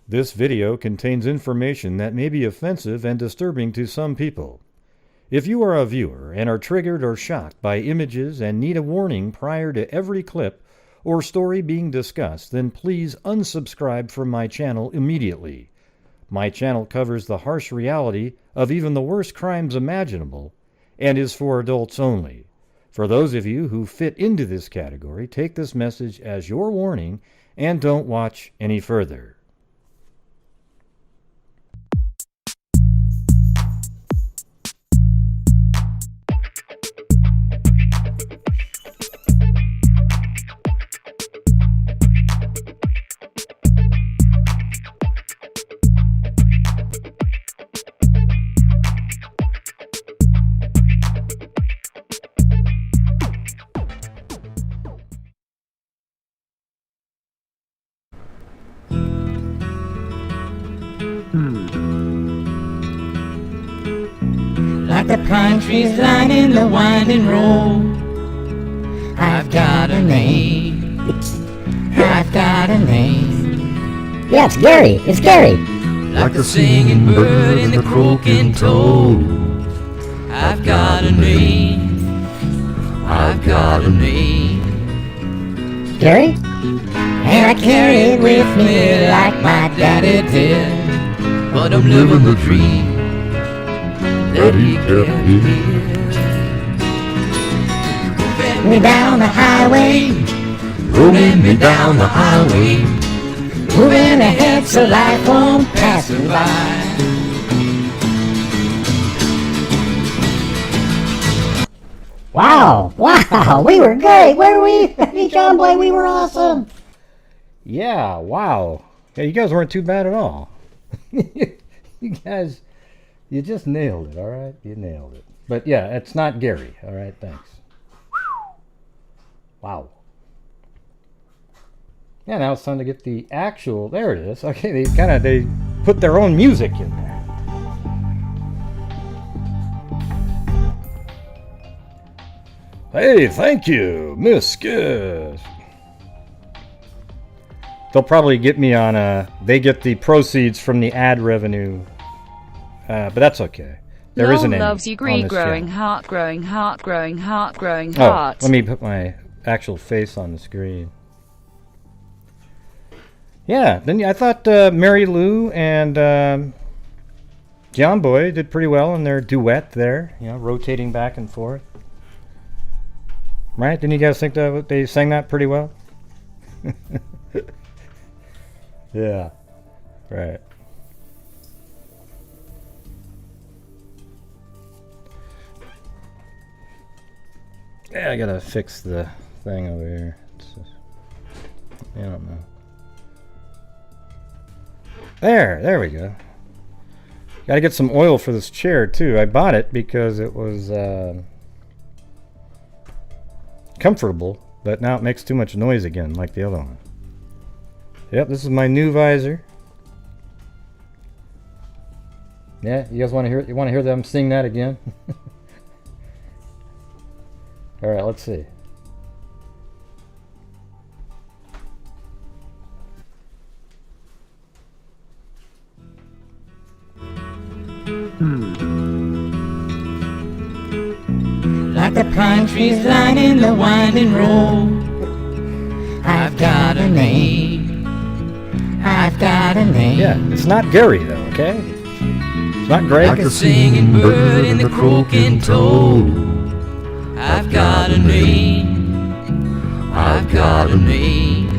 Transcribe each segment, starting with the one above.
This video contains information that may be offensive and disturbing to some people. If you are a viewer and are triggered or shocked by images and need a warning prior to every clip or story being discussed, then please unsubscribe from my channel immediately. My channel covers the harsh reality of even the worst crimes imaginable and is for adults only. For those of you who fit into this category, take this message as your warning and don't watch any further. Like the pine trees lining the winding road, I've got a name. I've got a name. Yeah, it's Gary. It's Gary. Like the singing bird and the croaking toad, I've got a name. I've got a name. Gary? And I carry it with me like my daddy did. But I'm living the dream that he kept here. Moving me down the highway, rolling me down the highway, moving ahead so life won't pass me by. Wow, we were great. Where were we? Me, John Boy, we were awesome. Yeah, wow. Yeah, you guys weren't too bad at all. You guys, you just nailed it, all right? You nailed it. But yeah, it's not Gary, all right? Thanks. Wow. Yeah, now it's time to get the actual, there it is. Okay, they put their own music in there. Hey, thank you, Miss Gish. They'll probably get me on they get the proceeds from the ad revenue, but that's okay. There isn't any. Loves you, growing heart, growing heart, growing heart, growing Oh, heart. let me put my actual face on the screen. Yeah, then I thought Mary Lou and John Boy did pretty well in their duet there, you know, rotating back and forth. Right? Didn't you guys think that they sang that pretty well? Yeah, right. Yeah, I gotta fix the thing over here. I don't know. There we go. Gotta get some oil for this chair too. I bought it because it was comfortable, but now it makes too much noise again, like the other one. Yep, this is my new visor. Yeah, you guys want to hear? You want to hear them sing that again? All right, let's see. Like the pine trees lining the winding road, I've got a name. I've got a name. Yeah, it's not Gary though, okay? It's not Greg. Like the singing bird and the croaking toad, I've got a name. I've got a name.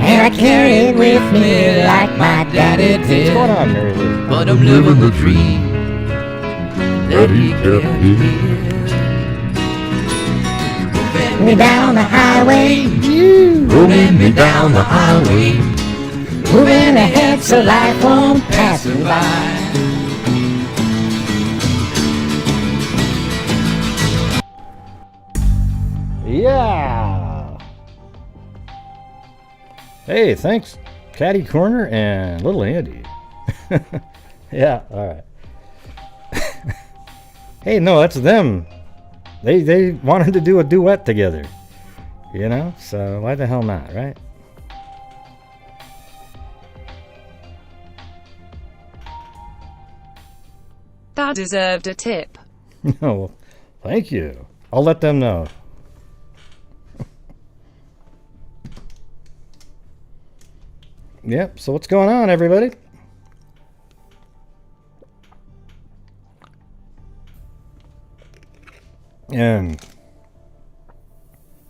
And I carry it with me like my daddy did. What's going on, Mary Lou? But I'm living the dream that he kept here. Moving me down the highway, rolling me down the highway, moving ahead so life won't pass me by. Yeah. Hey, thanks, Catty Corner and Little Andy. Yeah, all right. Hey, no, that's them. They wanted to do a duet together, you know? So why the hell not, right? Dad deserved a tip. No, thank you. I'll let them know. Yep, so what's going on, everybody? And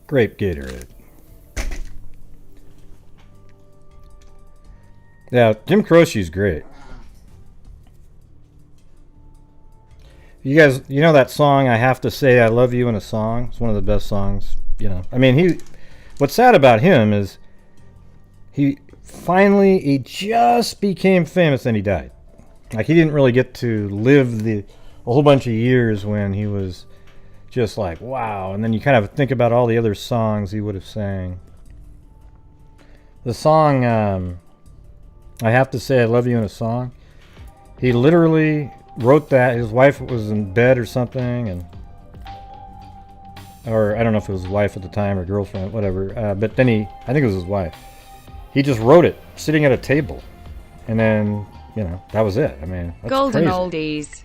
grape Gatorade. Yeah, Jim Croce's great. You guys, you know that song, I Have to Say I Love You in a Song? It's one of the best songs, you know. I mean, what's sad about him is he just became famous and he died. Like, he didn't really get to live a whole bunch of years when he was just like, wow. And then you kind of think about all the other songs he would have sang. The song, I Have to Say I Love You in a Song, he literally wrote that. His wife was in bed or something, or I don't know if it was his wife at the time or girlfriend, whatever. But then I think it was his wife. He just wrote it sitting at a table, and then, you know, that was it. I mean, that's Golden crazy. oldies.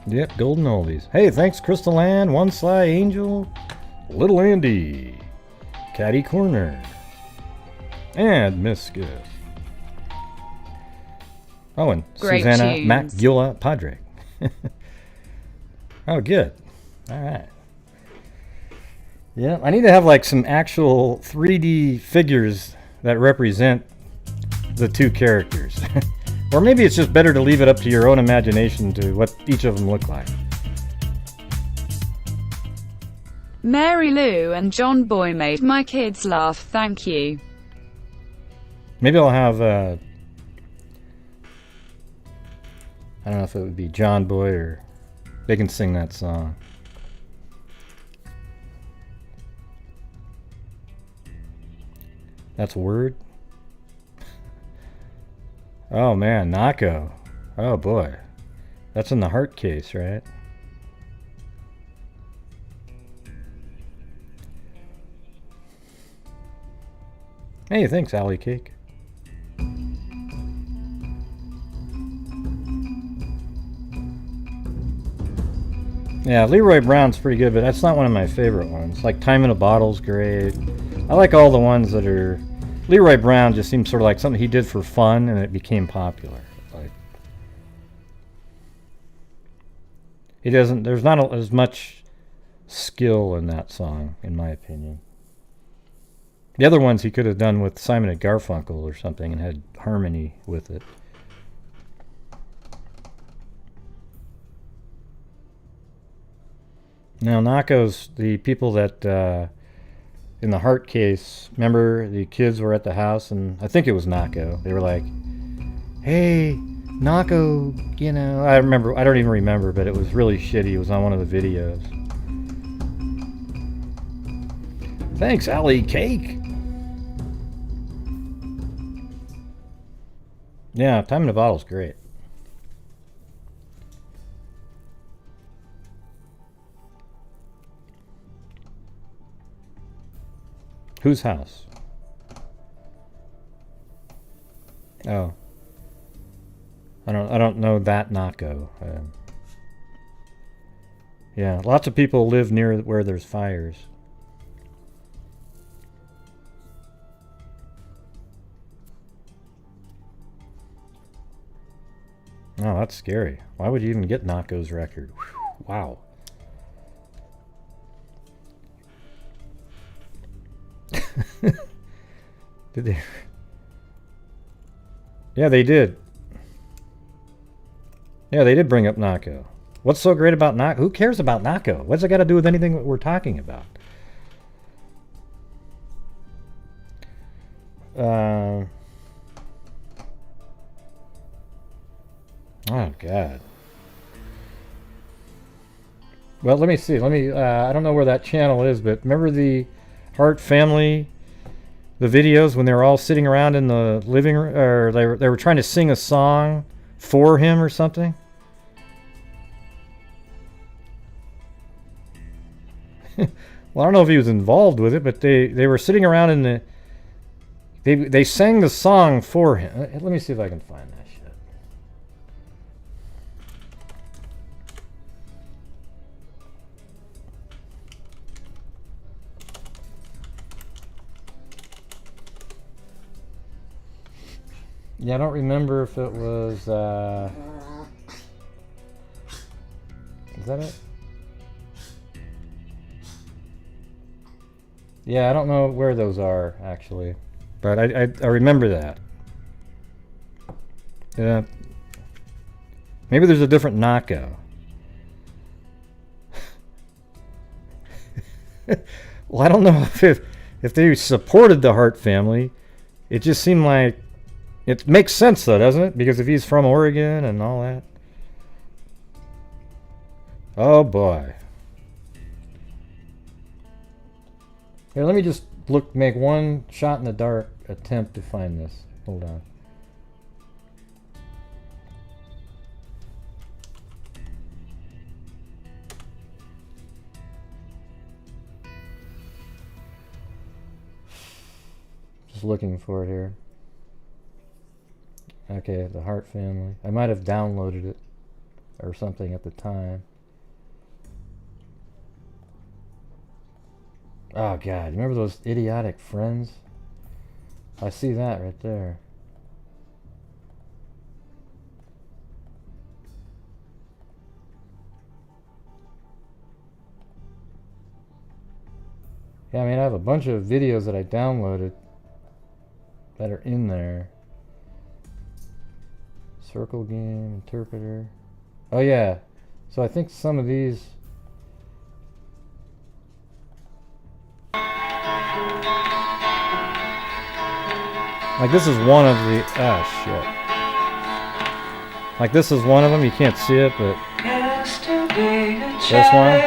Yep, golden oldies. Hey, thanks, Crystal Ann, One Sly Angel, Little Andy, Catty Corner, and Miss Giff. Oh, and Great Susanna tunes. Macgilla Padre. Oh, good. All right. Yeah, I need to have like some actual 3D figures that represent the two characters. Or maybe it's just better to leave it up to your own imagination to what each of them look like. Mary Lou and John Boy made my kids laugh, thank you. Maybe I'll have, I don't know if it would be John Boy or they can sing that song. That's a word? Oh man, Nako. Oh boy. That's in the heart case, right? Hey, thanks, Alley Cake. Yeah, Leroy Brown's pretty good, but that's not one of my favorite ones. Like Time in a Bottle's great. I like all the ones that are... Leroy Brown just seems sort of like something he did for fun and it became popular. Like, he doesn't... There's not as much skill in that song, in my opinion. The other ones he could have done with Simon and Garfunkel or something and had harmony with it. Now, Nako's the people that, in the heart case, remember the kids were at the house, and I think it was Nako. They were like, hey, Nako, you know, I don't even remember, but it was really shitty. It was on one of the videos. Thanks, Alley Cake. Yeah, Time in a Bottle's great. Whose house? Oh, I don't know that Nako. Yeah, lots of people live near where there's fires. Oh, that's scary. Why would you even get Nako's record? Whew, wow. Did they? Yeah, they did. Yeah, they did bring up Nako. What's so great about Nako? Who cares about Nako? What's it got to do with anything that we're talking about? Oh, God. Well, let me see. I don't know where that channel is, but remember the Hart family, the videos when they were all sitting around in the living room, or they were trying to sing a song for him or something? Well, I don't know if he was involved with it, but they were sitting around in the... They sang the song for him. Let me see if I can find that Yeah, I don't remember if it was, is that it? Yeah, I don't know where those are, actually. But I remember that. Yeah. Maybe there's a different knockout. Well, I don't know if they supported the Hart family. It just seemed like it makes sense, though, doesn't it? Because if he's from Oregon and all that. Oh boy. Here, let me just make one shot in the dark attempt to find this. Hold on. Just looking for it here. Okay, the Hart family. I might have downloaded it or something at the time. Oh God, remember those idiotic friends? I see that right there. Yeah, I mean, I have a bunch of videos that I downloaded that are in there. Circle game, interpreter. Oh yeah, so I think some of these. Like this is one of the, oh shit. Like this is one of them, you can't see it, but this one,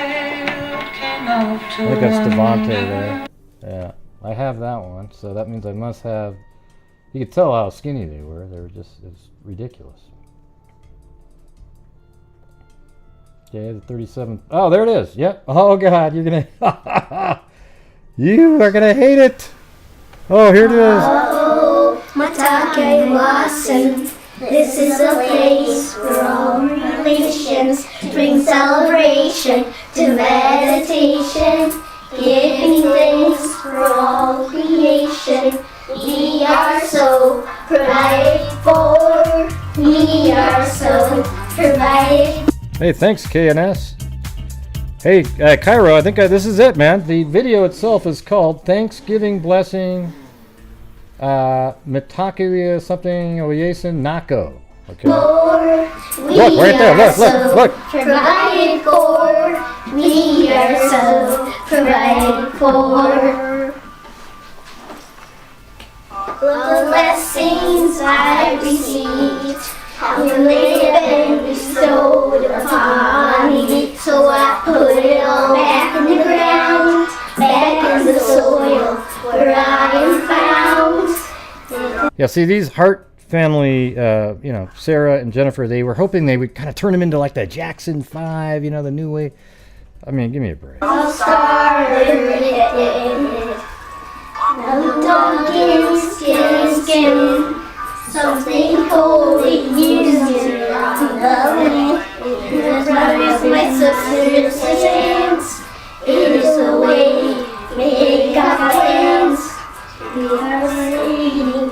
I think that's Devontae there. Yeah, I have that one, so that means I must have, you could tell how skinny they were just, it's ridiculous. Okay, the 37, oh there it is, yep, oh God, you're gonna, you are gonna hate it. Oh, here it is. Matake blossom. This is a place where all relations bring celebration to meditation, giving thanks for all creation. We are so provided for. We are so provided. Hey, thanks, KNS. Hey, Cairo, I think this is it, man. The video itself is called Thanksgiving Blessing Mitakuya something Oyasin Nako. Okay. Look, right there, look. Provided for. We are so provided for. The blessings I received, how they have been bestowed upon me. So I put it all back in the ground, back in the soil where I am found. Yeah, see, these Hart family, you know, Sarah and Jennifer, they were hoping they would kind of turn them into like the Jackson 5, you know, the new way. I mean, give me a break. All started no donkey skin, something holy music on the land. The brothers, my sisters, hands. It is the way make God plans. We are singing.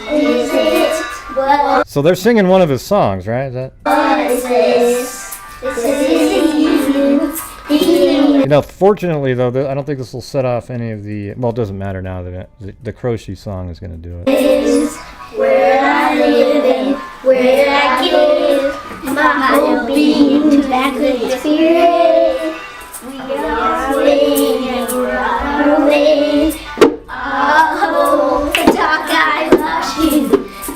Is it what? So they're singing one of his songs, right? Is that? What is this? This is you. You know, fortunately, though, I don't think this will set off any of the... Well, it doesn't matter now that the Croce song is going to do it. Is where I live and where I give my whole being to that good spirit. We are waiting and we're on our way. Oh, talk, I lost you.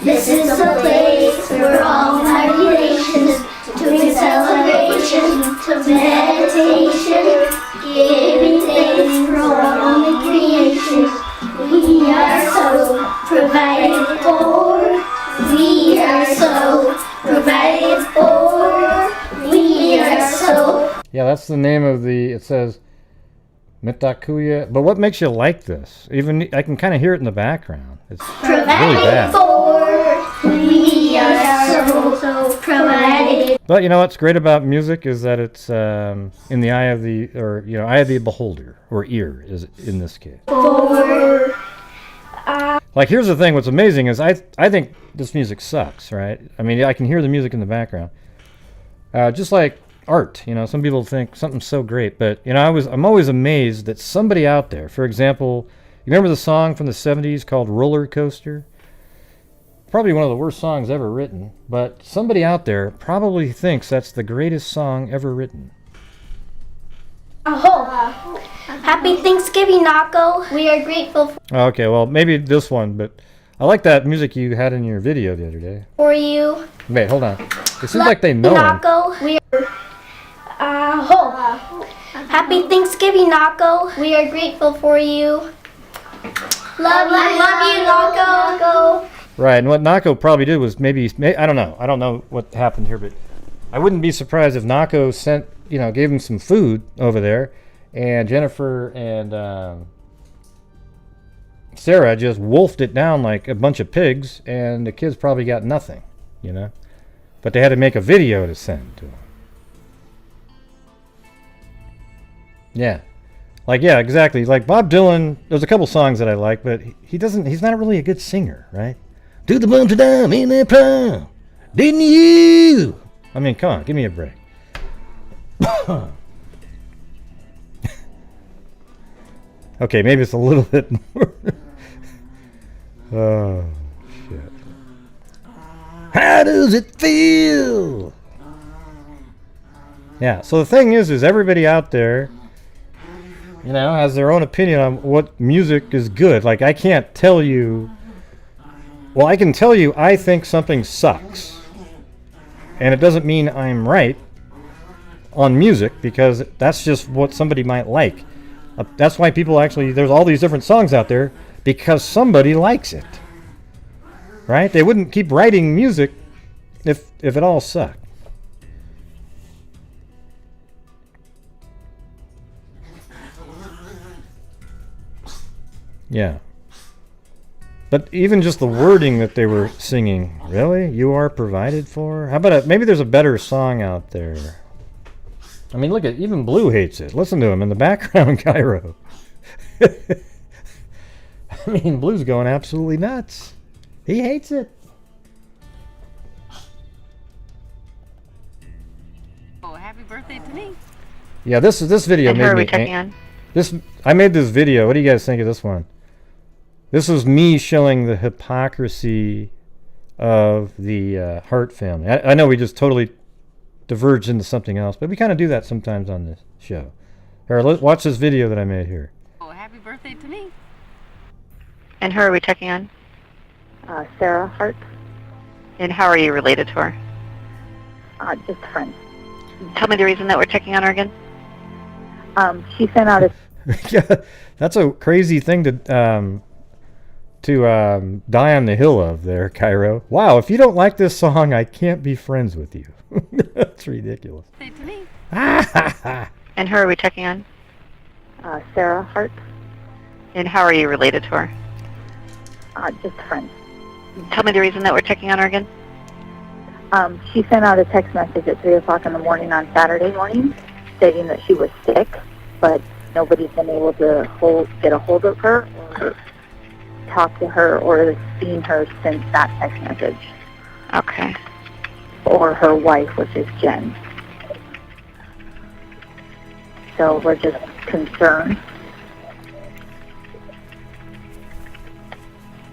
This is a place where all my relations doing celebration to meditation, giving thanks for all the creation. We are so provided for. We are so provided for. We are so. Yeah, that's the name of the... It says Mitakuya. But what makes you like this? Even I can kind of hear it in the background. It's really bad. We are so provided. But you know what's great about music is that it's in the eye of the, or you know, eye of the beholder, or ear is in this case. Like, here's the thing. What's amazing is I think this music sucks, right? I mean, I can hear the music in the background. Just like art, you know, some people think something's so great, but, you know, I'm always amazed that somebody out there, for example, you remember the song from the 70s called Roller Coaster? Probably one of the worst songs ever written, but somebody out there probably thinks that's the greatest song ever written. Oh, happy Thanksgiving, Nako. We are grateful Okay, well, maybe this one, but I like that music you had in your video the other day. for you. Wait, hold on. It seems like they know him. Nako. We are happy Thanksgiving, Nako. We are grateful for you. Love you, Nako. Right, and what Nako probably did was maybe I don't know what happened here, but I wouldn't be surprised if Nako gave him some food over there, and Jennifer and Sarah just wolfed it down like a bunch of pigs, and the kids probably got nothing, you know. But they had to make a video to send to them. Yeah. Like, yeah, exactly. Like Bob Dylan, there's a couple songs that I like, but he's not really a good singer, right? Do the bump to dime in that prom, didn't you? I mean, come on, give me a break. Okay, maybe it's a little bit more. Oh, shit. How does it feel? Yeah, so the thing is everybody out there, you know, has their own opinion on what music is good. Like, I can't tell you... Well, I can tell you I think something sucks. And it doesn't mean I'm right on music, because that's just what somebody might like. That's why people actually... There's all these different songs out there, because somebody likes it. Right? They wouldn't keep writing music if it all sucked. Yeah. But even just the wording that they were singing, really? You are provided for? How about maybe there's a better song out there? I mean, look at, even Blue hates it. Listen to him in the background, Cairo. I mean, Blue's going absolutely nuts. He hates it. Oh, happy birthday to me. Yeah, this video And who made are me... we checking on? I made this video. What do you guys think of this one? This was me showing the hypocrisy of the Hart family. I know we just totally diverged into something else, but we kind of do that sometimes on this show. Here, let's watch this video that I made here. Oh, happy birthday to me. And who are we checking on? Sarah Hart. And how are you related to her? Just friends. Tell me the reason that we're checking on her again. She sent out a... Yeah, that's a crazy thing to die on the hill of there, Cairo. Wow, if you don't like this song, I can't be friends with you. That's ridiculous. Birthday to me. And who are we checking on? Sarah Hart. And how are you related to her? Just friends. Tell me the reason that we're checking on her again. She sent out a text message at 3 o'clock in the morning on Saturday morning stating that she was sick, but nobody's been able to get a hold of her or talk to her or seen her since that text message. Okay. Or her wife, which is Jen. So we're just concerned.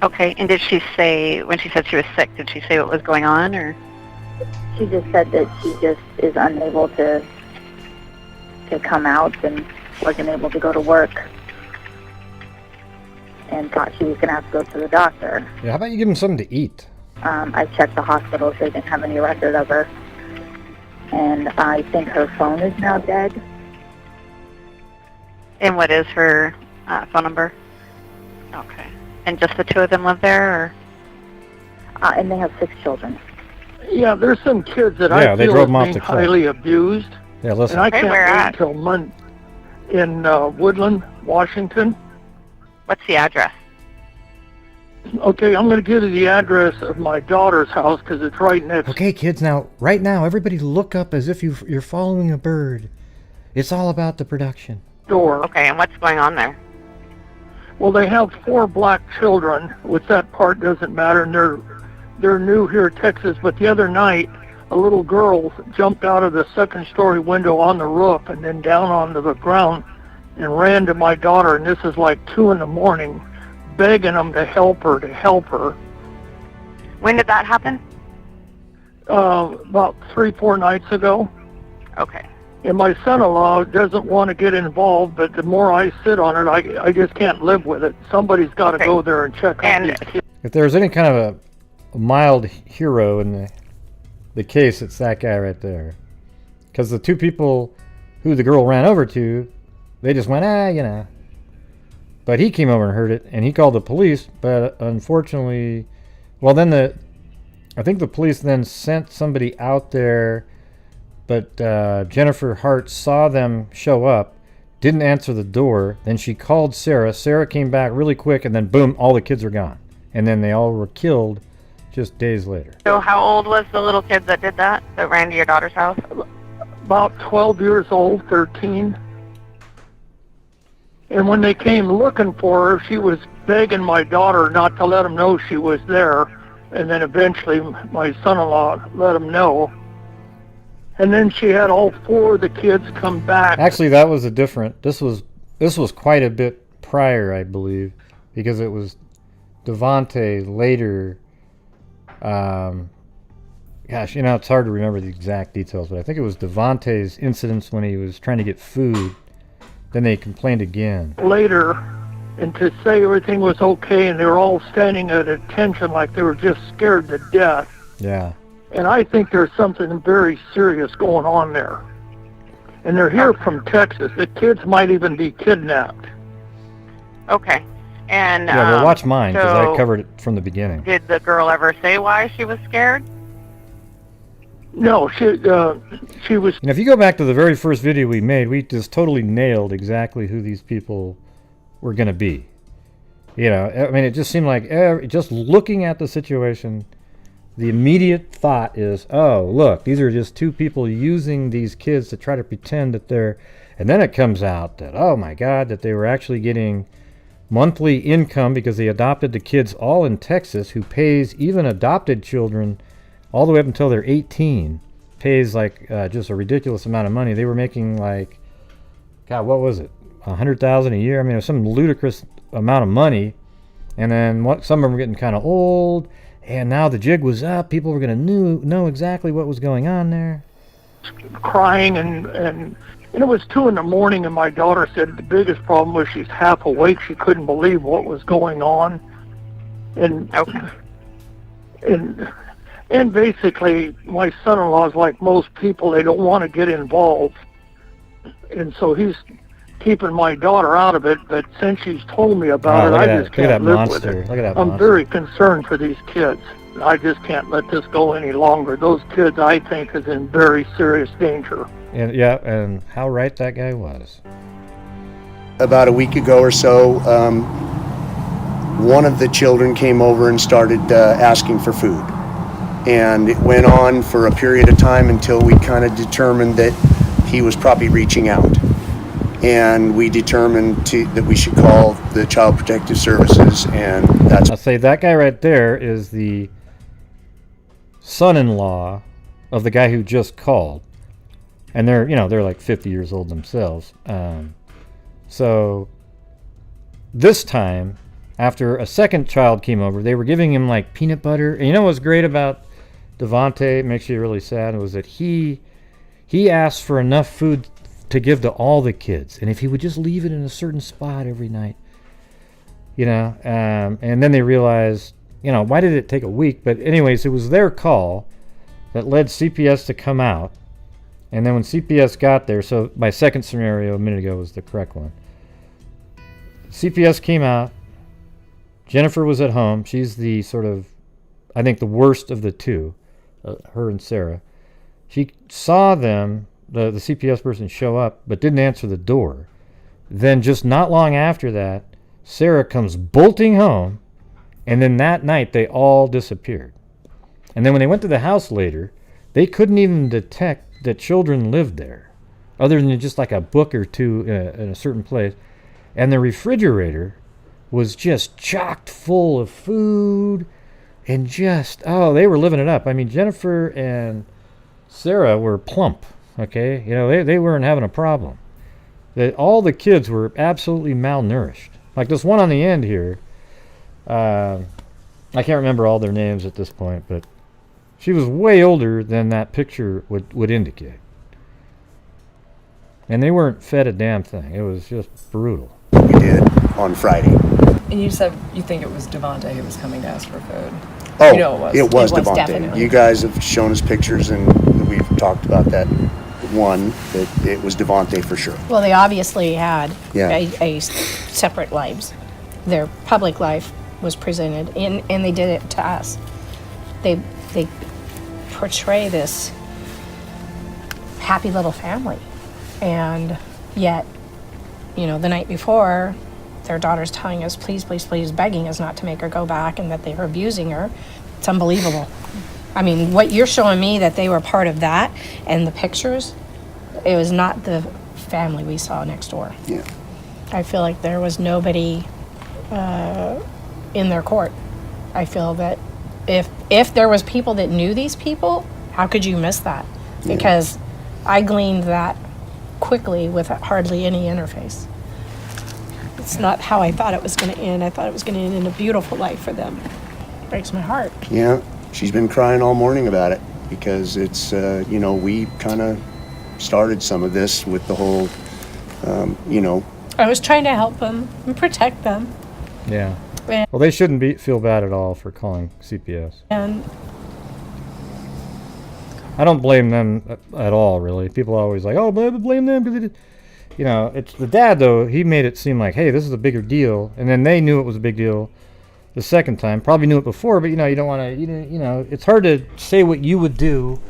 Okay, and did she say, when she said she was sick, did she say what was going on, or? She just said that she just is unable to come out and wasn't able to go to work and thought she was going to have to go to the doctor. Yeah, how about you give him something to eat? I checked the hospitals. They didn't have any record of her. And I think her phone is now dead. And what is her phone number? Okay. And just the two of them live there, or? And they have 6 children. Yeah, there's some kids that Yeah, I they feel drove are them off being the cliff. highly abused. Yeah, listen. And I Okay, can't where wait at? until Monday in Woodland, Washington. What's the address? Okay, I'm going to give you the address of my daughter's house because it's right next. Okay, kids, right now, everybody look up as if you're following a bird. It's all about the production. Door. Okay, and what's going on there? Well, they have 4 black children, which that part doesn't matter, and they're new here in Texas. But the other night, a little girl jumped out of the second-story window on the roof and then down onto the ground and ran to my daughter, and this is like 2 in the morning, begging them to help her. When did that happen? About 3-4 nights ago. Okay. And my son-in-law doesn't want to get involved, but the more I sit on it, I just can't live with it. Somebody's got to go there and check on these kids. If there's any kind of a mild hero in the case, it's that guy right there. Because the 2 people who the girl ran over to, they just went, you know. But he came over and heard it, and he called the police, but unfortunately, well, then I think the police then sent somebody out there, but Jennifer Hart saw them show up, didn't answer the door. Then she called Sarah. Sarah came back really quick, and then boom, all the kids were gone. And then they all were killed just days later. So how old was the little kid that did that ran to your daughter's house? About 12 years old, 13. And when they came looking for her, she was begging my daughter not to let them know she was there. And then eventually my son-in-law let him know. And then she had all 4 of the kids come back. Actually, that was this was quite a bit prior, I believe, because it was Devontae later. Gosh, you know, it's hard to remember the exact details, but I think it was Devontae's incidents when he was trying to get food. Then they complained again. Later, and to say everything was okay, and they were all standing at attention like they were just scared to death. Yeah. And I think there's something very serious going on there. And they're here from Texas. The kids might even be kidnapped. Okay. And yeah, well, watch mine, because so I covered it from the beginning. Did the girl ever say why she was scared? No, she was... And if you go back to the very first video we made, we just totally nailed exactly who these people were going to be. You know, I mean, it just seemed like, just looking at the situation, the immediate thought is, oh, look, these are just 2 people using these kids to try to pretend that they're... And then it comes out that, oh my God, that they were actually getting monthly income because they adopted the kids all in Texas, who pays even adopted children all the way up until they're 18, pays like just a ridiculous amount of money. They were making like, God, what was it? $100,000 a year? I mean, it was some ludicrous amount of money. And then some of them were getting kind of old, and now the jig was up. People were going to know exactly what was going on there. Crying, and it was 2 in the morning, and my daughter said the biggest problem was she's half awake. She couldn't believe what was going on. And and basically, my son-in-law is like most people. They don't want to get involved. And so he's keeping my daughter out of it, but since she's told me about it, I just can't live with it. I'm very concerned for these kids. I just can't let this go any longer. Those kids, I think, is in very serious danger. And yeah, and how right that guy was. About a week ago or so, one of the children came over and started asking for food. And it went on for a period of time until we kind of determined that he was probably reaching out. And we determined that we should call the Child Protective Services, and that's... I'll say that guy right there is the son-in-law of the guy who just called. And they're like 50 years old themselves. So this time, after a second child came over, they were giving him like peanut butter. And you know what's great about Devontae, it makes you really sad, was that he asked for enough food to give to all the kids, and if he would just leave it in a certain spot every night, and then they realized, why did it take a week? But anyways, it was their call that led CPS to come out, and then when CPS got there, so my second scenario a minute ago was the correct one. CPS came out. Jennifer was at home. She's the sort of, I think, the worst of the 2, her and Sarah. She saw them, the CPS person, show up, but didn't answer the door. Then just not long after that, Sarah comes bolting home, and then that night they all disappeared. And then when they went to the house later, they couldn't even detect that children lived there, other than just like a book or 2 in a certain place. And the refrigerator was just chocked full of food and just, oh, they were living it up. I mean, Jennifer and Sarah were plump, okay? You know, they weren't having a problem. All the kids were absolutely malnourished. Like this one on the end here, I can't remember all their names at this point, but she was way older than that picture would indicate. And they weren't fed a damn thing. It was just brutal. We did on Friday. And you said you think it was Devontae who was coming to ask for food. Oh, you know it was Devontae. Definitely. You guys have shown us pictures, and we've talked about that one, that it was Devontae for sure. Well, they obviously had Yeah. a separate lives. Their public life was presented, and they did it to us. They portray this happy little family, and yet, you know, the night before, their daughter's telling us, please, please, please, begging us not to make her go back, and that they were abusing her. It's unbelievable. I mean, what you're showing me, that they were part of that, and the pictures, it was not the family we saw next door. Yeah. I feel like there was nobody in their court. I feel that if there was people that knew these people, how could you miss that? Yeah. Because I gleaned that quickly with hardly any interface. It's not how I thought it was going to end. I thought it was going to end in a beautiful life for them. It breaks my heart. Yeah, she's been crying all morning about it, because it's, you know, we kind of started some of this with the whole, you know. I was trying to help them and protect them. Yeah. And, Well, they shouldn't feel bad at all for calling CPS. and I don't blame them at all, really. People are always like, oh, blame them because they did. You know, it's the dad, though. He made it seem like, hey, this is a bigger deal. And then they knew it was a big deal the second time. Probably knew it before, but, you know, you don't want to, you know, it's hard to say what you would do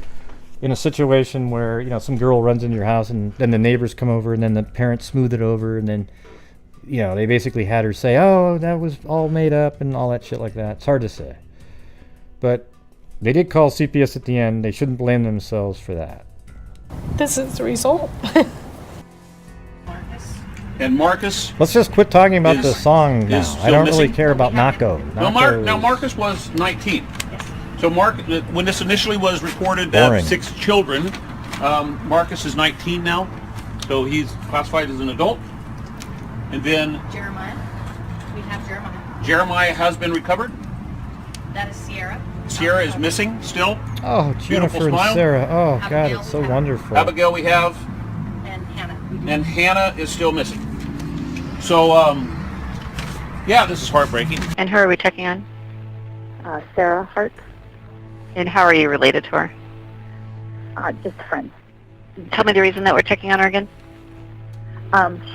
in a situation where, you know, some girl runs into your house and then the neighbors come over and then the parents smooth it over and then, you know, they basically had her say, oh, that was all made up and all that shit like that. It's hard to say. But they did call CPS at the end. They shouldn't blame themselves for that. this is the result. And Marcus. Let's just quit talking about the song now. is I don't still really missing? care about Nako. Now Marcus was 19. So when this initially was reported Boring. 6 children, Marcus is 19 now. So he's classified as an adult. And then Jeremiah. We have Jeremiah. Jeremiah has been recovered. That is Sierra. Sierra is missing still. Oh, Beautiful Jennifer and smile. Sarah. Oh, God, Abigail it's so we have. wonderful. Abigail we have. And Hannah. And Hannah is still missing. So, yeah, this is heartbreaking. And who are we checking on? Sarah Hart. And how are you related to her? Just a friend. Tell me the reason that we're checking on her again.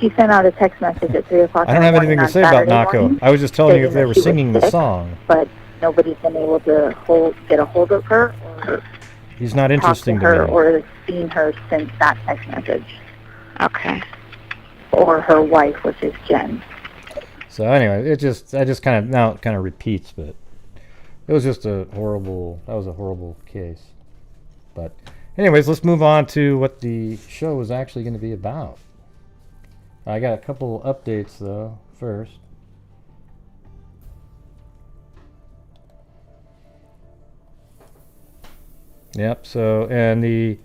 She sent out a text message at 3 o'clock. I don't have anything to say about Nako. I was just telling you if they were singing the sick, song. But nobody's been able to get a hold of her or He's not talk to interesting to her me. or seen her since that text message. Okay. Or her wife, which is Jen. So anyway, I just kind of, now it kind of repeats, but it was just that was a horrible case. But anyways, let's move on to what the show is actually going to be about. I got a couple updates though first. Yep, so, and the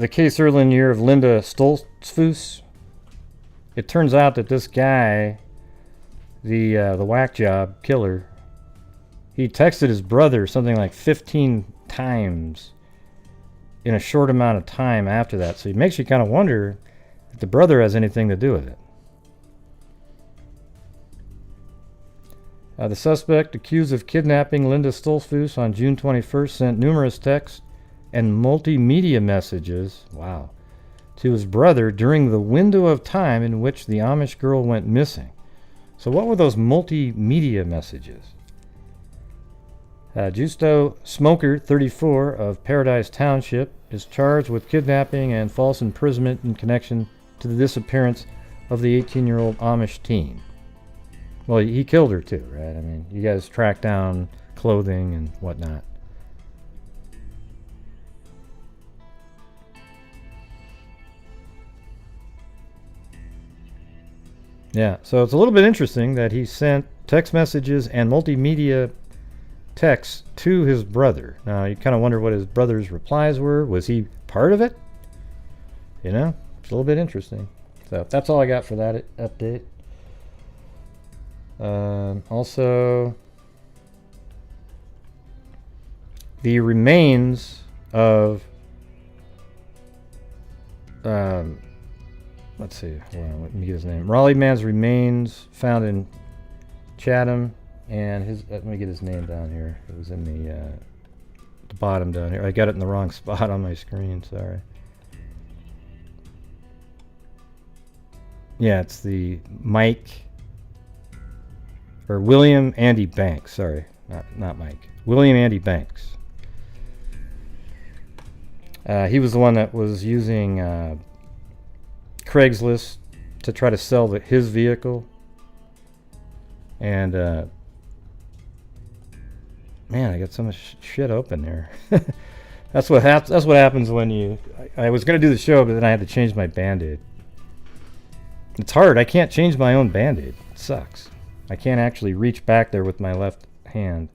case earlier in the year of Linda Stoltzfoos, it turns out that this guy, the whack job killer, he texted his brother something like 15 times in a short amount of time after that. So it makes you kind of wonder if the brother has anything to do with it. The suspect accused of kidnapping Linda Stoltzfoos on June 21st sent numerous texts and multimedia messages, wow, to his brother during the window of time in which the Amish girl went missing. So what were those multimedia messages? Justo Smoker, 34, of Paradise Township, is charged with kidnapping and false imprisonment in connection to the disappearance of the 18-year-old Amish teen. Well, he killed her too, right? I mean, you guys tracked down clothing and whatnot. Yeah, so it's a little bit interesting that he sent text messages and multimedia texts to his brother. Now, you kind of wonder what his brother's replies were. Was he part of it? You know, it's a little bit interesting. So that's all I got for that update. Also, the remains of let's see, hold on, let me get his name. Raleigh man's remains found in Chatham, and his let me get his name down here. It was in the bottom down here. I got it in the wrong spot on my screen, sorry. Yeah, it's the Mike or William Andy Banks, sorry, not Mike. William Andy Banks. He was the one that was using Craigslist to try to sell his vehicle, and man, I got so much shit open there. That's what happens when you. I was gonna do the show, but then I had to change my Band-Aid. It's hard. I can't change my own Band-Aid. It sucks. I can't actually reach back there with my left hand,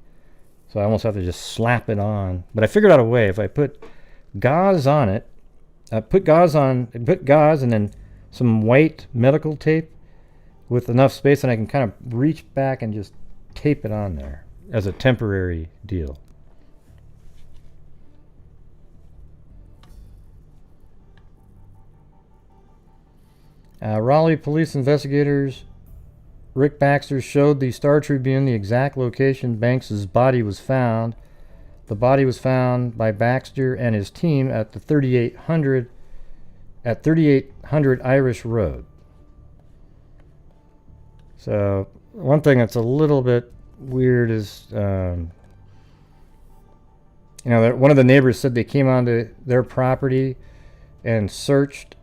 so I almost have to just slap it on. But I figured out a way. If I put gauze on it, put gauze and then some white medical tape with enough space, and I can kind of reach back and just tape it on there as a temporary deal. Raleigh police investigators Rick Baxter showed the Star Tribune the exact location Banks's body was found. The body was found by Baxter and his team at the 3800 Irish Road. So one thing that's a little bit weird is, one of the neighbors said they came onto their property and searched,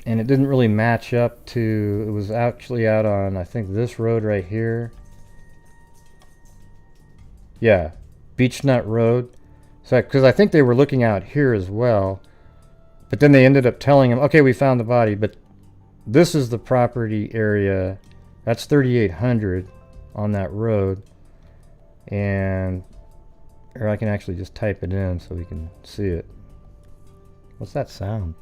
and it didn't really match up to, it was actually out on, I think, this road right here. Yeah, Beechnut Road. So, because I think they were looking out here as well, but then they ended up telling him, okay, we found the body, but this is the property area. That's 3800 on that road. And, or I can actually just type it in so we can see it. What's that sound?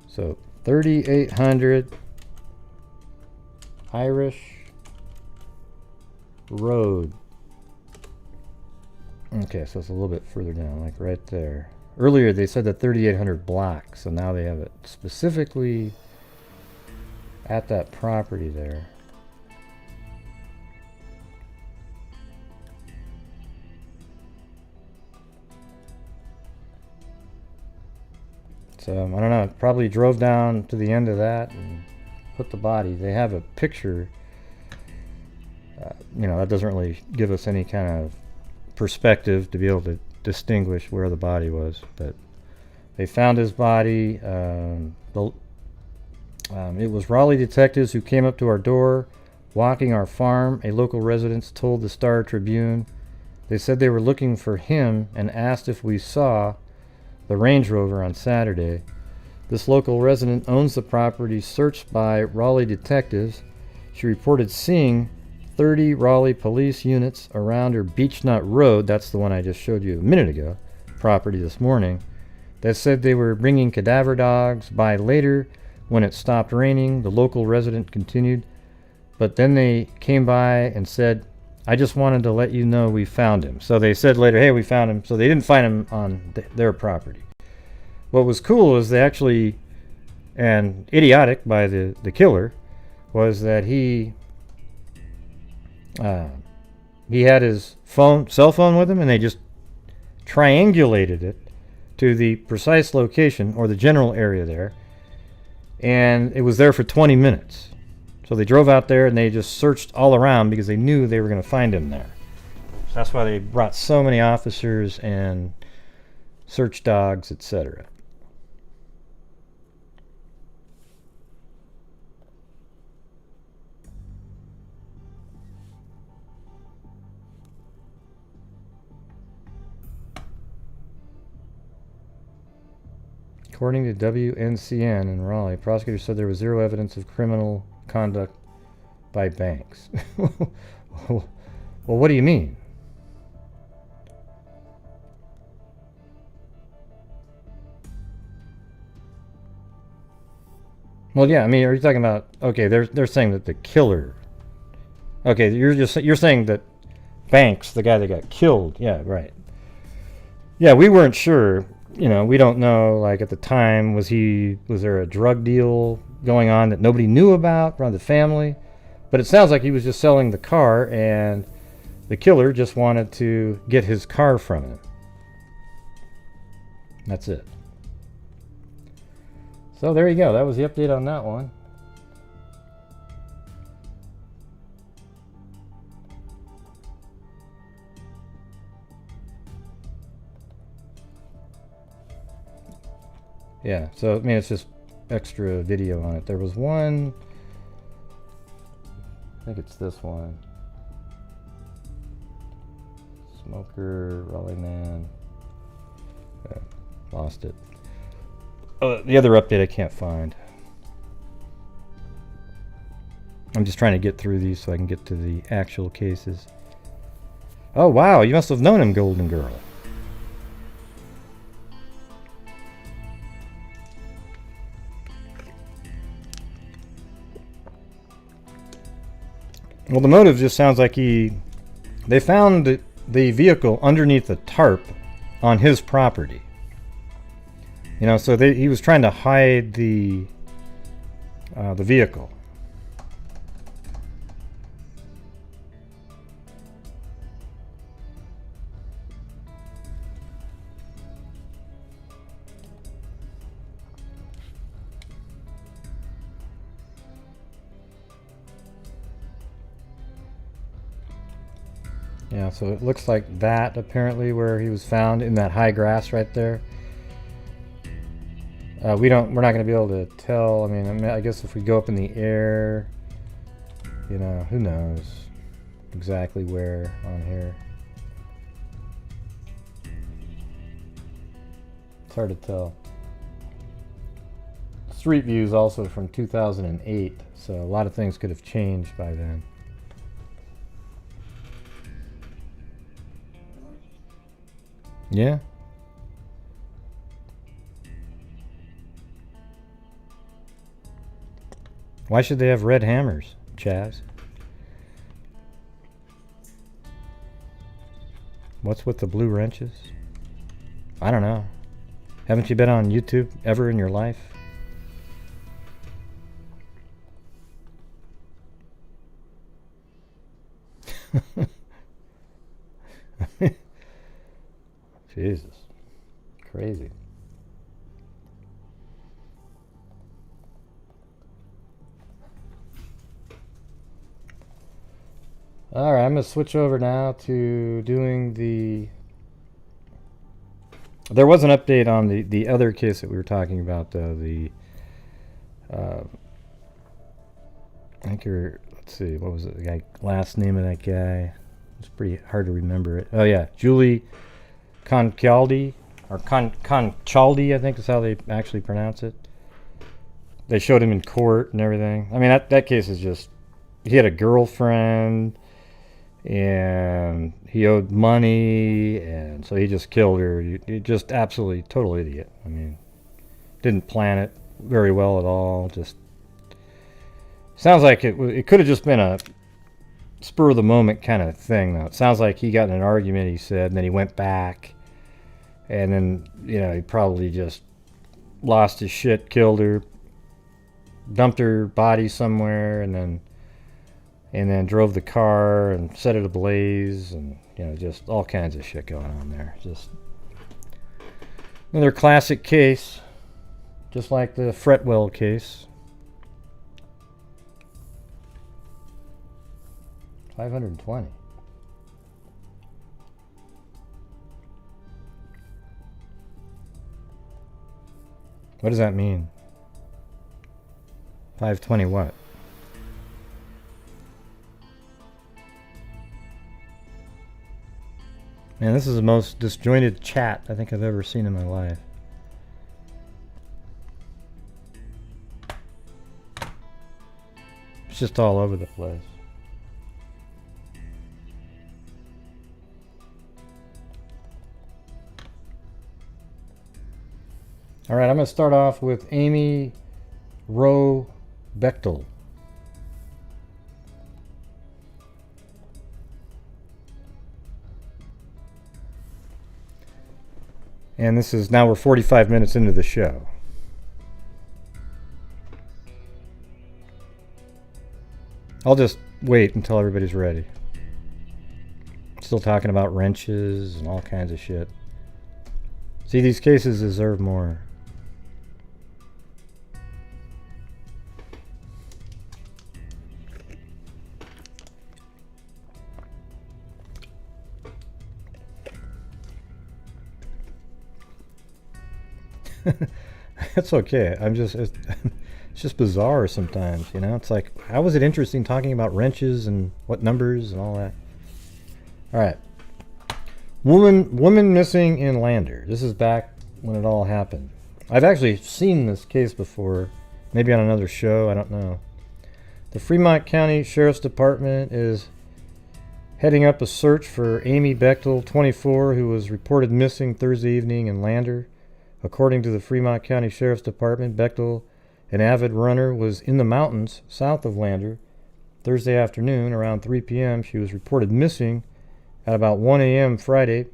So 3800 Irish Road. Okay, so it's a little bit further down, like right there. Earlier they said the 3800 block, so now they have it specifically at that property there. So I don't know, probably drove down to the end of that and put the body. They have a picture, that doesn't really give us any kind of perspective to be able to distinguish where the body was, but they found his body. It was Raleigh detectives who came up to our door walking our farm. A local resident told the Star Tribune. They said they were looking for him and asked if we saw the Range Rover on Saturday. This local resident owns the property searched by Raleigh detectives. She reported seeing 30 Raleigh police units around her Beechnut Road, that's the one I just showed you a minute ago, property this morning, that said they were bringing cadaver dogs by later when it stopped raining. The local resident continued, but then they came by and said, I just wanted to let you know we found him. So they said later, hey, we found him. So they didn't find him on their property. What was cool is they actually, and idiotic by the killer, was that he had his cell phone with him, and they just triangulated it to the precise location or the general area there, and it was there for 20 minutes. So they drove out there and they just searched all around because they knew they were going to find him there. So that's why they brought so many officers and search dogs, etc. According to WNCN in Raleigh, prosecutors said there was zero evidence of criminal conduct by banks. Well, what do you mean? Well, yeah, I mean, are you talking about, okay, they're saying that the killer, okay, you're saying that Banks, the guy that got killed, yeah, right. Yeah, we weren't sure, you know, we don't know, like at the time, was there a drug deal going on that nobody knew about around the family? But it sounds like he was just selling the car and the killer just wanted to get his car from him. That's it. So there you go. That was the update on that one. Yeah, so I mean it's just extra video on it. There was one, I think it's this one. Smoker, Raleigh Man. Lost it. The other update I can't find. I'm just trying to get through these so I can get to the actual cases. Oh wow, you must have known him, Golden Girl. Well, the motive just sounds like they found the vehicle underneath the tarp on his property. You know, so he was trying to hide the vehicle. Yeah, so it looks like that apparently where he was found in that high grass right there. We're not going to be able to tell. I mean, I guess if we go up in the air, you know, who knows exactly where on here. It's hard to tell. Street view is also from 2008, so a lot of things could have changed by then. Yeah. Why should they have red hammers, Chaz? What's with the blue wrenches? I don't know. Haven't you been on YouTube ever in your life? Jesus. Crazy. Alright, I'm going to switch over now to doing there was an update on the other case that we were talking about, I think let's see, what was it, the last name of that guy? It's pretty hard to remember it. Oh yeah, Julie Concaldi, or Concaldi, I think is how they actually pronounce it. They showed him in court and everything. I mean, that case is just, he had a girlfriend and he owed money, and so he just killed her. He just absolutely total idiot. I mean, didn't plan it very well at all. Just sounds like it could have just been a spur of the moment kind of thing, though. It sounds like he got in an argument, he said, and then he went back, and then, you know, he probably just lost his shit, killed her, dumped her body somewhere, and then drove the car and set it ablaze, and, you know, just all kinds of shit going on there. Just another classic case, just like the Fretwell case. 520. What does that mean? 520 what? Man, this is the most disjointed chat I think I've ever seen in my life. just all over the place. All right, I'm going to start off with Amy Wroe Bechtel. And this is, now we're 45 minutes into the show. I'll just wait until everybody's ready. Still talking about wrenches and all kinds of shit. See, these cases deserve more. That's okay. It's just bizarre sometimes, you know? It's like, how was it interesting talking about wrenches and what numbers and all that? All right. Woman missing in Lander. This is back when it all happened. I've actually seen this case before, maybe on another show, I don't know. The Fremont County Sheriff's Department is heading up a search for Amy Bechtel, 24, who was reported missing Thursday evening in Lander. According to the Fremont County Sheriff's Department, Bechtel, an avid runner, was in the mountains south of Lander Thursday afternoon around 3 p.m. She was reported missing at about 1 a.m. Friday.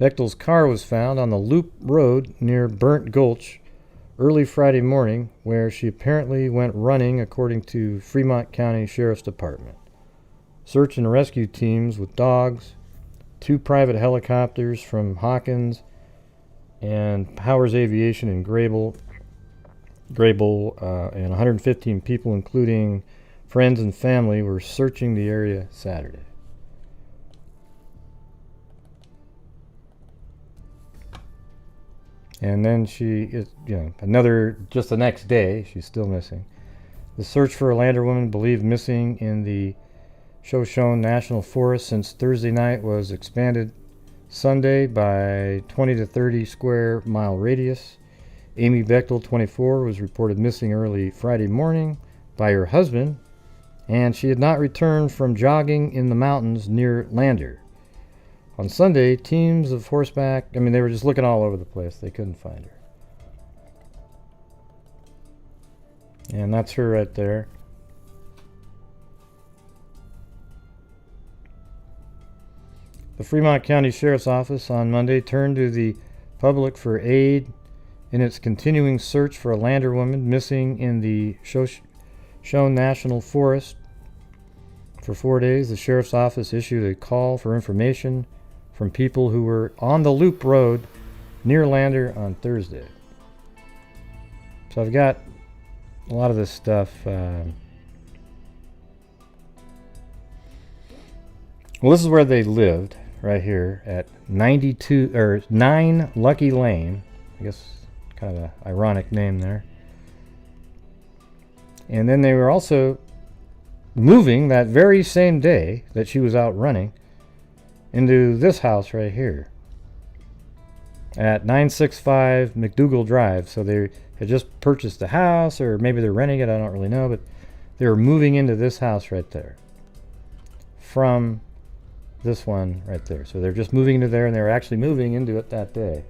Bechtel's car was found on the Loop Road near Burnt Gulch early Friday morning, where she apparently went running, according to Fremont County Sheriff's Department. Search and rescue teams with dogs, 2 private helicopters from Hawkins and Powers Aviation in Grable, and 115 people, including friends and family, were searching the area Saturday. And then she is, just the next day, she's still missing. The search for a Lander woman believed missing in the Shoshone National Forest since Thursday night was expanded Sunday by 20 to 30 square mile radius. Amy Bechtel, 24, was reported missing early Friday morning by her husband, and she had not returned from jogging in the mountains near Lander. On Sunday, teams of horseback, they were just looking all over the place. They couldn't find her. And that's her right there. The Fremont County Sheriff's Office on Monday turned to the public for aid in its continuing search for a Lander woman missing in the Shoshone National Forest. For 4 days, the Sheriff's Office issued a call for information from people who were on the Loop Road near Lander on Thursday. So I've got a lot of this stuff. Well, this is where they lived, right here at 9 Lucky Lane. I guess kind of an ironic name there. And then they were also moving that very same day that she was out running into this house right here at 965 McDougal Drive. So they had just purchased the house, or maybe they're renting it, I don't really know, but they were moving into this house right there from this one right there. So they're just moving into there, and they were actually moving into it that day.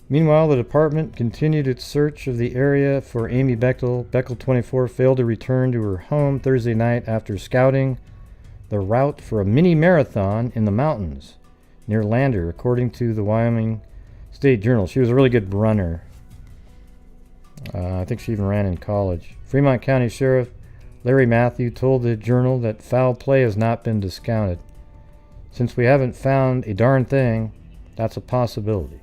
Meanwhile, the department continued its search of the area for Amy Bechtel. Bechtel, 24, failed to return to her home Thursday night after scouting the route for a mini marathon in the mountains near Lander, according to the Wyoming State Journal. She was a really good runner. I think she even ran in college. Fremont County Sheriff Larry Matthew told the Journal that foul play has not been discounted. Since we haven't found a darn thing, that's a possibility.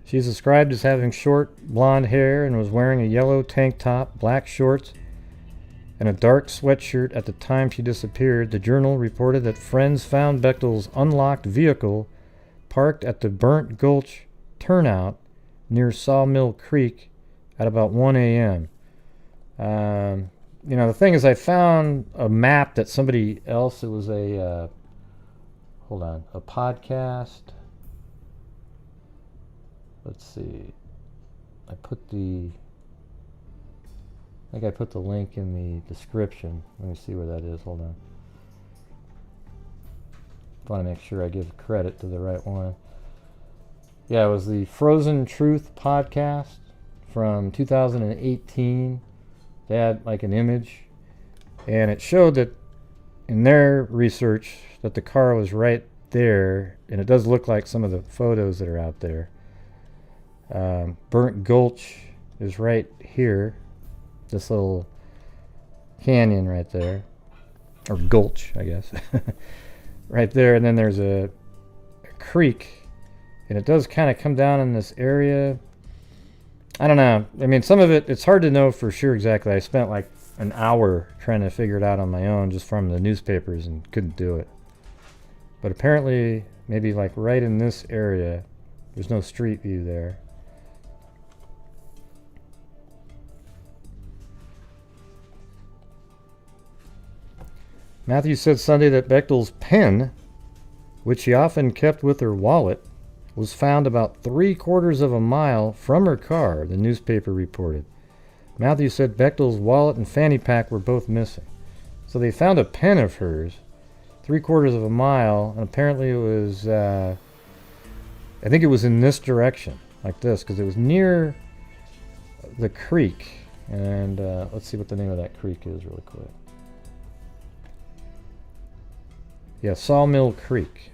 She's described as having short blonde hair and was wearing a yellow tank top, black shorts, and a dark sweatshirt at the time she disappeared. The Journal reported that friends found Bechtel's unlocked vehicle parked at the Burnt Gulch turnout near Sawmill Creek at about 1 a.m. The thing is, I found a map that somebody else, it was a hold on, a podcast. Let's see. I think I put the link in the description. Let me see where that is. Hold on. I want to make sure I give credit to the right one. Yeah, it was the Frozen Truth podcast from 2018. They had like an image, and it showed that in their research that the car was right there, and it does look like some of the photos that are out there. Burnt Gulch is right here, this little canyon right there, or gulch, I guess, right there, and then there's a creek, and it does kind of come down in this area. I don't know. I mean, some of it's hard to know for sure exactly. I spent like an hour trying to figure it out on my own just from the newspapers and couldn't do it. But apparently, maybe like right in this area, there's no street view there. Matthew said Sunday that Bechtel's pen, which she often kept with her wallet, was found about 3/4 of a mile from her car, the newspaper reported. Matthew said Bechtel's wallet and fanny pack were both missing. So they found a pen of hers 3/4 of a mile, and apparently it was, I think it was in this direction, like this, because it was near the creek. And let's see what the name of that creek is really quick. Yeah, Sawmill Creek.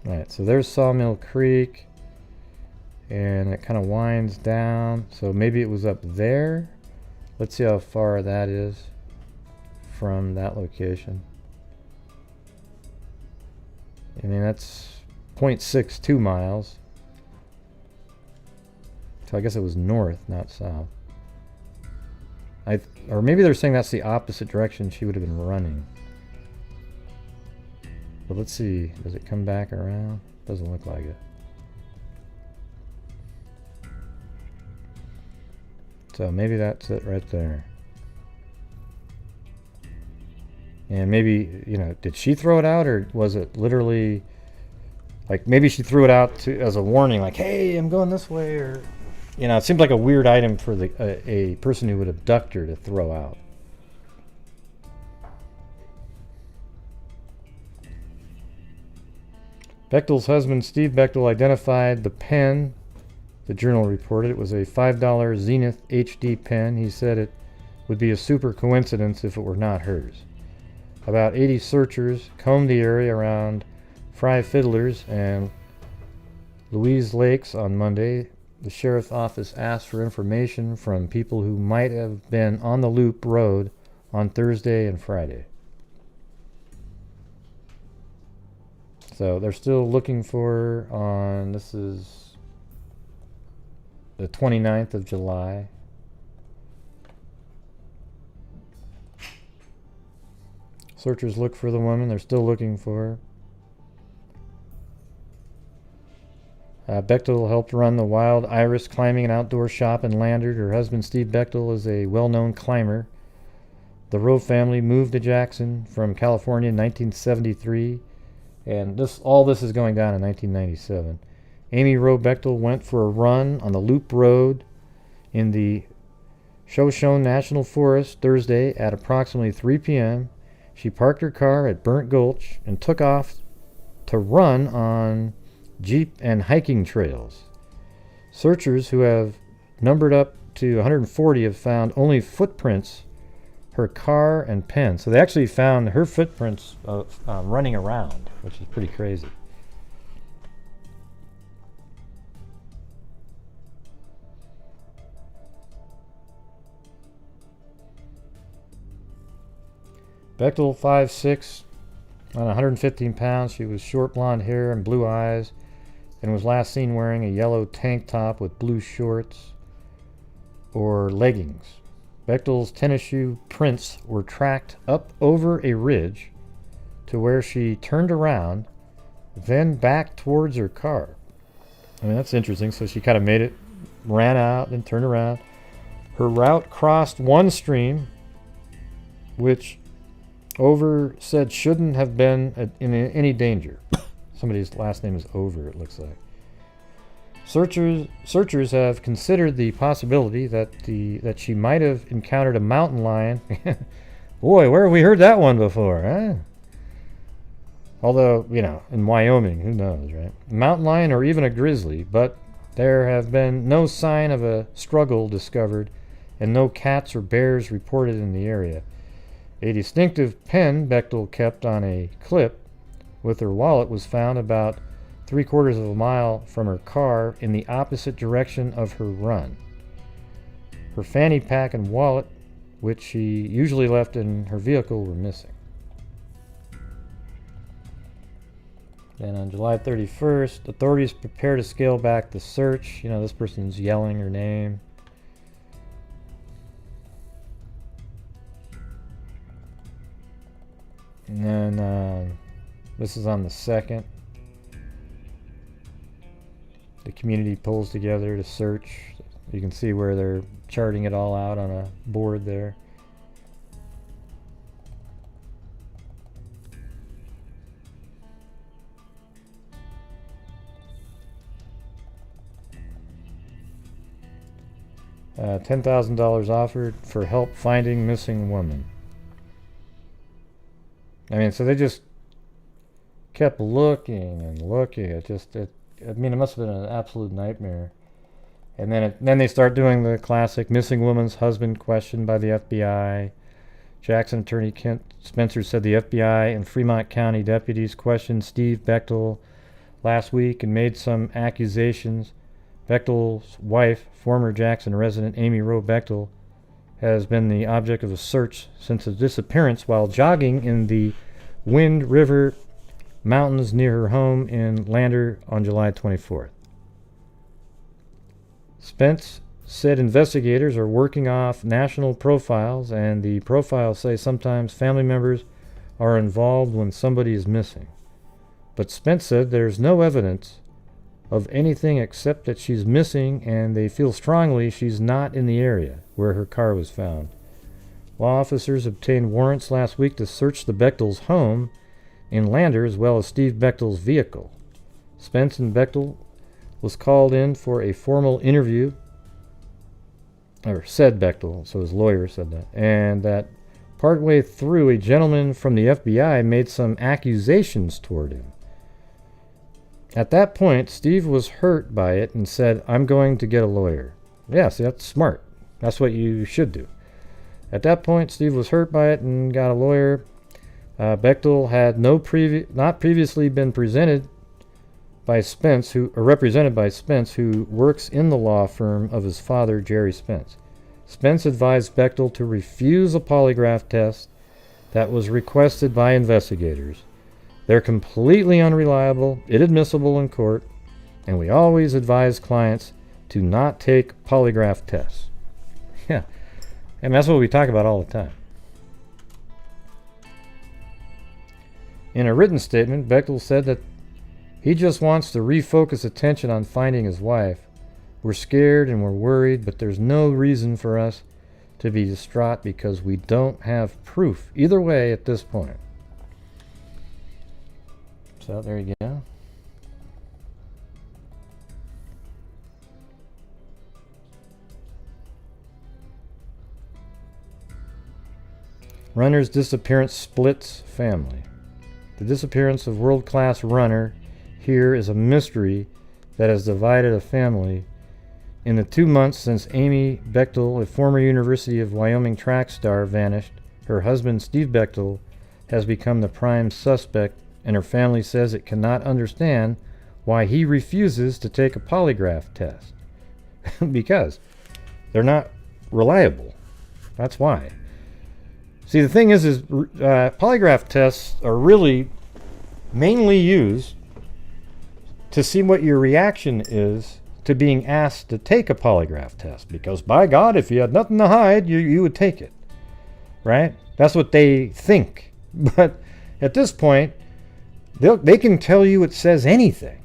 Alright, so there's Sawmill Creek, and it kind of winds down, so maybe it was up there. Let's see how far that is from that location. I mean, that's 0.62 miles. So I guess it was north, not south. Or maybe they're saying that's the opposite direction she would have been running. But let's see, does it come back around? Doesn't look like it. So maybe that's it right there. And maybe, you know, did she throw it out, or was it literally, like, maybe she threw it out as a warning, like, hey, I'm going this way, or, you know, it seemed like a weird item for a person who would abduct her to throw out. Bechtel's husband, Steve Bechtel, identified the pen. The Journal reported it was a $5 Zenith HD pen. He said it would be a super coincidence if it were not hers. About 80 searchers combed the area around Fry Fiddlers and Louise Lakes on Monday. The sheriff's office asked for information from people who might have been on the Loop Road on Thursday and Friday. So they're still looking for her on, this is the 29th of July. Searchers look for the woman. They're still looking for her. Bechtel helped run the Wild Iris Climbing and Outdoor Shop in Landard. Her husband, Steve Bechtel, is a well-known climber. The Wroe family moved to Jackson from California in 1973, and all this is going down in 1997. Amy Wroe Bechtel went for a run on the Loop Road in the Shoshone National Forest Thursday at approximately 3 p.m. She parked her car at Burnt Gulch and took off to run on jeep and hiking trails. Searchers, who have numbered up to 140, have found only footprints, her car, and pen. So they actually found her footprints running around, which is pretty crazy. Bechtel, 5'6", on 115 pounds. She was short blonde hair and blue eyes, and was last seen wearing a yellow tank top with blue shorts or leggings. Bechtel's tennis shoe prints were tracked up over a ridge to where she turned around, then back towards her car. I mean, that's interesting. So she kind of made it, ran out, then turned around. Her route crossed one stream, which Over said shouldn't have been in any danger. Somebody's last name is Over, it looks like. Searchers have considered the possibility that she might have encountered a mountain lion. Boy, where have we heard that one before, huh? Although, you know, in Wyoming, who knows, right? Mountain lion or even a grizzly, but there have been no sign of a struggle discovered and no cats or bears reported in the area. A distinctive pen Bechtel kept on a clip with her wallet was found about 3/4 of a mile from her car in the opposite direction of her run. Her fanny pack and wallet, which she usually left in her vehicle, were missing. And on July 31st, authorities prepare to scale back the search. You know, this person's yelling her name. And then this is on the 2nd. The community pulls together to search. You can see where they're charting it all out on a board there. $10,000 offered for help finding missing woman. I mean, so they just kept looking and looking. I mean, it must have been an absolute nightmare. And then they start doing the classic missing woman's husband questioned by the FBI. Jackson attorney Kent Spencer said the FBI and Fremont County deputies questioned Steve Bechtel last week and made some accusations. Bechtel's wife, former Jackson resident Amy Wroe Bechtel, has been the object of a search since his disappearance while jogging in the Wind River Mountains near her home in Lander on July 24th. Spence said investigators are working off national profiles, and the profiles say sometimes family members are involved when somebody is missing. But Spence said there's no evidence of anything except that she's missing, and they feel strongly she's not in the area where her car was found. Law officers obtained warrants last week to search the Bechtel's home in Lander as well as Steve Bechtel's vehicle. Spence and Bechtel was called in for a formal interview, or said Bechtel, so his lawyer said that, and that partway through a gentleman from the FBI made some accusations toward him. At that point, Steve was hurt by it and said, "I'm going to get a lawyer." Yeah, see, that's smart. That's what you should do. At that point, Steve was hurt by it and got a lawyer. Bechtel had not previously been presented by Spence, represented by Spence, who works in the law firm of his father, Jerry Spence. Spence advised Bechtel to refuse a polygraph test that was requested by investigators. They're completely unreliable, inadmissible in court, and we always advise clients to not take polygraph tests. Yeah, and that's what we talk about all the time. In a written statement, Bechtel said that he just wants to refocus attention on finding his wife. We're scared and we're worried, but there's no reason for us to be distraught because we don't have proof either way at this point. So there you go. Runner's disappearance splits family. The disappearance of world-class runner here is a mystery that has divided a family. In the 2 months since Amy Bechtel, a former University of Wyoming track star, vanished, her husband Steve Bechtel has become the prime suspect, and her family says it cannot understand why he refuses to take a polygraph test. Because they're not reliable. That's why. See, the thing is polygraph tests are really mainly used to see what your reaction is to being asked to take a polygraph test. Because, by God, if you had nothing to hide, you would take it. Right? That's what they think. But at this point, they can tell you it says anything.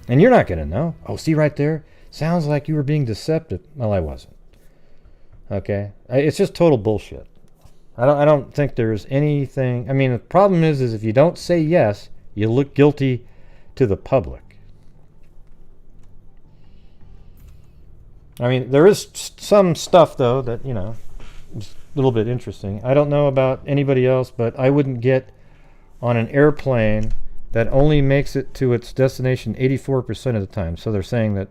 And you're not going to know. Oh, see right there? Sounds like you were being deceptive. Well, I wasn't. Okay? It's just total bullshit. I don't think there's anything... I mean, the problem is if you don't say yes, you look guilty to the public. I mean, there is some stuff, though, that, you know, is a little bit interesting. I don't know about anybody else, but I wouldn't get on an airplane that only makes it to its destination 84% of the time. So they're saying that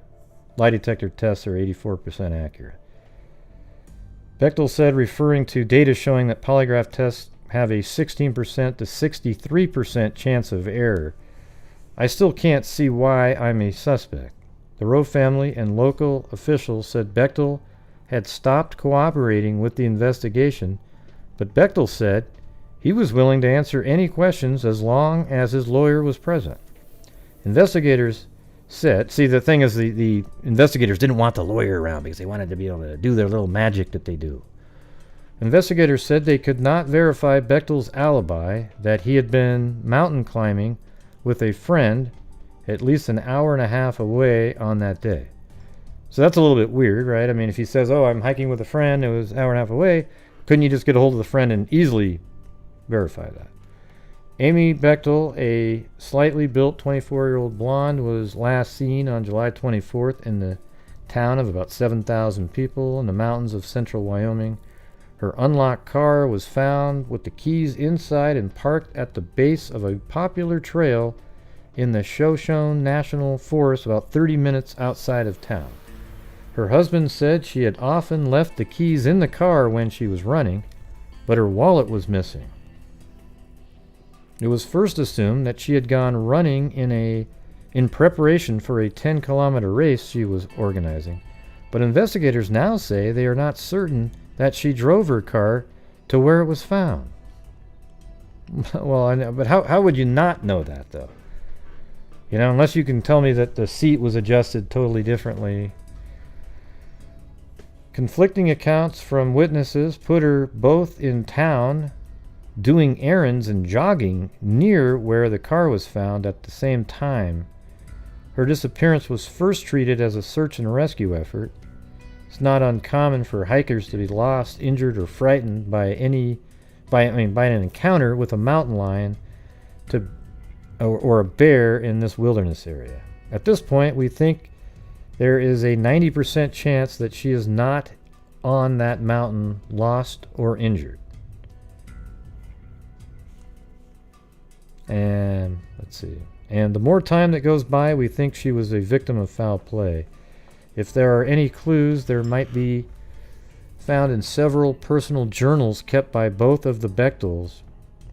lie detector tests are 84% accurate. Bechtel said, referring to data showing that polygraph tests have a 16% to 63% chance of error, I still can't see why I'm a suspect. The Wroe family and local officials said Bechtel had stopped cooperating with the investigation, but Bechtel said he was willing to answer any questions as long as his lawyer was present. Investigators said, see, the thing is the investigators didn't want the lawyer around because they wanted to be able to do their little magic that they do. Investigators said they could not verify Bechtel's alibi that he had been mountain climbing with a friend at least an hour and a half away on that day. So that's a little bit weird, right? I mean, if he says, oh, I'm hiking with a friend, it was an hour and a half away, couldn't you just get a hold of the friend and easily verify that? Amy Bechtel, a slightly built 24-year-old blonde, was last seen on July 24th in the town of about 7,000 people in the mountains of central Wyoming. Her unlocked car was found with the keys inside and parked at the base of a popular trail in the Shoshone National Forest about 30 minutes outside of town. Her husband said she had often left the keys in the car when she was running, but her wallet was missing. It was first assumed that she had gone running in preparation for a 10-kilometer race she was organizing, but investigators now say they are not certain that she drove her car to where it was found. Well, I know, but how would you not know that, though? You know, unless you can tell me that the seat was adjusted totally differently. Conflicting accounts from witnesses put her both in town doing errands and jogging near where the car was found at the same time. Her disappearance was first treated as a search and rescue effort. It's not uncommon for hikers to be lost, injured, or frightened by an encounter with a mountain lion or a bear in this wilderness area. At this point, we think there is a 90% chance that she is not on that mountain, lost or injured. And let's see. And the more time that goes by, we think she was a victim of foul play. If there are any clues, there might be found in several personal journals kept by both of the Bechtels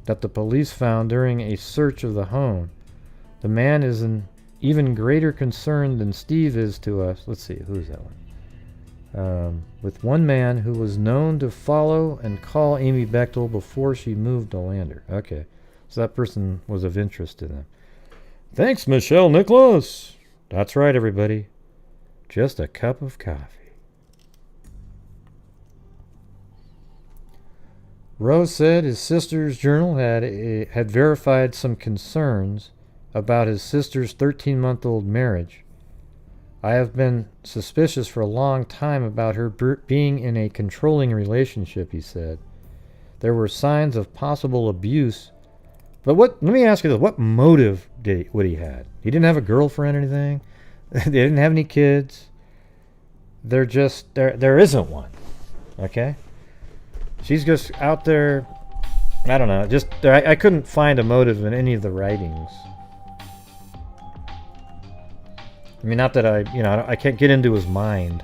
that the police found during a search of the home. The man is an even greater concern than Steve is to us. Let's see, who's that one? With one man who was known to follow and call Amy Bechtel before she moved to Lander. Okay. So that person was of interest to them. Thanks, Michelle Nicholas. That's right, everybody. Just a cup of coffee. Rose said his sister's journal had verified some concerns about his sister's 13-month-old marriage. I have been suspicious for a long time about her being in a controlling relationship, he said. There were signs of possible abuse. But let me ask you this, what motive would he had? He didn't have a girlfriend or anything? They didn't have any kids? There isn't one. Okay? She's just out there, I don't know, I couldn't find a motive in any of the writings. I mean, not that I can't get into his mind.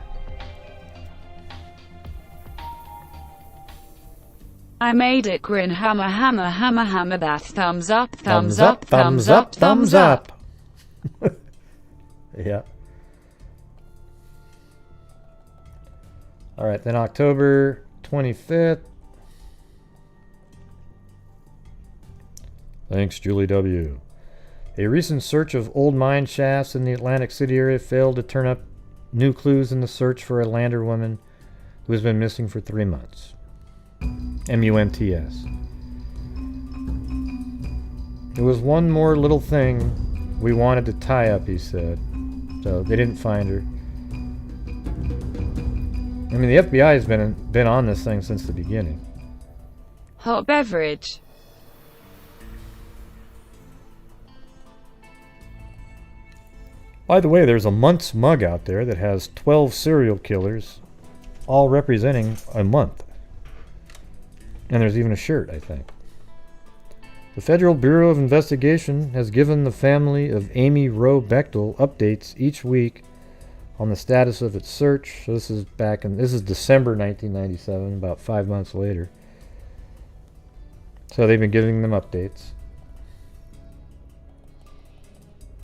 I made it grin, hammer, hammer, hammer, hammer that thumbs up, thumbs up, thumbs up, thumbs up. Yeah. All right, then October 25th. Thanks, Julie W. A recent search of old mine shafts in the Atlantic City area failed to turn up new clues in the search for a Lander woman who has been missing for 3 months. MUNTS. It was one more little thing we wanted to tie up, he said. So they didn't find her. I mean, the FBI has been on this thing since the beginning. Hot beverage. By the way, there's a month's mug out there that has 12 serial killers, all representing a month. And there's even a shirt, I think. The Federal Bureau of Investigation has given the family of Amy Wroe Bechtel updates each week on the status of its search. So this is December 1997, about 5 months later. So they've been giving them updates.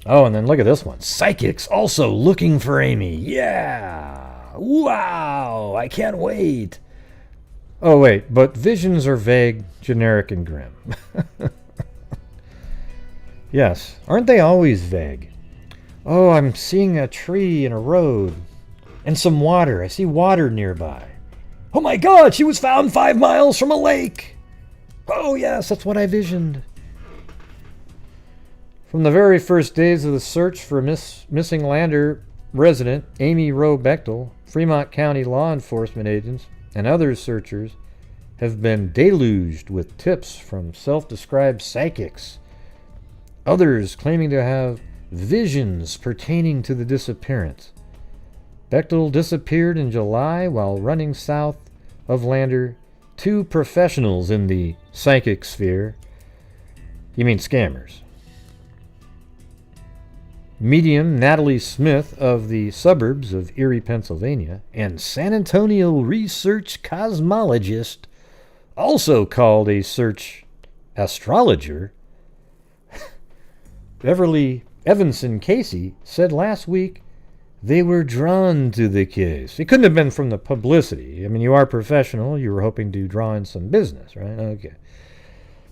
Oh, and then look at this one. Psychics also looking for Amy. Yeah! Wow! I can't wait! Oh, wait, but visions are vague, generic, and grim. Yes, aren't they always vague? Oh, I'm seeing a tree and a road. And some water. I see water nearby. Oh my God, she was found 5 miles from a lake! Oh yes, that's what I visioned. From the very first days of the search for missing Lander resident Amy Wroe Bechtel, Fremont County law enforcement agents and other searchers have been deluged with tips from self-described psychics, others claiming to have visions pertaining to the disappearance. Bechtel disappeared in July while running south of Lander. 2 professionals in the psychic sphere, you mean scammers, medium Natalie Smith of the suburbs of Erie, Pennsylvania, and San Antonio research cosmologist, also called a search astrologer, Beverly Evanson Casey, said last week they were drawn to the case. It couldn't have been from the publicity. I mean, you are professional. You were hoping to draw in some business, right? Okay.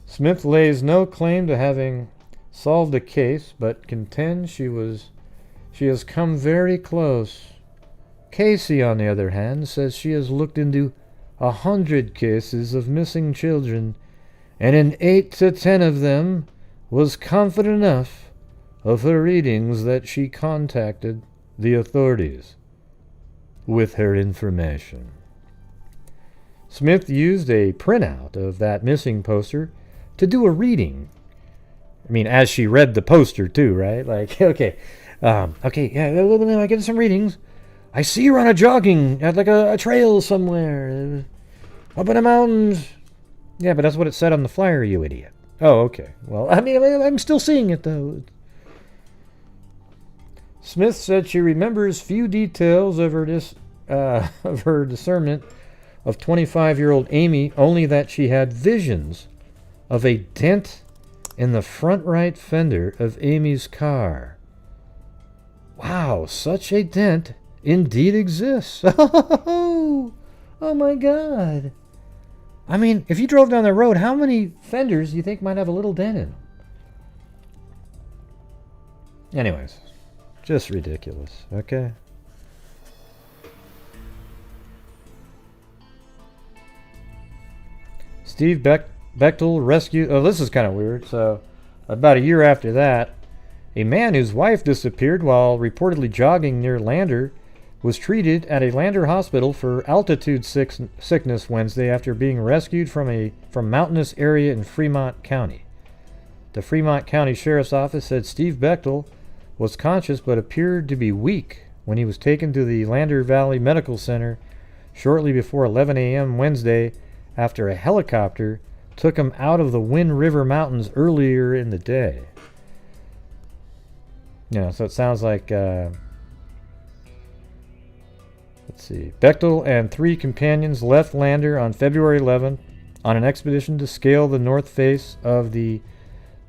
Smith lays no claim to having solved the case, but contends she has come very close. Casey, on the other hand, says she has looked into 100 cases of missing children, and in 8 to 10 of them was confident enough of her readings that she contacted the authorities with her information. Smith used a printout of that missing poster to do a reading. I mean, as she read the poster too, right? Like, okay, yeah, I get some readings. I see her on a jogging at like a trail somewhere, up in the mountains. Yeah, but that's what it said on the flyer, you idiot. Oh, okay. Well, I mean, I'm still seeing it though. Smith said she remembers few details of her discernment of 25-year-old Amy, only that she had visions of a dent in the front right fender of Amy's car. Wow, such a dent indeed exists. Oh my God. I mean, if you drove down the road, how many fenders do you think might have a little dent in them? Anyways. Just ridiculous, okay? Steve Bechtel rescued... Oh, this is kind of weird. So, about a year after that, a man whose wife disappeared while reportedly jogging near Lander was treated at a Lander hospital for altitude sickness Wednesday after being rescued from mountainous area in Fremont County. The Fremont County Sheriff's Office said Steve Bechtel was conscious but appeared to be weak when he was taken to the Lander Valley Medical Center shortly before 11 a.m. Wednesday after a helicopter took him out of the Wind River Mountains earlier in the day. Yeah, so it sounds like, let's see, Bechtel and 3 companions left Lander on February 11th on an expedition to scale the north face of the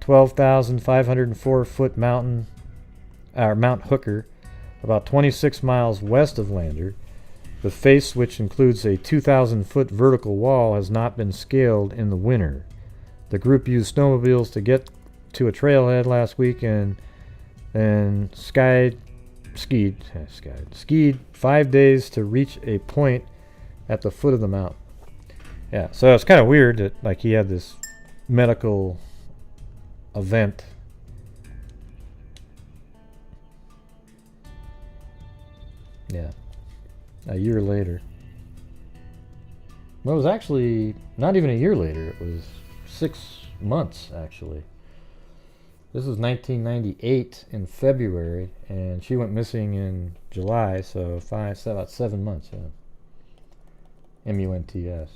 12,504-foot mountain, Mount Hooker, about 26 miles west of Lander. The face, which includes a 2,000-foot vertical wall, has not been scaled in the winter. The group used snowmobiles to get to a trailhead last week and skied 5 days to reach a point at the foot of the mountain. Yeah, so it's kind of weird that like he had this medical event. Yeah, a year later. Well, it was actually not even a year later. It was 6 months, actually. This was 1998 in February, and she went missing in July, so about 7 months. Yeah. MUNTS.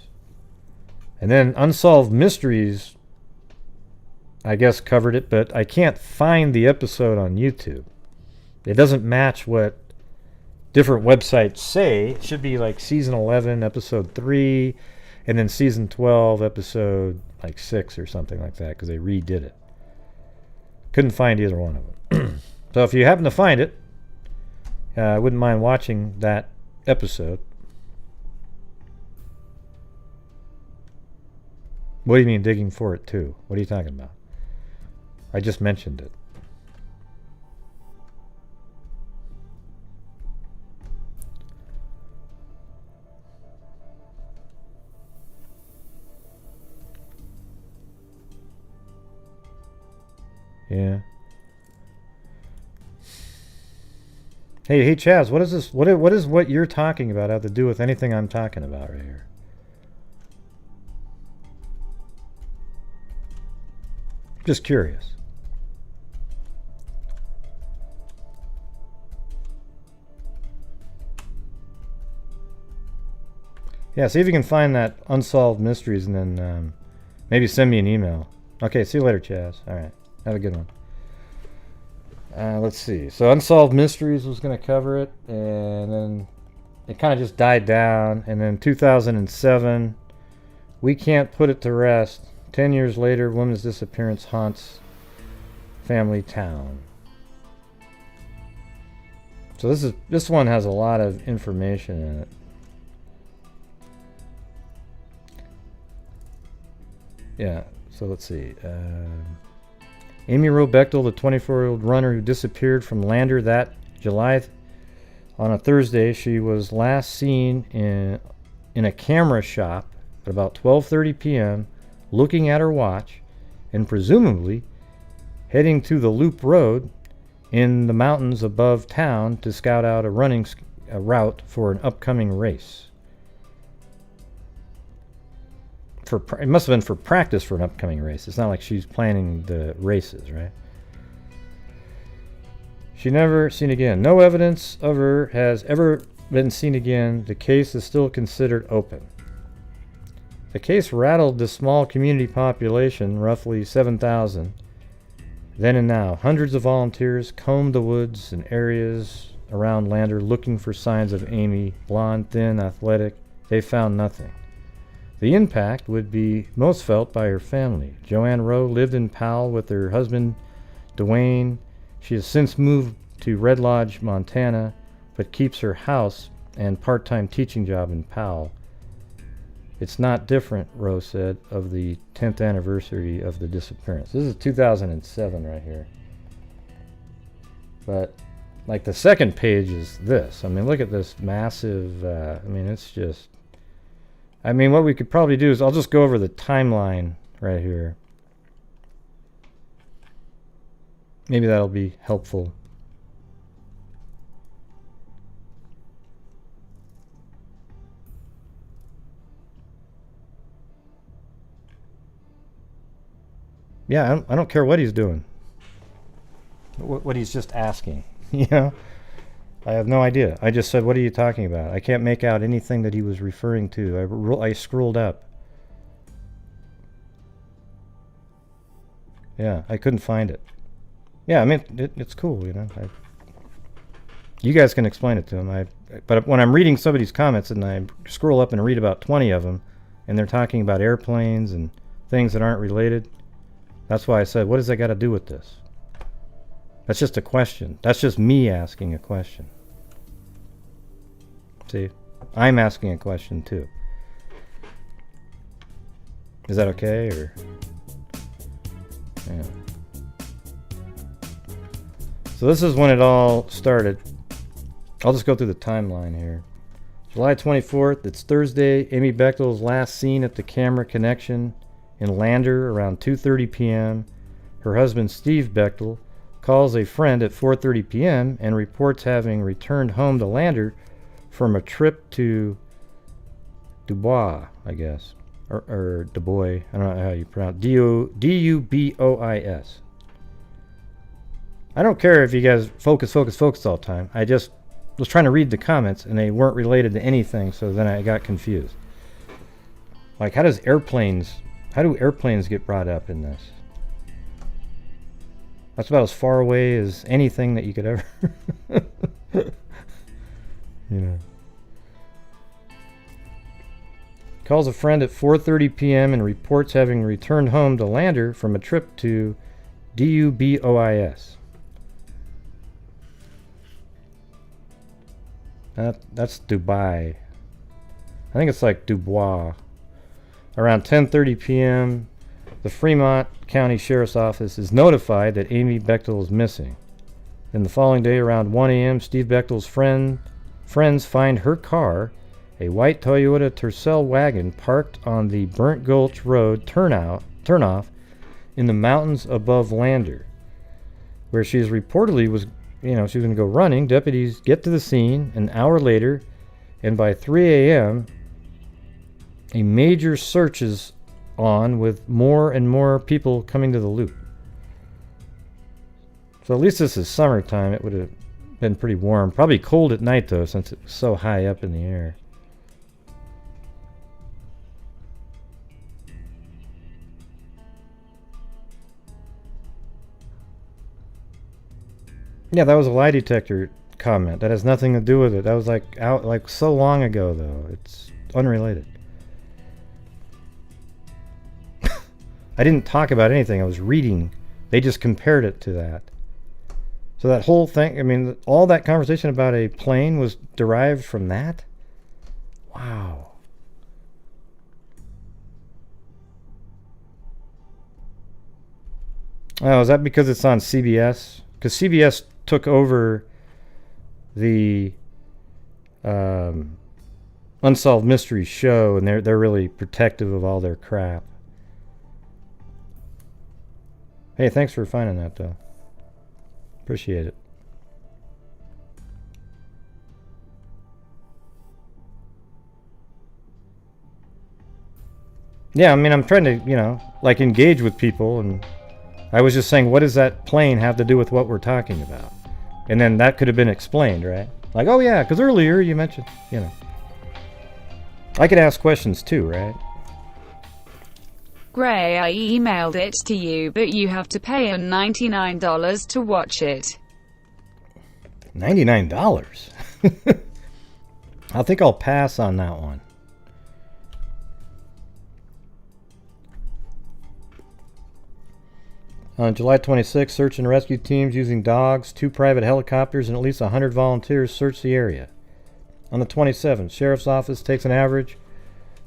And then Unsolved Mysteries, I guess, covered it, but I can't find the episode on YouTube. It doesn't match what different websites say. It should be like season 11, episode 3, and then season 12, episode like 6 or something like that, because they redid it. Couldn't find either one of them. So if you happen to find it, I wouldn't mind watching that episode. What do you mean digging for it too? What are you talking about? I just mentioned it. Yeah. Hey, Chaz, what is this? What is what you're talking about have to do with anything I'm talking about right here? Just curious. Yeah, see if you can find that Unsolved Mysteries and then maybe send me an email. Okay, see you later, Chaz. All right, have a good one. Let's see. So Unsolved Mysteries was going to cover it, and then it kind of just died down. And then 2007, We Can't Put It to Rest. 10 years later, woman's disappearance haunts family town. So this one has a lot of information in it. Yeah, so let's see. Amy Wroe Bechtel, the 24-year-old runner who disappeared from Lander that July on a Thursday. She was last seen in a camera shop at about 12:30 p.m. looking at her watch and presumably heading to the Loop Road in the mountains above town to scout out a running route for an upcoming race. It must have been for practice for an upcoming race. It's not like she's planning the races, right? She never seen again. No evidence of her has ever been seen again. The case is still considered open. The case rattled the small community population, roughly 7,000. Then and now, hundreds of volunteers combed the woods and areas around Lander looking for signs of Amy. Blonde, thin, athletic. They found nothing. The impact would be most felt by her family. Joanne Rowe lived in Powell with her husband, Dwayne. She has since moved to Red Lodge, Montana, but keeps her house and part-time teaching job in Powell. It's not different, Rowe said, of the 10th anniversary of the disappearance. This is 2007 right here. But, like, the second page is this. I mean, look at this massive, I mean, it's just... I mean, what we could probably do is I'll just go over the timeline right here. Maybe that'll be helpful. Yeah, I don't care what he's doing. What he's just asking, you know? I have no idea. I just said, what are you talking about? I can't make out anything that he was referring to. I scrolled up. Yeah, I couldn't find it. Yeah, I mean, it's cool, you know. You guys can explain it to him. But when I'm reading somebody's comments and I scroll up and read about 20 of them, and they're talking about airplanes and things that aren't related, that's why I said, what does that got to do with this? That's just a question. That's just me asking a question. See, I'm asking a question too. Is that okay, or? Yeah. So this is when it all started. I'll just go through the timeline here. July 24th, it's Thursday. Amy Bechtel's last seen at the camera connection in Lander around 2:30 p.m. Her husband, Steve Bechtel, calls a friend at 4:30 p.m. and reports having returned home to Lander from a trip to Dubois, I guess. Or Dubois. I don't know how you pronounce it. Dubois. I don't care if you guys focus all the time. I just was trying to read the comments, and they weren't related to anything, so then I got confused. Like, how do airplanes get brought up in this? That's about as far away as anything that you could ever... you know. Calls a friend at 4:30 p.m. and reports having returned home to Lander from a trip to Dubois. That's Dubai. I think it's like Dubois. Around 10:30 p.m., the Fremont County Sheriff's Office is notified that Amy Bechtel is missing. Then the following day, around 1 a.m., Steve Bechtel's friends find her car, a white Toyota Tercel wagon, parked on the Burnt Gulch Road turnoff in the mountains above Lander, where she is reportedly was going to go running. Deputies get to the scene an hour later, and by 3 a.m., a major search is on, with more and more people coming to the loop. So at least this is summertime. It would have been pretty warm. Probably cold at night, though, since it was so high up in the air. Yeah, that was a lie detector comment. That has nothing to do with it. That was like so long ago, though. It's unrelated. I didn't talk about anything. I was reading. They just compared it to that. So that whole thing, I mean, all that conversation about a plane was derived from that? Wow. Oh, is that because it's on CBS? Because CBS took over the Unsolved Mysteries show, and they're really protective of all their crap. Hey, thanks for finding that, though. Appreciate it. Yeah, I mean, I'm trying to, engage with people, and I was just saying, what does that plane have to do with what we're talking about? And then that could have been explained, right? Like, oh yeah, because earlier you mentioned, I could ask questions too, right? Gray, I emailed it to you, but you have to pay $99 to watch it. $99? I think I'll pass on that one. On July 26, search and rescue teams using dogs, 2 private helicopters, and at least 100 volunteers searched the area. On the 27th, Sheriff's Office takes an average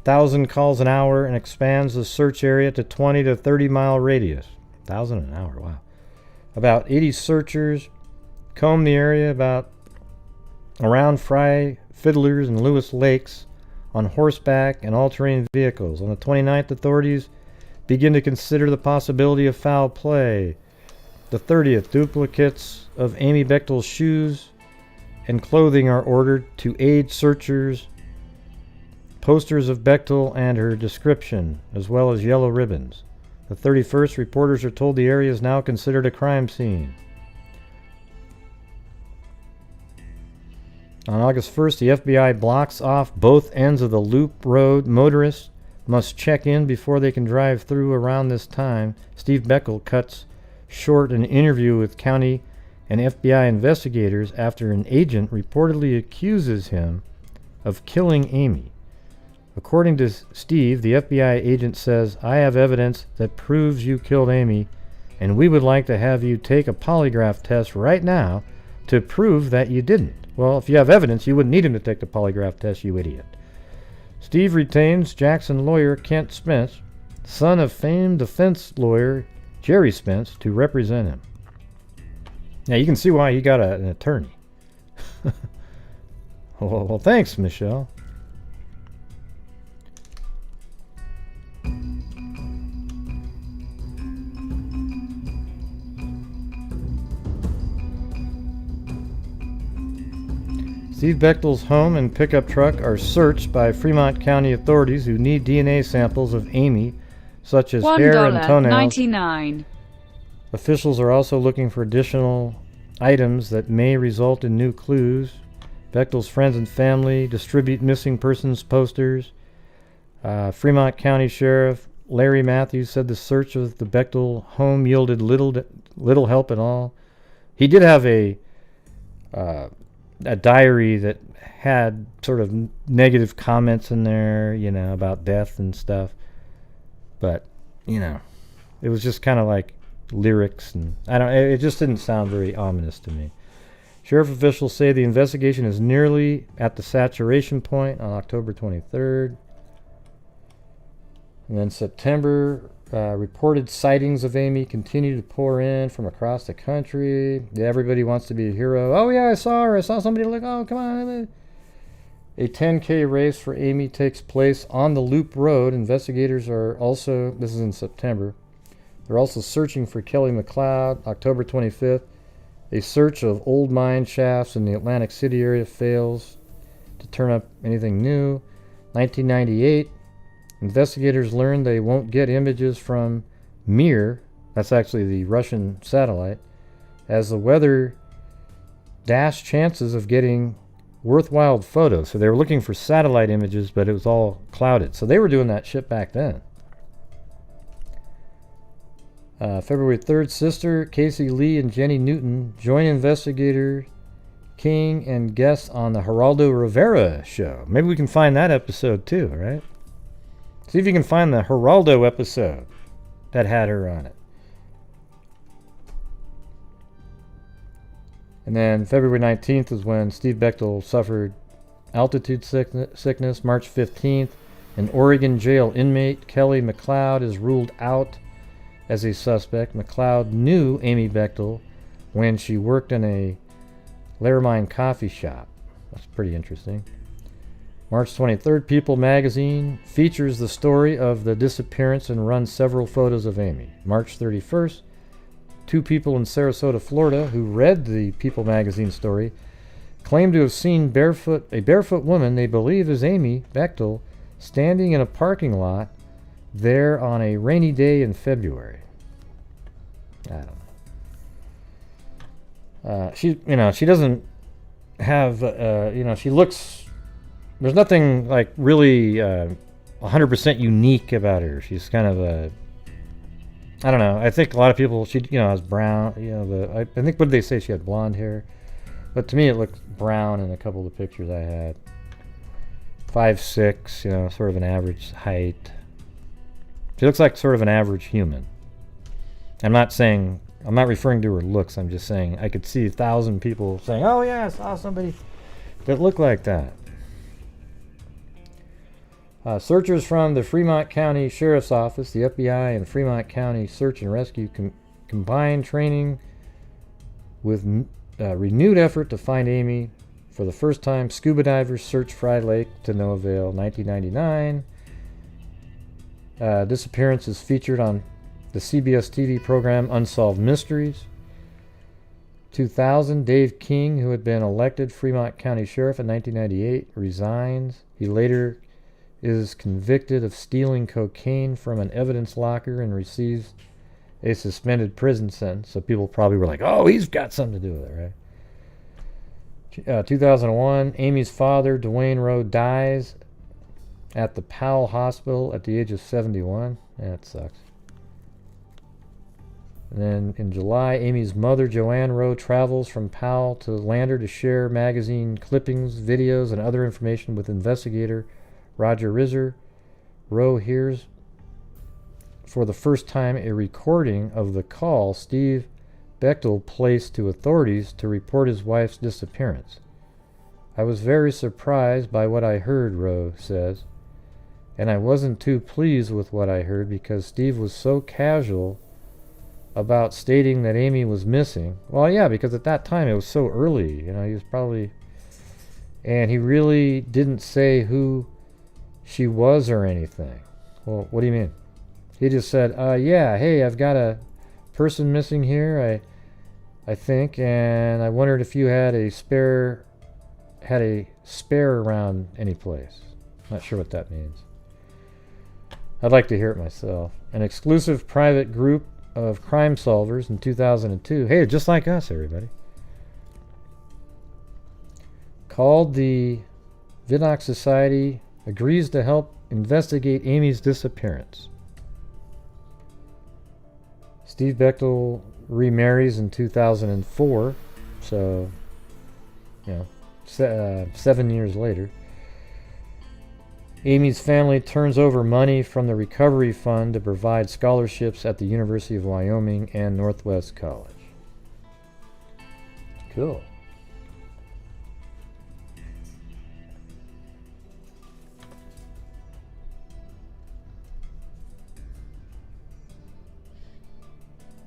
1,000 calls an hour and expands the search area to 20 to 30 mile radius. 1,000 an hour, wow. About 80 searchers comb the area around Fry, Fiddlers, and Lewis Lakes on horseback and all-terrain vehicles. On the 29th, authorities begin to consider the possibility of foul play. The 30th, duplicates of Amy Bechtel's shoes and clothing are ordered to aid searchers. Posters of Bechtel and her description, as well as yellow ribbons. The 31st, reporters are told the area is now considered a crime scene. On August 1st, the FBI blocks off both ends of the loop road. Motorists must check in before they can drive through. Around this time, Steve Bechtel cuts short an interview with county and FBI investigators after an agent reportedly accuses him of killing Amy. According to Steve, the FBI agent says, "I have evidence that proves you killed Amy, and we would like to have you take a polygraph test right now to prove that you didn't." Well, if you have evidence, you wouldn't need him to take the polygraph test, you idiot. Steve retains Jackson lawyer Kent Spence, son of famed defense lawyer Jerry Spence, to represent him. Now, you can see why he got an attorney. Well, thanks, Michelle. Steve Bechtel's home and pickup truck are searched by Fremont County authorities who need DNA samples of Amy, such as hair and toenails. $1.99. Officials are also looking for additional items that may result in new clues. Bechtel's friends and family distribute missing persons posters. Fremont County Sheriff Larry Matthews said the search of the Bechtel home yielded little help at all. He did have a diary that had sort of negative comments in there, you know, about death and stuff. But, you know, it was just kind of like lyrics, and it just didn't sound very ominous to me. Sheriff officials say the investigation is nearly at the saturation point on October 23rd. And then September, reported sightings of Amy continue to pour in from across the country. Yeah, everybody wants to be a hero. Oh yeah, I saw her. I saw somebody like, oh, come on. A 10K race for Amy takes place on the Loop Road. Investigators are also, this is in September, they're also searching for Kelly McLeod. October 25th, a search of old mine shafts in the Atlantic City area fails to turn up anything new. 1998, investigators learn they won't get images from Mir, that's actually the Russian satellite, as the weather dashed chances of getting worthwhile photos. So they were looking for satellite images, but it was all clouded. So they were doing that shit back then. February 3rd, sister Casey Lee and Jenny Newton join investigator King and guests on the Geraldo Rivera show. Maybe we can find that episode too, right? See if you can find the Geraldo episode that had her on it. And then February 19th is when Steve Bechtel suffered altitude sickness. March 15th, an Oregon jail inmate, Kelly McLeod, is ruled out as a suspect. McLeod knew Amy Bechtel when she worked in a Laramine coffee shop. That's pretty interesting. March 23rd, People magazine features the story of the disappearance and runs several photos of Amy. March 31st, two people in Sarasota, Florida, who read the People magazine story claim to have seen a barefoot woman they believe is Amy Bechtel standing in a parking lot there on a rainy day in February. I don't know. She doesn't have, she looks, there's nothing like really 100% unique about her. She's kind of a, I don't know. I think a lot of people, she, has brown, I think, what did they say? She had blonde hair. But to me, it looked brown in a couple of the pictures I had. 5'6", sort of an average height. She looks like sort of an average human. I'm not referring to her looks. I'm just saying I could see 1,000 people saying, oh yeah, I saw somebody that looked like that. Searchers from the Fremont County Sheriff's Office, the FBI, and Fremont County Search and Rescue combined training with renewed effort to find Amy. For the first time, scuba divers searched Fry Lake to no avail. 1999. Disappearance is featured on the CBS TV program Unsolved Mysteries. 2000, Dave King, who had been elected Fremont County Sheriff in 1998, resigns. He later is convicted of stealing cocaine from an evidence locker and receives a suspended prison sentence. So people probably were like, oh, he's got something to do with it, right? 2001, Amy's father, Dwayne Rowe, dies at the Powell Hospital at the age of 71. That sucks. And then in July, Amy's mother, Joanne Rowe, travels from Powell to Lander to share magazine clippings, videos, and other information with investigator Roger Rizzer. Rowe hears for the first time a recording of the call Steve Bechtel placed to authorities to report his wife's disappearance. I was very surprised by what I heard, Rowe says, and I wasn't too pleased with what I heard because Steve was so casual about stating that Amy was missing. Well, yeah, because at that time it was so early, he was probably, and he really didn't say who she was or anything. Well, what do you mean? He just said, yeah, hey, I've got a person missing here, I think, and I wondered if you had a spare had a spare around any place. Not sure what that means. I'd like to hear it myself. An exclusive private group of crime solvers in 2002. Hey, just like us, everybody. Called the Vidnock Society, agrees to help investigate Amy's disappearance. Steve Bechtel remarries in 2004, so, 7 years later. Amy's family turns over money from the recovery fund to provide scholarships at the University of Wyoming and Northwest College. Cool.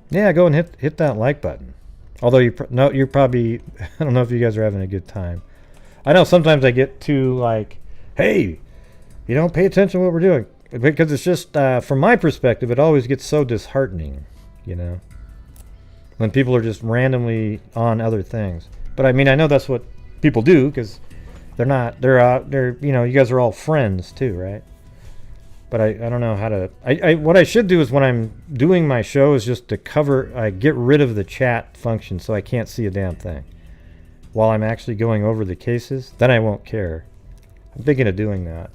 Yeah, go and hit that like button. Although you're probably, I don't know if you guys are having a good time. I know sometimes I get too like, hey, you don't pay attention to what we're doing. Because it's just, from my perspective, it always gets so disheartening, when people are just randomly on other things. But I mean, I know that's what people do, because they're you guys are all friends too, right? But I don't know how to, what I should do is when I'm doing my show is just to get rid of the chat function so I can't see a damn thing. While I'm actually going over the cases, then I won't care. I'm thinking of doing that.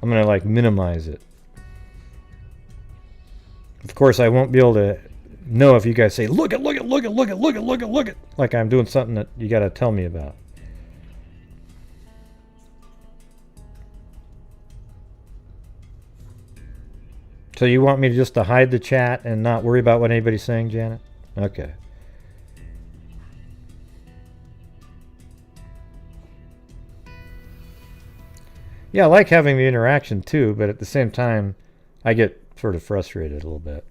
I'm going to minimize it. Of course, I won't be able to know if you guys say, look it, like I'm doing something that you got to tell me about. So you want me just to hide the chat and not worry about what anybody's saying, Janet? Okay. Yeah, I like having the interaction too, but at the same time, I get sort of frustrated a little bit.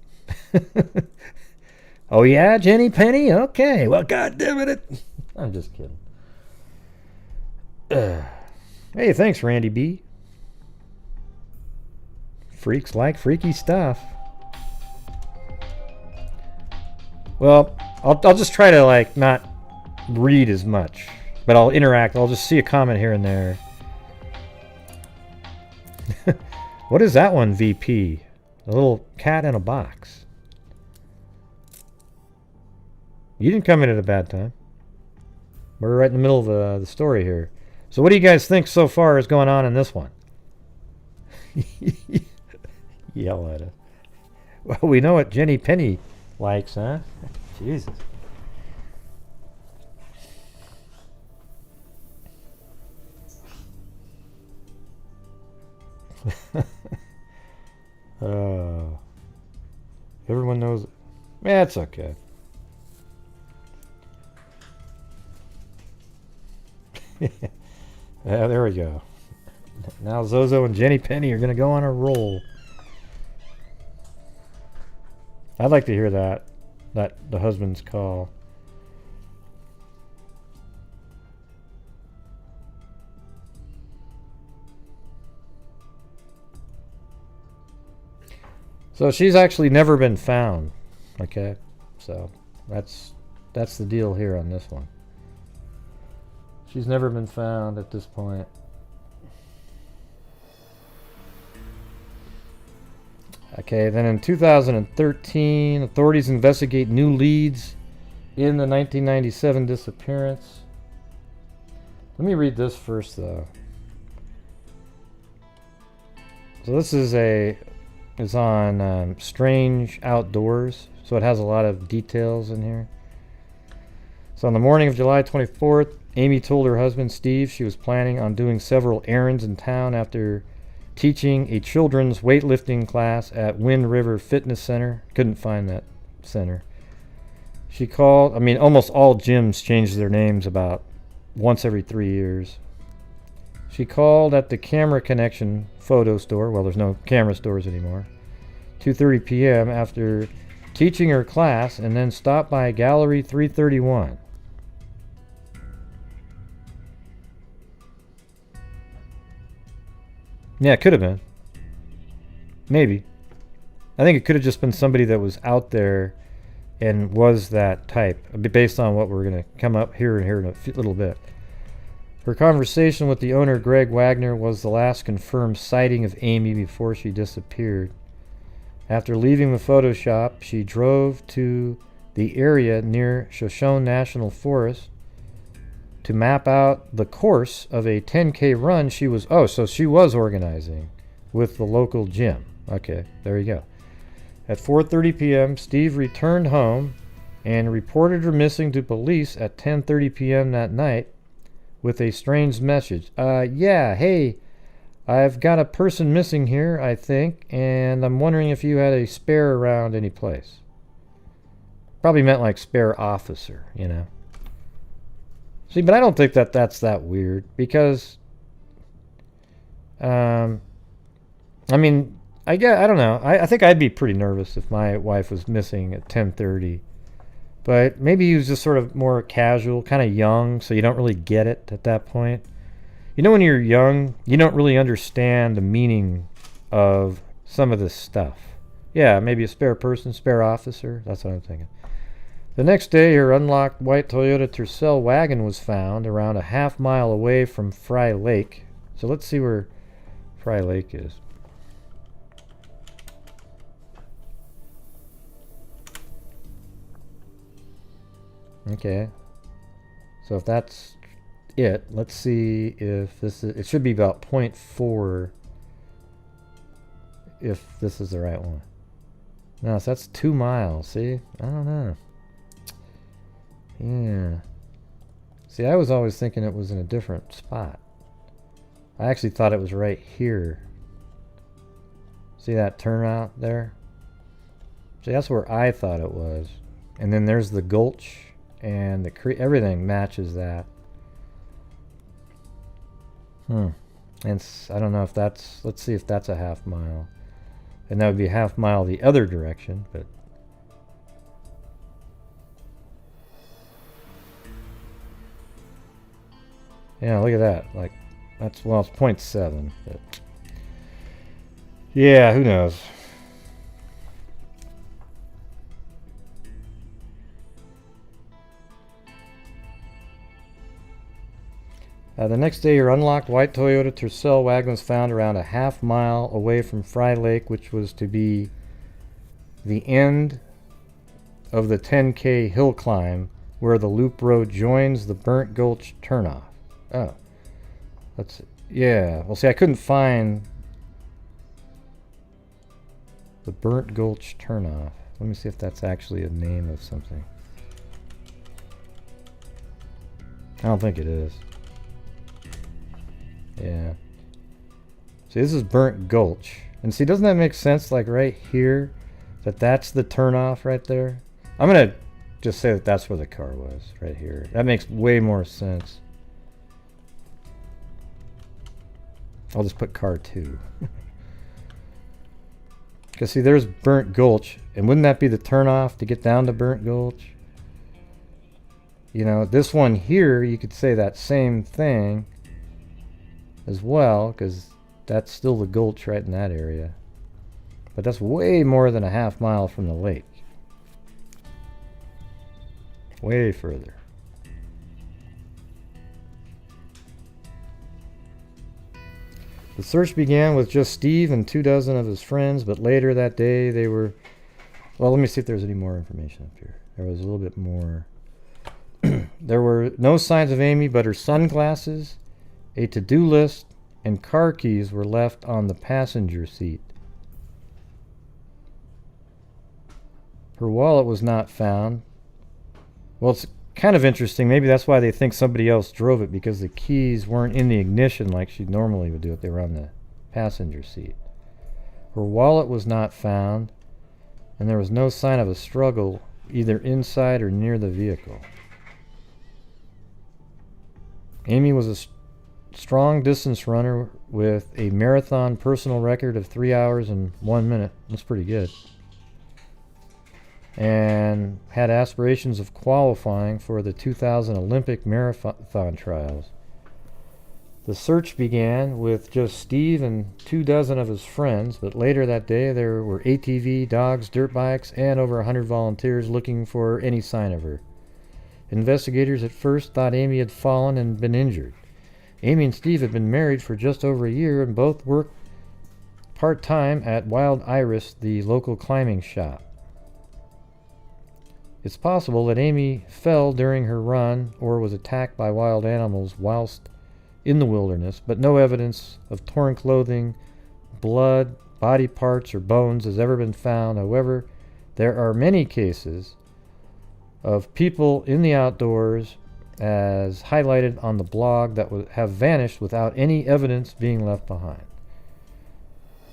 Oh yeah, Jenny Penny? Okay, well, God damn it. I'm just kidding. Hey, thanks, Randy B. Freaks like freaky stuff. Well, I'll just try to not read as much, but I'll interact. I'll just see a comment here and there. What is that one, VP? A little cat in a box. You didn't come in at a bad time. We're right in the middle of the story here. So what do you guys think so far is going on in this one? Yell at us. Well, we know what Jenny Penny likes, huh? Jesus. Everyone knows it. Yeah, it's okay. Yeah, there we go. Now Zozo and Jenny Penny are going to go on a roll. I'd like to hear that the husband's call. So she's actually never been found. Okay, so that's the deal here on this one. She's never been found at this point. Okay, then in 2013, authorities investigate new leads in the 1997 disappearance. Let me read this first, though. So this is on Strange Outdoors, so it has a lot of details in here. So on the morning of July 24th, Amy told her husband Steve she was planning on doing several errands in town after teaching a children's weightlifting class at Wind River Fitness Center. Couldn't find that center. She called, almost all gyms change their names about once every 3 years. She called at the Camera Connection photo store. Well, there's no camera stores anymore. 2:30 p.m. after teaching her class, and then stopped by Gallery 331. Yeah, it could have been. Maybe. I think it could have just been somebody that was out there and was that type, based on what we're going to come up here in a little bit. Her conversation with the owner, Greg Wagner, was the last confirmed sighting of Amy before she disappeared. After leaving the photo shop, she drove to the area near Shoshone National Forest to map out the course of a 10K run she was... Oh, so she was organizing with the local gym. Okay, there you go. At 4:30 p.m., Steve returned home and reported her missing to police at 10:30 p.m. that night with a strange message. Yeah, hey, I've got a person missing here, I think, and I'm wondering if you had a spare around any place. Probably meant like spare officer, you know. See, but I don't think that that's that weird because, I mean, I don't know. I think I'd be pretty nervous if my wife was missing at 10:30. But maybe he was just sort of more casual, kind of young, so you don't really get it at that point. You know, when you're young, you don't really understand the meaning of some of this stuff. Yeah, maybe a spare person, spare officer. That's what I'm thinking. The next day, her unlocked white Toyota Tercel wagon was found around a half-mile away from Fry Lake. So let's see where Fry Lake is. Okay, so if that's it, let's see if this is, it should be about 0.4 if this is the right one. No, so that's 2 miles, see? I don't know. Yeah. See, I was always thinking it was in a different spot. I actually thought it was right here. See that turnout there? See, that's where I thought it was. And then there's the gulch. And the everything matches that. And I don't know if that's... Let's see if that's a half mile. And that would be a half mile the other direction, but... Yeah, look at that. Like, that's... Well, it's 0.7, but... Yeah, who knows? The next day, your unlocked white Toyota Tercel wagon was found around a half mile away from Fry Lake, which was to be the end of the 10K hill climb where the loop road joins the Burnt Gulch turnoff. Oh. Yeah. Well, see, I couldn't find the Burnt Gulch turnoff. Let me see if that's actually a name of something. I don't think it is. Yeah. See, this is Burnt Gulch. And see, doesn't that make sense? Like right here, that's the turnoff right there. I'm going to just say that that's where the car was, right here. That makes way more sense. I'll just put car 2. Because see, there's Burnt Gulch. And wouldn't that be the turnoff to get down to Burnt Gulch? You know, this one here, you could say that same thing as well, because that's still the gulch right in that area. But that's way more than a half mile from the lake. Way further. The search began with just Steve and 24 of his friends, but later that day they were... Well, let me see if there's any more information up here. There was a little bit more. There were no signs of Amy, but her sunglasses, a to-do list, and car keys were left on the passenger seat. Her wallet was not found. Well, it's kind of interesting. Maybe that's why they think somebody else drove it, because the keys weren't in the ignition like she normally would do if they were on the passenger seat. Her wallet was not found, and there was no sign of a struggle either inside or near the vehicle. Amy was a strong distance runner with a marathon personal record of 3 hours and 1 minute. That's pretty good. And had aspirations of qualifying for the 2000 Olympic marathon trials. The search began with just Steve and 24 of his friends, but later that day there were ATV, dogs, dirt bikes, and over 100 volunteers looking for any sign of her. Investigators at first thought Amy had fallen and been injured. Amy and Steve had been married for just over a year and both worked part-time at Wild Iris, the local climbing shop. It's possible that Amy fell during her run or was attacked by wild animals whilst in the wilderness, but no evidence of torn clothing, blood, body parts, or bones has ever been found. However, there are many cases of people in the outdoors, as highlighted on the blog, that have vanished without any evidence being left behind.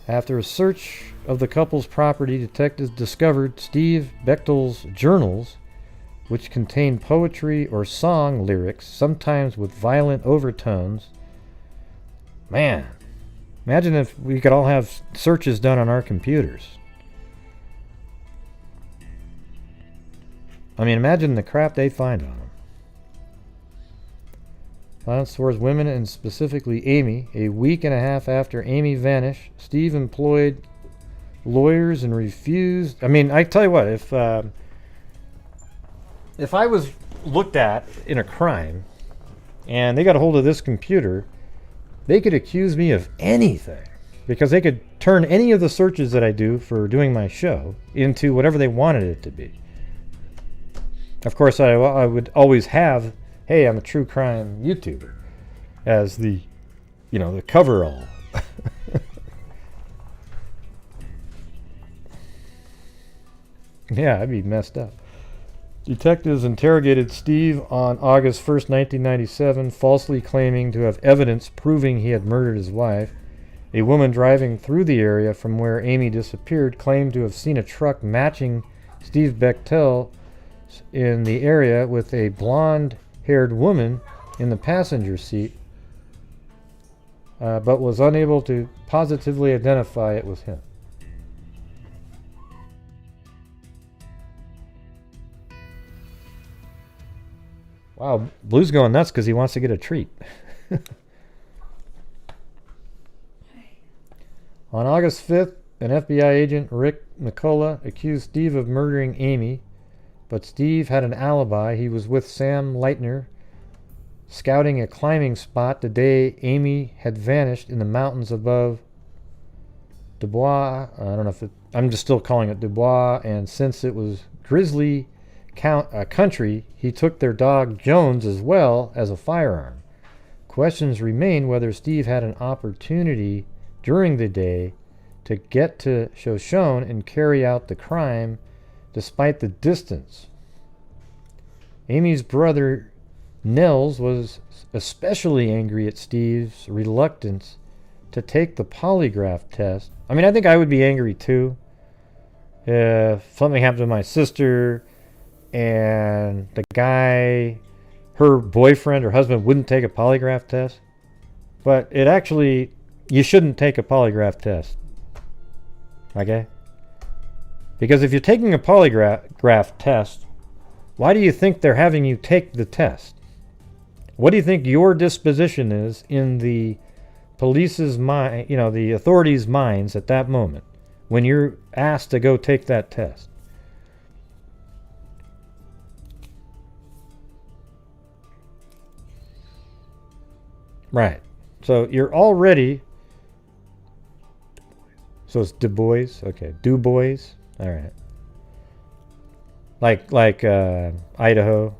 After a search of the couple's property, detectives discovered Steve Bechtel's journals, which contained poetry or song lyrics, sometimes with violent overtones. Man, imagine if we could all have searches done on our computers. I mean, imagine the crap they'd find on them. Violence towards women, and specifically Amy. A week and a half after Amy vanished, Steve employed lawyers and refused. I mean, I tell you what, if I was looked at in a crime and they got a hold of this computer, they could accuse me of anything, because they could turn any of the searches that I do for doing my show into whatever they wanted it to be. Of course, I would always have, hey, I'm a true crime YouTuber, as the, the coverall. Yeah, I'd be messed up. Detectives interrogated Steve on August 1st, 1997, falsely claiming to have evidence proving he had murdered his wife. A woman driving through the area from where Amy disappeared claimed to have seen a truck matching Steve Bechtel in the area with a blonde-haired woman in the passenger seat, but was unable to positively identify it was him. Wow, Blue's going nuts because he wants to get a treat. On August 5th, an FBI agent, Rick McCullough, accused Steve of murdering Amy, but Steve had an alibi. He was with Sam Leitner, scouting a climbing spot the day Amy had vanished in the mountains above Dubois. I don't know if I'm just still calling it Dubois, and since it was grizzly country, he took their dog Jones as well as a firearm. Questions remain whether Steve had an opportunity during the day to get to Shoshone and carry out the crime despite the distance. Amy's brother Nels was especially angry at Steve's reluctance to take the polygraph test. I mean, I think I would be angry too if something happened to my sister and the guy, her boyfriend or husband, wouldn't take a polygraph test. But you shouldn't take a polygraph test. Okay? Because if you're taking a polygraph test, why do you think they're having you take the test? What do you think your disposition is in the police's mind, the authorities' minds at that moment when you're asked to go take that test? Right. So you're already... So it's Du Bois? Okay. Du Bois? All right. Like Idaho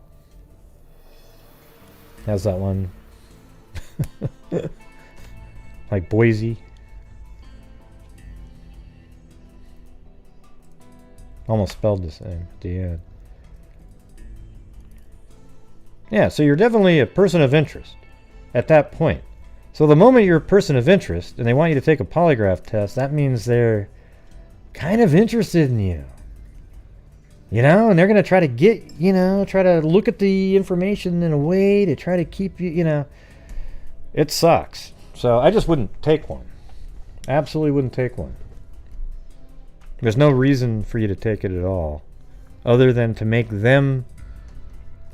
has that one. Like Boise. Almost spelled the same at the end. Yeah, so you're definitely a person of interest at that point. So the moment you're a person of interest and they want you to take a polygraph test, that means they're kind of interested in you. And they're going to try to get, try to look at the information in a way to try to keep you, it sucks. So I just wouldn't take one. Absolutely wouldn't take one. There's no reason for you to take it at all, other than to make them...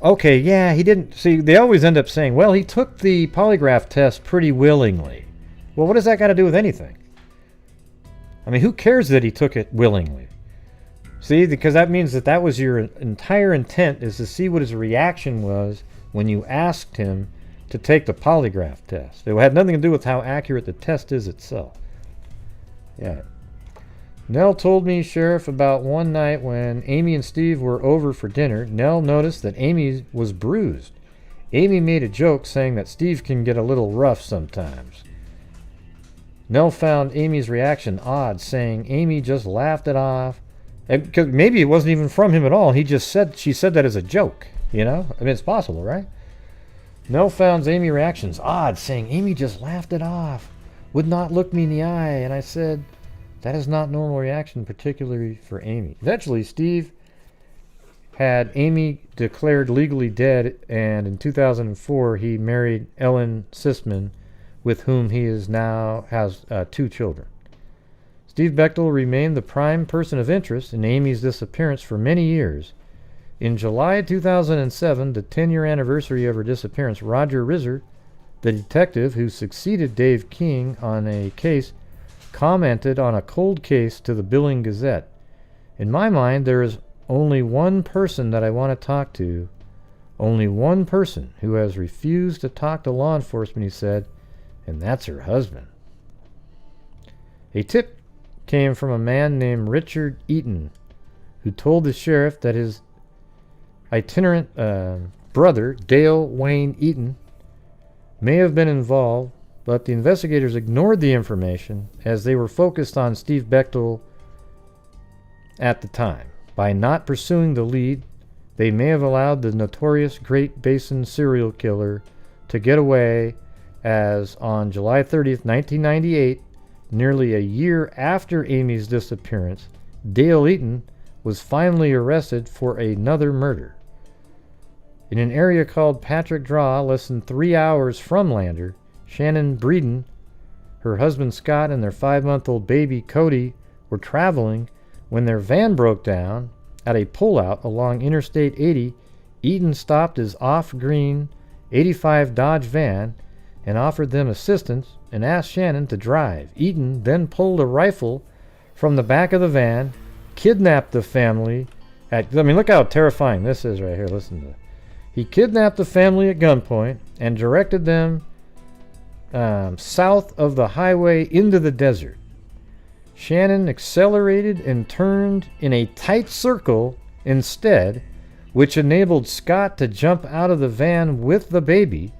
Okay, yeah, he didn't... See, they always end up saying, well, he took the polygraph test pretty willingly. Well, what does that got to do with anything? I mean, who cares that he took it willingly? See, because that means that was your entire intent, is to see what his reaction was when you asked him to take the polygraph test. It had nothing to do with how accurate the test is itself. Yeah. Nell told me, Sheriff, about one night when Amy and Steve were over for dinner. Nell noticed that Amy was bruised. Amy made a joke saying that Steve can get a little rough sometimes. Nell found Amy's reaction odd, saying Amy just laughed it off. And maybe it wasn't even from him at all. She said that as a joke, you know? I mean, it's possible, right? Nell found Amy's reactions odd, saying Amy just laughed it off, would not look me in the eye, and I said, that is not normal reaction, particularly for Amy. Eventually, Steve had Amy declared legally dead, and in 2004, he married Ellen Sisman, with whom he is now has 2 children. Steve Bechtel remained the prime person of interest in Amy's disappearance for many years. In July 2007, the 10-year anniversary of her disappearance, Roger Rizzer, the detective who succeeded Dave King on a case, commented on a cold case to the Billing Gazette. In my mind, there is only one person that I want to talk to, only one person who has refused to talk to law enforcement, he said, and that's her husband. A tip came from a man named Richard Eaton, who told the sheriff that his itinerant brother, Dale Wayne Eaton, may have been involved, but the investigators ignored the information as they were focused on Steve Bechtel at the time. By not pursuing the lead, they may have allowed the notorious Great Basin serial killer to get away, as on July 30th, 1998, nearly a year after Amy's disappearance, Dale Eaton was finally arrested for another murder. In an area called Patrick Draw, less than 3 hours from Lander, Shannon Breeden, her husband Scott, and their 5-month-old baby Cody were traveling when their van broke down at a pullout along Interstate 80. Eaton stopped his off-green 85 Dodge van and offered them assistance and asked Shannon to drive. Eaton then pulled a rifle from the back of the van, kidnapped the family look how terrifying this is right here. Listen to it. He kidnapped the family at gunpoint and directed them south of the highway into the desert. Shannon accelerated and turned in a tight circle instead, which enabled Scott to jump out of the van with the baby,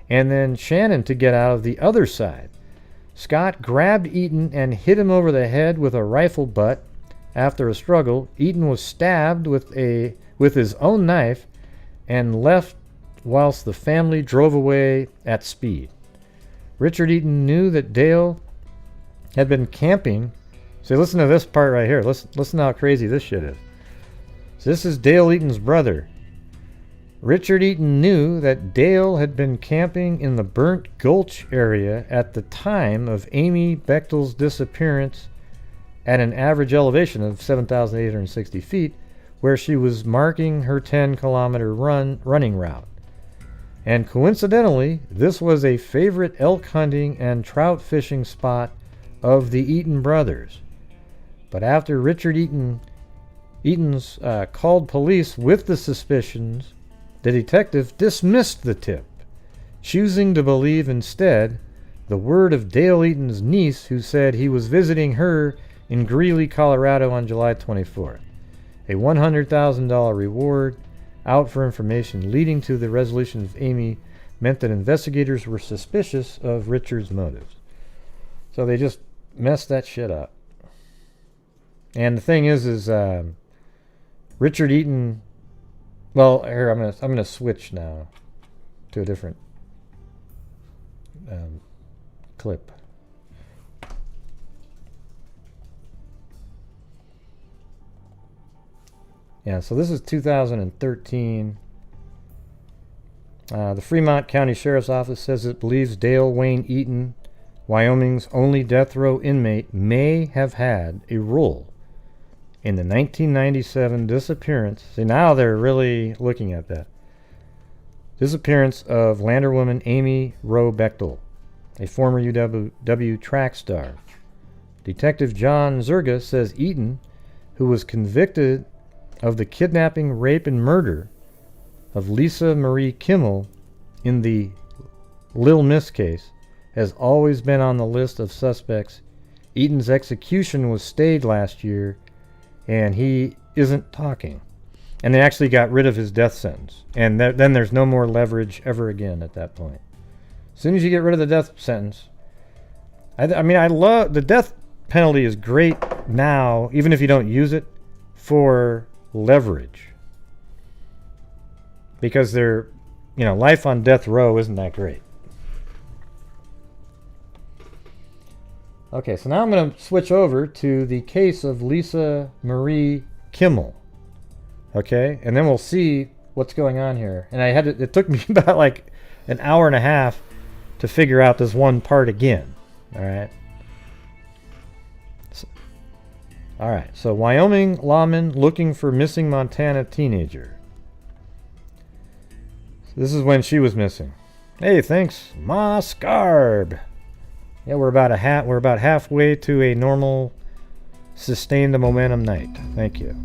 and then Shannon to get out of the other side. Scott grabbed Eaton and hit him over the head with a rifle butt. After a struggle, Eaton was stabbed with his own knife and left whilst the family drove away at speed. Richard Eaton knew that Dale had been camping. So listen to this part right here. Listen to how crazy this shit is. So this is Dale Eaton's brother. Richard Eaton knew that Dale had been camping in the Burnt Gulch area at the time of Amy Bechtel's disappearance at an average elevation of 7,860 feet, where she was marking her 10-kilometer running route. And coincidentally, this was a favorite elk hunting and trout fishing spot of the Eaton brothers. But after Richard Eaton's called police with the suspicions, the detective dismissed the tip, choosing to believe instead the word of Dale Eaton's niece, who said he was visiting her in Greeley, Colorado on July 24th. A $100,000 reward out for information leading to the resolution of Amy meant that investigators were suspicious of Richard's motives. So they just messed that shit up. And the thing is Richard Eaton. Well, here I'm gonna switch now to a different clip. Yeah, so this is 2013. The Fremont County Sheriff's Office says it believes Dale Wayne Eaton, Wyoming's only death row inmate, may have had a role in the 1997 disappearance. See, now they're really looking at that. Disappearance of Landerwoman Amy Wroe Bechtel, a former UW track star. Detective John Zerga says Eaton, who was convicted of the kidnapping, rape, and murder of Lisa Marie Kimmel in the Lil Miss case has always been on the list of suspects. Eaton's execution was stayed last year, and he isn't talking. And they actually got rid of his death sentence. And then there's no more leverage ever again at that point. As soon as you get rid of the death sentence, I mean, I love the death penalty is great now, even if you don't use it, for leverage. Because they're, you know, life on death row isn't that great. Okay, so now I'm going to switch over to the case of Lisa Marie Kimmel. Okay, and then we'll see what's going on here. And it took me about like an hour and a half to figure out this one part again. All right. So Wyoming lawman looking for missing Montana teenager. So this is when she was missing. Hey, thanks, Ma Scarb. Yeah, we're about halfway to a normal, sustained momentum night. Thank you.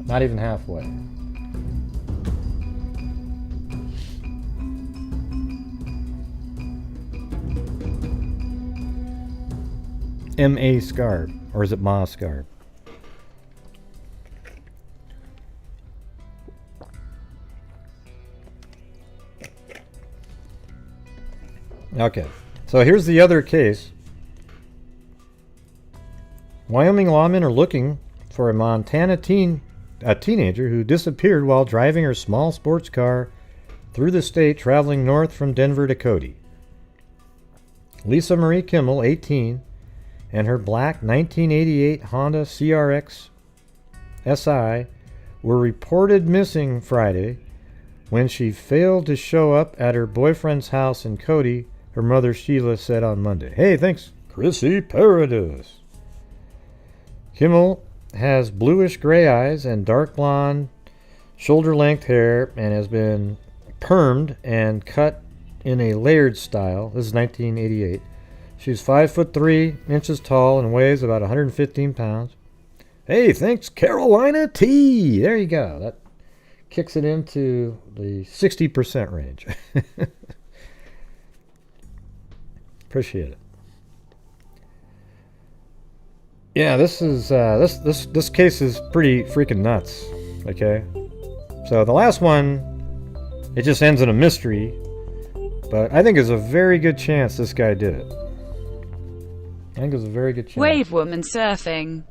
Not even halfway. M.A. Scarb, or is it Ma Scarb? Okay, so here's the other case. Wyoming lawmen are looking for a Montana teenager who disappeared while driving her small sports car through the state traveling north from Denver to Cody. Lisa Marie Kimmel, 18, and her black 1988 Honda CRX SI were reported missing Friday when she failed to show up at her boyfriend's house in Cody, her mother Sheila said on Monday. Hey, thanks, Chrissy Paradis. Kimmel has bluish-gray eyes and dark blonde, shoulder-length hair and has been permed and cut in a layered style. This is 1988. She's 5'3" tall and weighs about 115 pounds. Hey, thanks, Carolina T. There you go. That kicks it into the 60% range. Appreciate it. Yeah, this is this case is pretty freaking nuts. Okay, so the last one, it just ends in a mystery, but I think there's a very good chance this guy did it. I think there's a very good chance. Wave woman surfing.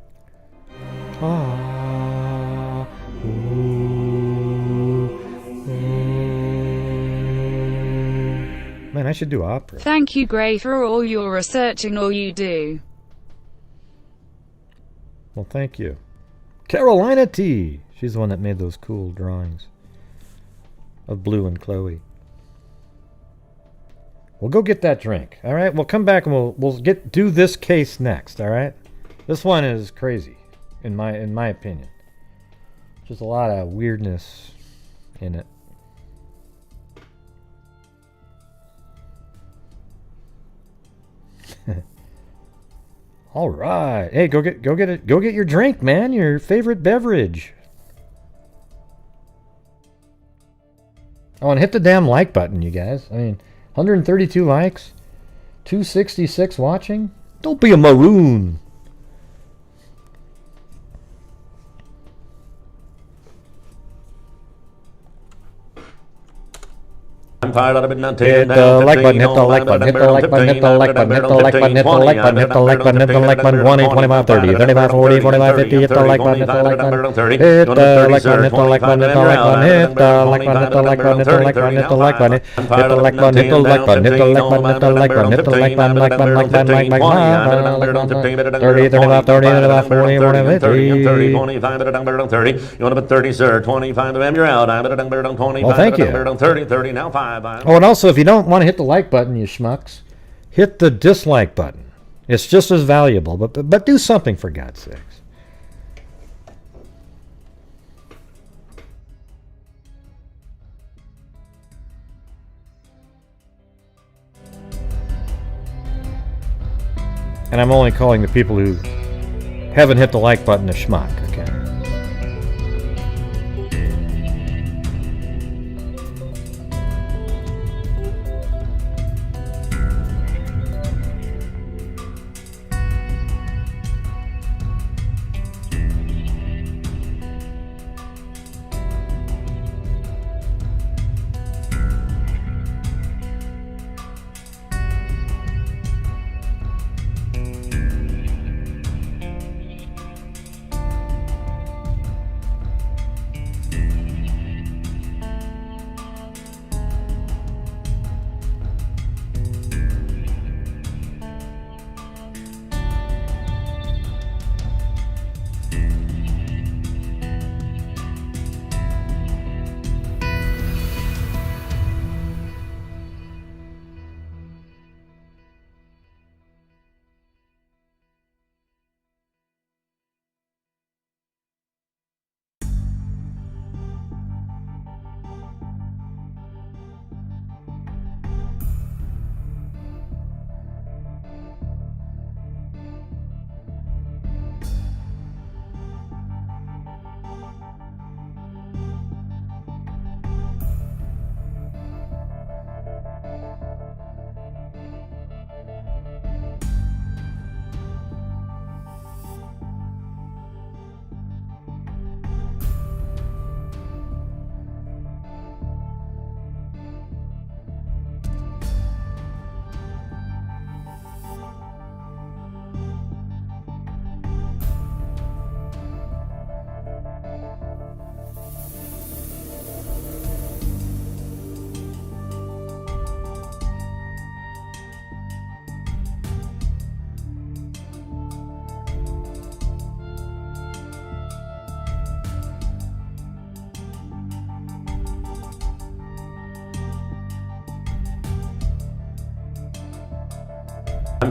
Man, I should do opera. Thank you, Gray, for all your researching all you do. Well, thank you. Carolina T. She's the one that made those cool drawings of Blue and Chloe. We'll go get that drink. All right, we'll come back and we'll do this case next. All right, this one is crazy, in my opinion. Just a lot of weirdness in it. All right. Hey, go get your drink, man. Your favorite beverage. Oh, and hit the damn like button, you guys. I mean, 132 likes, 266 watching. Don't be a maroon. I'm fired out of it now. Hit the like button, hit the like button, hit the like button, hit the like button, hit the like button, hit the like button, hit the like button, hit the like button, 20, 25, 30, 35, 40, 45, 50, hit the like button, hit the like button, hit the like button, hit the like button, hit the like button, hit the like button, hit the like button, hit the like button, hit the like button, hit the like button, hit the like button, hit the like button, hit the like button, hit the like button, like button, like button, like button, 30, 35, 30, 35, 40, 45, 50, 30, 25, 30. You want to put 30, sir? 25 of them, you're out. Well, thank you. 30, 30, now 5. Oh, and also, if you don't want to hit the like button, you schmucks, hit the dislike button. It's just as valuable, but do something for God's sakes. And I'm only calling the people who haven't hit the like button a schmuck, okay?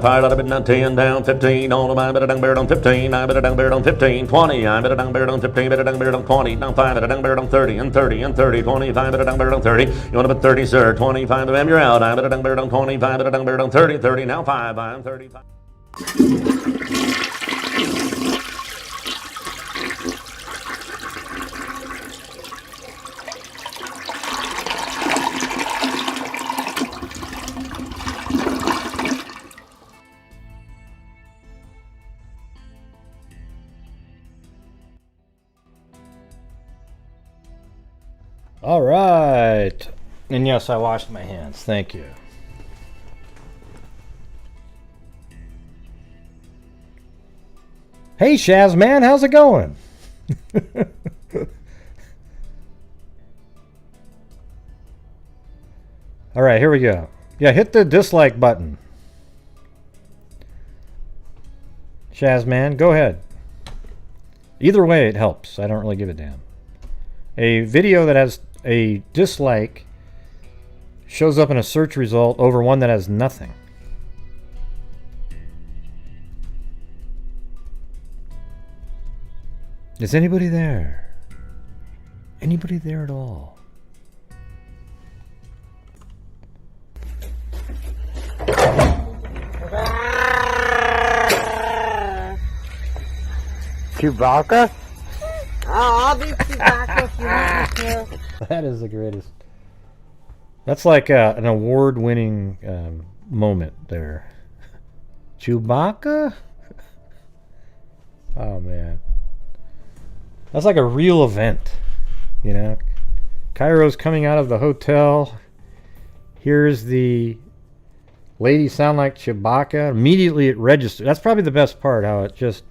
Fired out a bit now 10 down 15 on the better dung bear on 15 I better dung bear on 15 20 I better dung bear on 15 better dung bear on 20 down 5 better dung bear on 30 and 30 and 30 25 better dung bear on 30 you want to put 30 sir 25 ma'am you're out I better dung bear on 25 better dung bear on 30 30 now 5 I'm 35. All right. And yes, I washed my hands. Thank you. Hey, Shaz, man, how's it going? All right, here we go. Yeah, hit the dislike button. Shaz, man, go ahead. Either way, it helps. I don't really give a damn. A video that has a dislike shows up in a search result over one that has nothing. Is anybody there? Anybody there at all? Chewbacca? Oh, I'll be Chewbacca if you want me to. That is the greatest. That's like an award-winning moment there. Chewbacca? Oh, man. That's like a real event, you know? Cairo's coming out of the hotel. Here's the lady sound like Chewbacca. Immediately it registered. That's probably the best part, how it just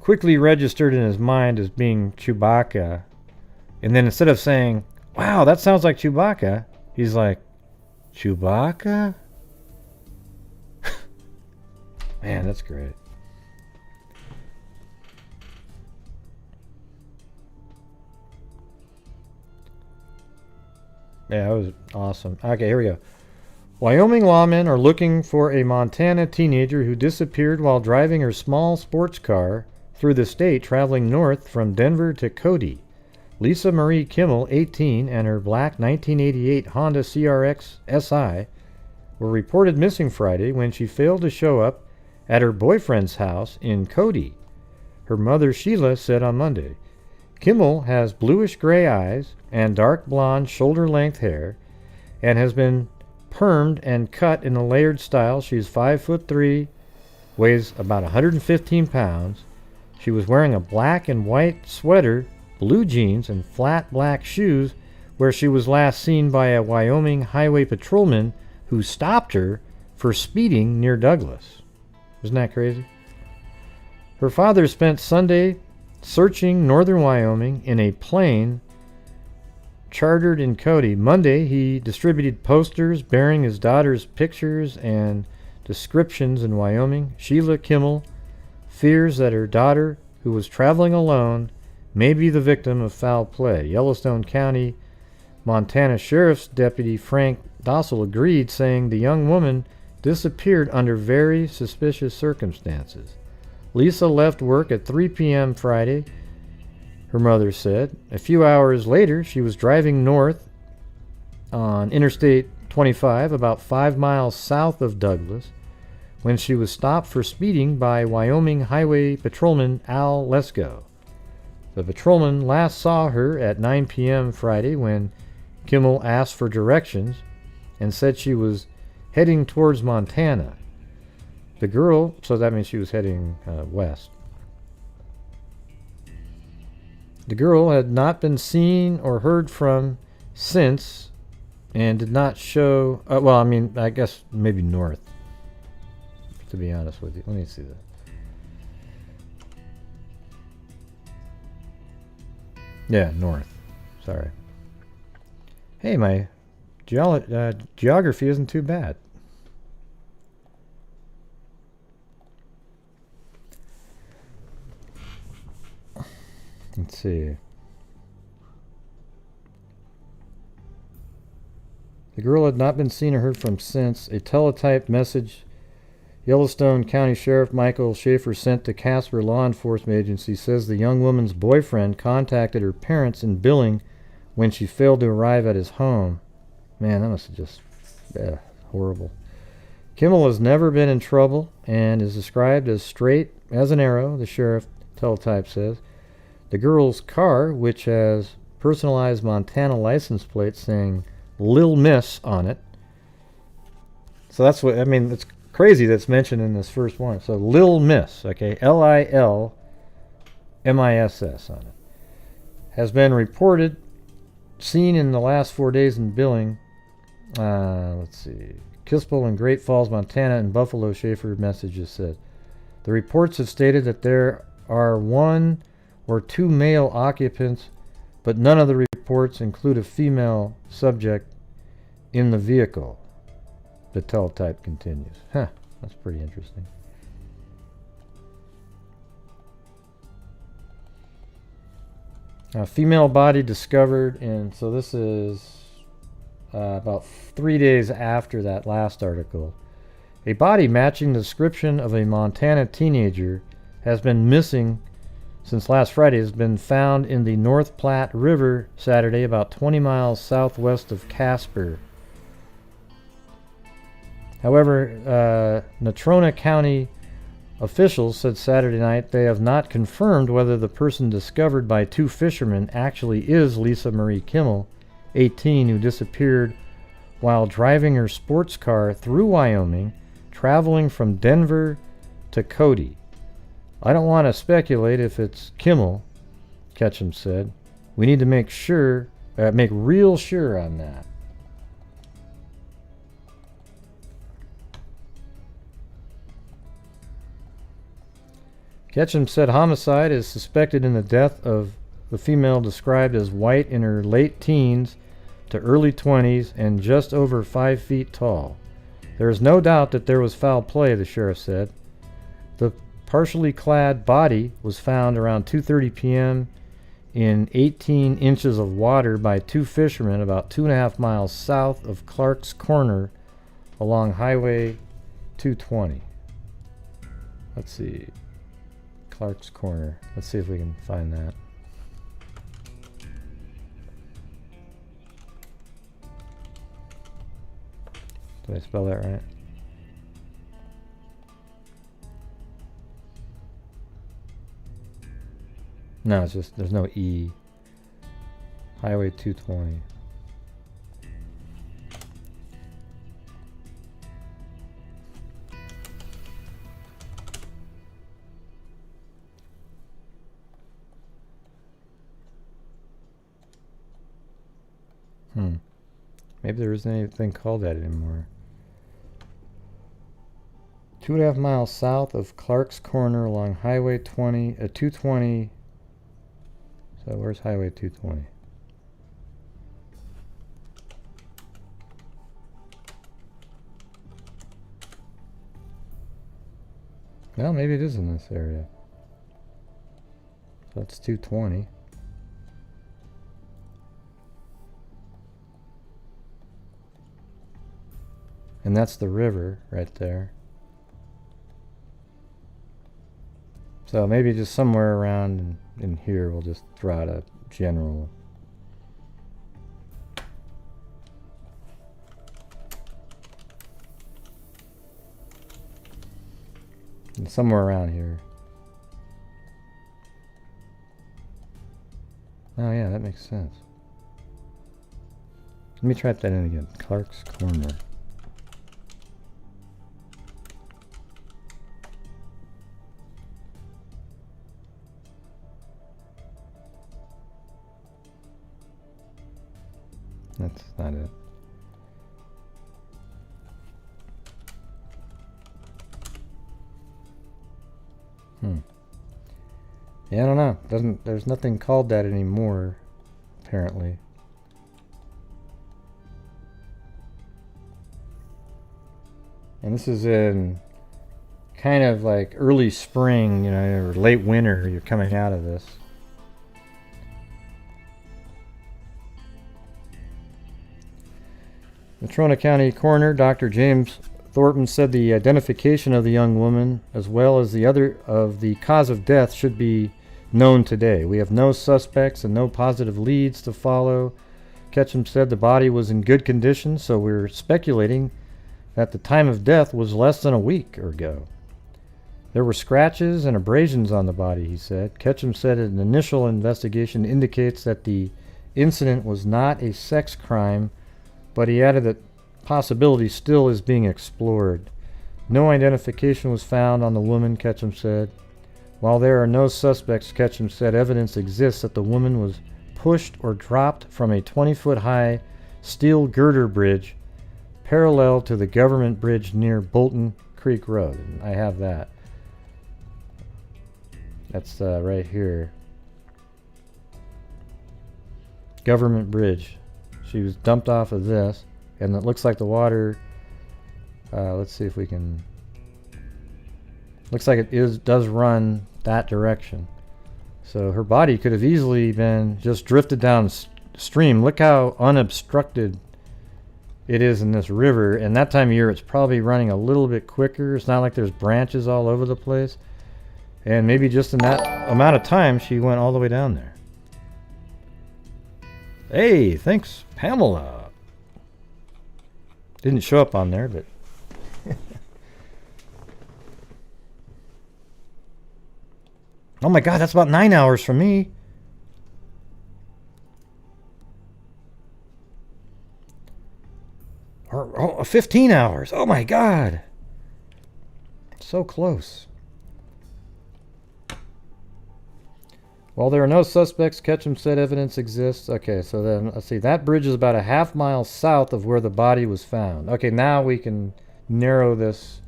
quickly registered in his mind as being Chewbacca. And then instead of saying, wow, that sounds like Chewbacca, he's like, Chewbacca? Man, that's great. Yeah, that was awesome. Okay, here we go. Wyoming lawmen are looking for a Montana teenager who disappeared while driving her small sports car through the state traveling north from Denver to Cody. Lisa Marie Kimmel, 18, and her black 1988 Honda CRX SI were reported missing Friday when she failed to show up at her boyfriend's house in Cody. Her mother Sheila said on Monday. Kimmel has bluish-gray eyes and dark blonde shoulder-length hair and has been permed and cut in a layered style. She's 5'3", weighs about 115 pounds. She was wearing a black and white sweater, blue jeans, and flat black shoes where she was last seen by a Wyoming highway patrolman who stopped her for speeding near Douglas. Isn't that crazy? Her father spent Sunday searching northern Wyoming in a plane chartered in Cody. Monday, he distributed posters bearing his daughter's pictures and descriptions in Wyoming. Sheila Kimmel fears that her daughter, who was traveling alone, may be the victim of foul play. Yellowstone County, Montana Sheriff's Deputy Frank Dossel agreed, saying the young woman disappeared under very suspicious circumstances. Lisa left work at 3 p.m. Friday, her mother said. A few hours later, she was driving north on Interstate 25, about 5 miles south of Douglas, when she was stopped for speeding by Wyoming Highway Patrolman Al Lesko. The patrolman last saw her at 9 p.m. Friday when Kimmel asked for directions and said she was heading towards Montana. The girl, so that means she was heading west. The girl had not been seen or heard from since and did not show, well, I mean, I guess maybe north, to be honest with you. Let me see that. Yeah, north. Sorry. Hey, my geography isn't too bad. Let's see. The girl had not been seen or heard from since. A teletype message Yellowstone County Sheriff Michael Schaefer sent to Casper Law Enforcement Agency says the young woman's boyfriend contacted her parents in Billing when she failed to arrive at his home. Man, that must have just... horrible. Kimmel has never been in trouble and is described as straight as an arrow, the sheriff teletype says. The girl's car, which has personalized Montana license plates saying Lil Miss on it. So that's what, I mean, it's crazy that's mentioned in this first one. So Lil Miss, okay, Lilmiss on it, has been reported, seen in the last 4 days in Billing. Let's see, Kispel and Great Falls, Montana, and Buffalo, Schaefer messages said. The reports have stated that there are 1 or 2 male occupants, but none of the reports include a female subject in the vehicle. The teletype continues. Huh, that's pretty interesting. Female body discovered, and so this is about 3 days after that last article. A body matching the description of a Montana teenager has been missing since last Friday. Has been found in the North Platte River Saturday, about 20 miles southwest of Casper. However, Natrona County officials said Saturday night they have not confirmed whether the person discovered by 2 fishermen actually is Lisa Marie Kimmel, 18, who disappeared while driving her sports car through Wyoming, traveling from Denver to Cody. I don't want to speculate if it's Kimmel, Ketchum said. We need to make real sure on that. Ketchum said homicide is suspected in the death of the female described as white, in her late teens to early 20s and just over 5 feet tall. There is no doubt that there was foul play, the sheriff said. The partially clad body was found around 2:30 p.m. in 18 inches of water by 2 fishermen about 2.5 miles south of Clark's Corner along Highway 220. Let's see. Clark's Corner. Let's see if we can find that. Did I spell that right? No, it's just, there's no E. Highway 220. Maybe there isn't anything called that anymore. 2.5 miles south of Clark's Corner along Highway 220. So where's Highway 220? Well, maybe it is in this area. So that's 220. And that's the river right there. So maybe just somewhere around in here we'll just throw out a general. And somewhere around here. Oh yeah, that makes sense. Let me type that in again. Clark's Corner. That's not it. Yeah, I don't know. There's nothing called that anymore, apparently. And this is in kind of like early spring, you know, or late winter. You're coming out of this. Natrona County Coroner Dr. James Thornton said the identification of the young woman, as well as the cause of death, should be known today. We have no suspects and no positive leads to follow. Ketchum said the body was in good condition, so we're speculating that the time of death was less than a week ago. There were scratches and abrasions on the body, he said. Ketchum said an initial investigation indicates that the incident was not a sex crime, but he added that possibility still is being explored. No identification was found on the woman, Ketchum said. While there are no suspects, Ketchum said evidence exists that the woman was pushed or dropped from a 20-foot high steel girder bridge parallel to the government bridge near Bolton Creek Road. And I have that. That's right here. Government bridge. She was dumped off of this, and it looks like the water, let's see if we can, looks like it does run that direction. So her body could have easily been just drifted downstream. Look how unobstructed it is in this river, and that time of year it's probably running a little bit quicker. It's not like there's branches all over the place. And maybe just in that amount of time she went all the way down there. Hey, thanks, Pamela. Didn't show up on there, but oh my god, that's about 9 hours from me. Or 15 hours. Oh my god. So close. While there are no suspects, Ketchum said evidence exists. Okay, so then, let's see. That bridge is about a half-mile south of where the body was found. Okay, now we can narrow this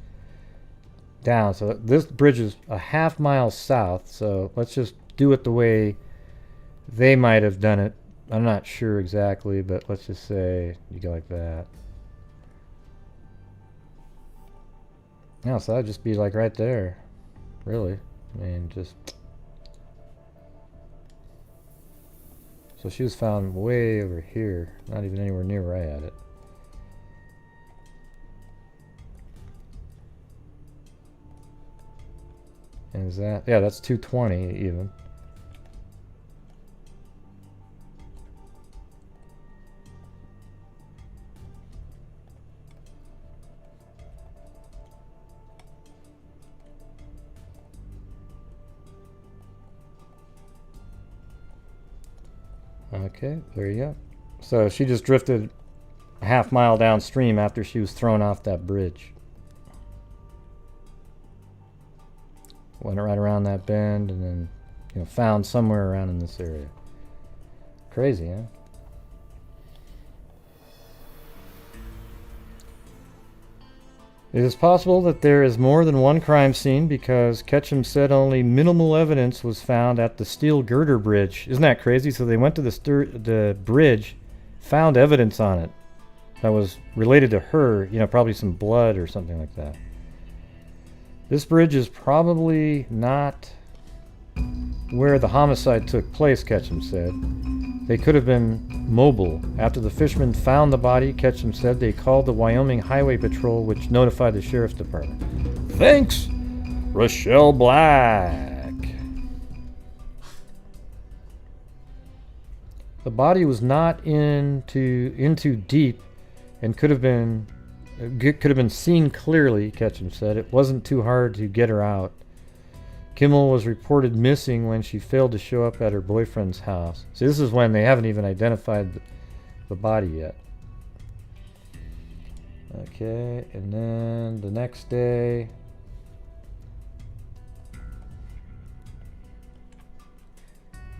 down. So this bridge is a half-mile south, so let's just do it the way they might have done it. I'm not sure exactly, but let's just say you go like that. Yeah, so that'd just be like right there, really. I mean, just... So she was found way over here, not even anywhere near where I had it. And is that, yeah, that's 220 even. Okay, there you go. So she just drifted a half mile downstream after she was thrown off that bridge. Went right around that bend and then, you know, found somewhere around in this area. Crazy, huh? It is possible that there is more than one crime scene because Ketchum said only minimal evidence was found at the steel girder bridge. Isn't that crazy? So they went to the bridge, found evidence on it that was related to her, you know, probably some blood or something like that. This bridge is probably not where the homicide took place, Ketchum said. They could have been mobile. After the fishermen found the body, Ketchum said they called the Wyoming Highway Patrol, which notified the Sheriff's Department. Thanks, Rochelle Black. The body was not into deep and could have been seen clearly, Ketchum said. It wasn't too hard to get her out. Kimmel was reported missing when she failed to show up at her boyfriend's house. See, this is when they haven't even identified the body yet. Okay, and then the next day...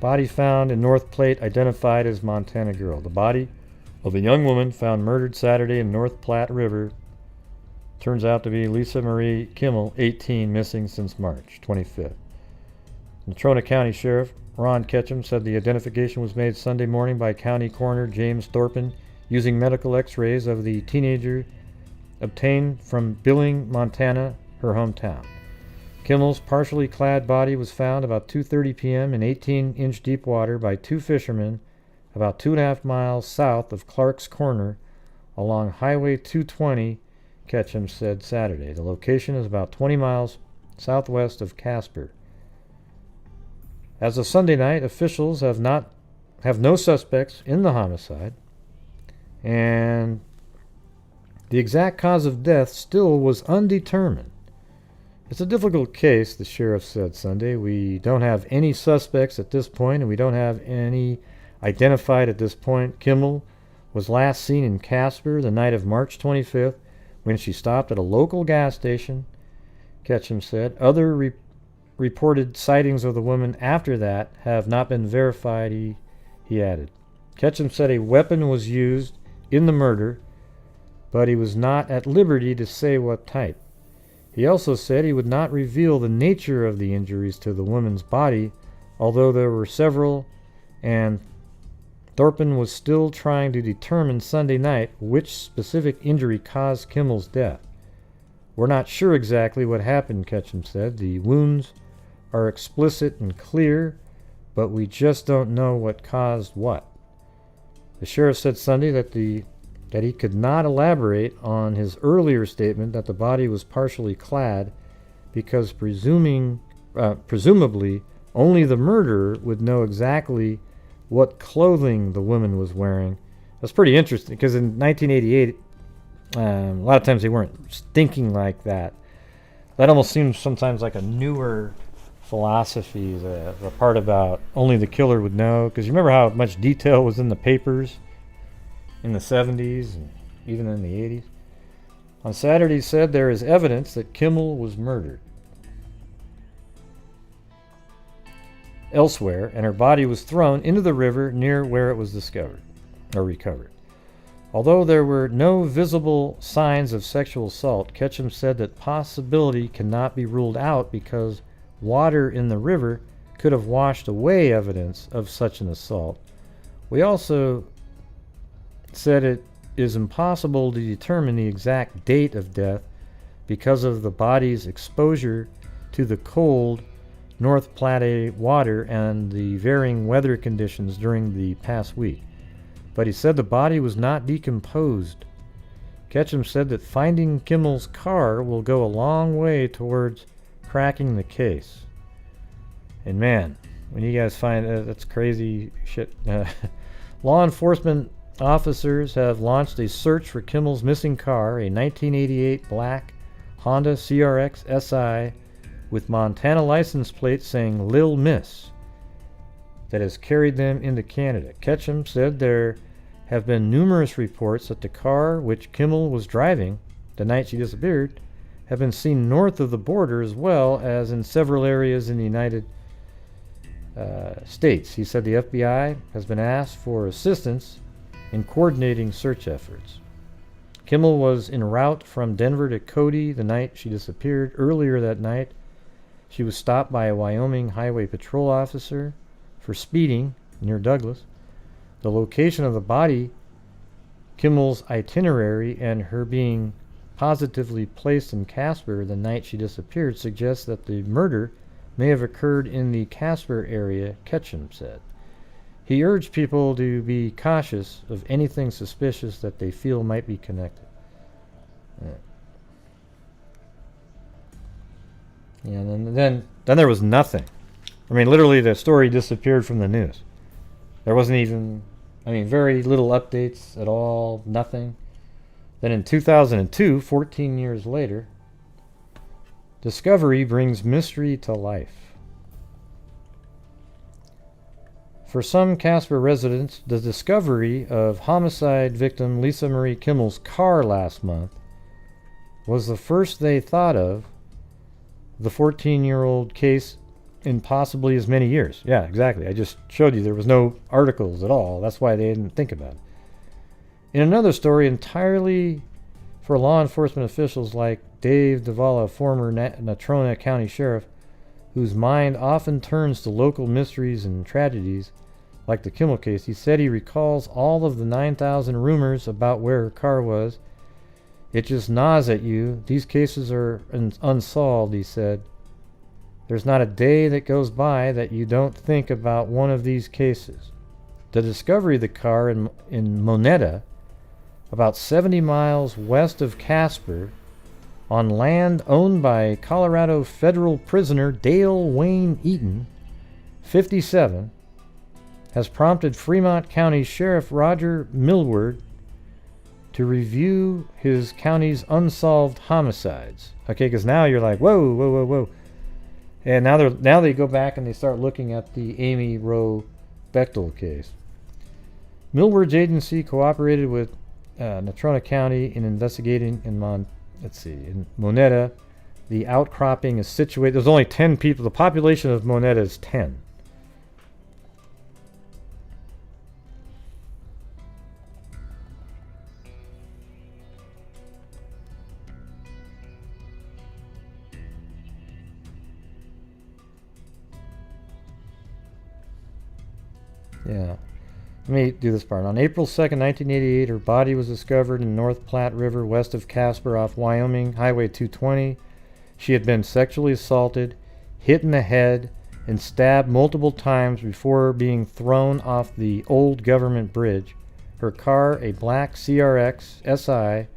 Body found in North Platte, identified as Montana girl. The body of a young woman found murdered Saturday in North Platte River turns out to be Lisa Marie Kimmel, 18, missing since March 25th. Natrona County Sheriff Ron Ketchum said the identification was made Sunday morning by County Coroner James Thornton using medical x-rays of the teenager obtained from Billing, Montana, her hometown. Kimmel's partially clad body was found about 2:30 p.m. in 18-inch deep water by two fishermen about 2.5 miles south of Clark's Corner along Highway 220 Ketchum said Saturday. The location is about 20 miles southwest of Casper. As of Sunday night, officials have no suspects in the homicide, and the exact cause of death still was undetermined. It's a difficult case, the sheriff said Sunday. We don't have any suspects at this point, and we don't have any identified at this point. Kimmel was last seen in Casper the night of March 25th when she stopped at a local gas station, Ketchum said. Other reported sightings of the woman after that have not been verified, he added. Ketchum said a weapon was used in the murder, but he was not at liberty to say what type. He also said he would not reveal the nature of the injuries to the woman's body, although there were several, and Thorpen was still trying to determine Sunday night which specific injury caused Kimmel's death. We're not sure exactly what happened, Ketchum said. The wounds are explicit and clear, but we just don't know what caused what. The sheriff said Sunday that he could not elaborate on his earlier statement that the body was partially clad because presumably only the murderer would know exactly what clothing the woman was wearing. That's pretty interesting because in 1988, a lot of times they weren't thinking like that. That almost seems sometimes like a newer philosophy, the part about only the killer would know. Because you remember how much detail was in the papers in the 70s and even in the 80s? On Saturday, he said there is evidence that Kimmel was murdered elsewhere, and her body was thrown into the river near where it was discovered or recovered. Although there were no visible signs of sexual assault, Ketchum said that possibility cannot be ruled out because water in the river could have washed away evidence of such an assault. We also said it is impossible to determine the exact date of death because of the body's exposure to the cold North Platte water and the varying weather conditions during the past week. But he said the body was not decomposed. Ketchum said that finding Kimmel's car will go a long way towards cracking the case. And man, when you guys find that's crazy shit. Law enforcement officers have launched a search for Kimmel's missing car, a 1988 black Honda CRX SI with Montana license plates saying Lil Miss, that has carried them into Canada. Ketchum said there have been numerous reports that the car which Kimmel was driving the night she disappeared have been seen north of the border as well as in several areas in the United States. He said the FBI has been asked for assistance in coordinating search efforts. Kimmel was en route from Denver to Cody the night she disappeared. Earlier that night, she was stopped by a Wyoming highway patrol officer for speeding near Douglas. The location of the body, Kimmel's itinerary, and her being positively placed in Casper the night she disappeared suggests that the murder may have occurred in the Casper area, Ketchum said. He urged people to be cautious of anything suspicious that they feel might be connected. Yeah, and then there was nothing. I mean, literally the story disappeared from the news. There wasn't even, very little updates at all, nothing. Then in 2002, 14 years later, discovery brings mystery to life. For some Casper residents, the discovery of homicide victim Lisa Marie Kimmel's car last month was the first they thought of the 14-year-old case in possibly as many years. Yeah, exactly. I just showed you there was no articles at all. That's why they didn't think about it. In another story entirely for law enforcement officials like Dave Davala, former Natrona County Sheriff, whose mind often turns to local mysteries and tragedies, like the Kimmel case, he said he recalls all of the 9,000 rumors about where her car was. It just gnaws at you. These cases are unsolved, he said. There's not a day that goes by that you don't think about one of these cases. The discovery of the car in Moneta about 70 miles west of Casper, on land owned by Colorado federal prisoner Dale Wayne Eaton, 57, has prompted Fremont County Sheriff Roger Millward to review his county's unsolved homicides. Okay, because now you're like, whoa, whoa, whoa, whoa. And now they go back and they start looking at the Amy Wroe Bechtel case. Millward's agency cooperated with Natrona County in investigating in Moneta. The outcropping is situated. There's only 10 people. The population of Moneta is 10. Yeah. Let me do this part. On April 2nd, 1988, her body was discovered in North Platte River west of Casper off Wyoming Highway 220. She had been sexually assaulted, hit in the head, and stabbed multiple times before being thrown off the old government bridge. Her car, a black CRX SI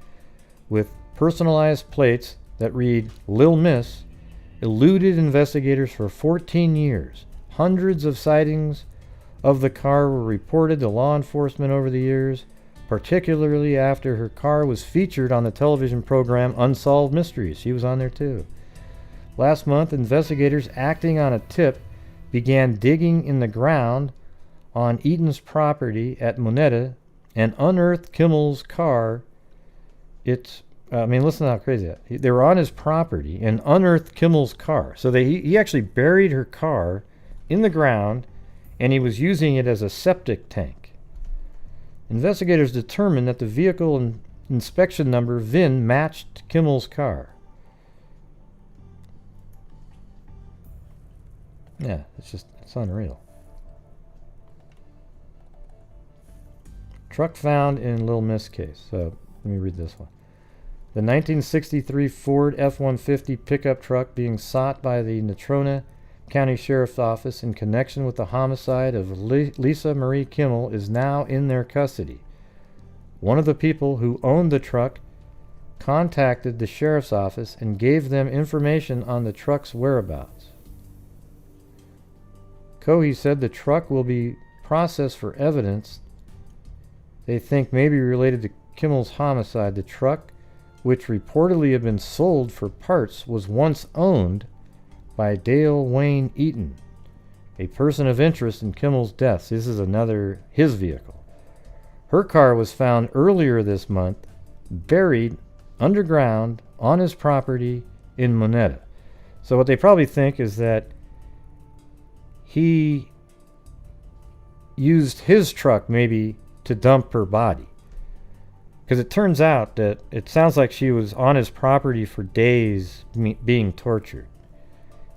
with personalized plates that read Lil Miss, eluded investigators for 14 years. Hundreds of sightings of the car were reported to law enforcement over the years, particularly after her car was featured on the television program Unsolved Mysteries. She was on there too. Last month, investigators acting on a tip began digging in the ground on Eaton's property at Moneta and unearthed Kimmel's car. Listen to how crazy that is. They were on his property and unearthed Kimmel's car. So he actually buried her car in the ground, and he was using it as a septic tank. Investigators determined that the vehicle inspection number VIN matched Kimmel's car. Yeah, it's unreal. Truck found in Lil Miss case. So let me read this one. The 1963 Ford F-150 pickup truck being sought by the Natrona County Sheriff's Office in connection with the homicide of Lisa Marie Kimmel is now in their custody. One of the people who owned the truck contacted the Sheriff's Office and gave them information on the truck's whereabouts. Cohey said the truck will be processed for evidence they think may be related to Kimmel's homicide. The truck, which reportedly had been sold for parts, was once owned by Dale Wayne Eaton, a person of interest in Kimmel's deaths. This is his vehicle. Her car was found earlier this month, buried underground on his property in Moneta. So what they probably think is that he used his truck maybe to dump her body. Because it turns out that it sounds like she was on his property for days being tortured.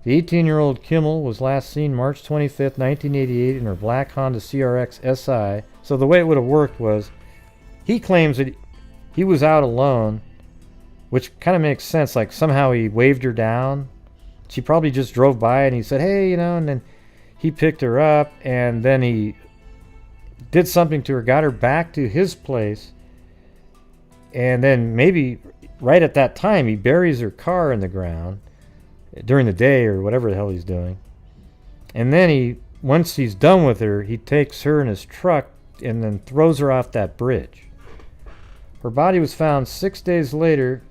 The 18-year-old Kimmel was last seen March 25th, 1988 in her black Honda CRX SI. So the way it would have worked was, he claims that he was out alone, which kind of makes sense. Like somehow he waved her down. She probably just drove by and he said, hey, and then he picked her up and then he did something to her, got her back to his place. And then maybe right at that time, he buries her car in the ground during the day or whatever the hell he's doing. And then once he's done with her, he takes her in his truck and then throws her off that bridge. Her body was found 6 days later.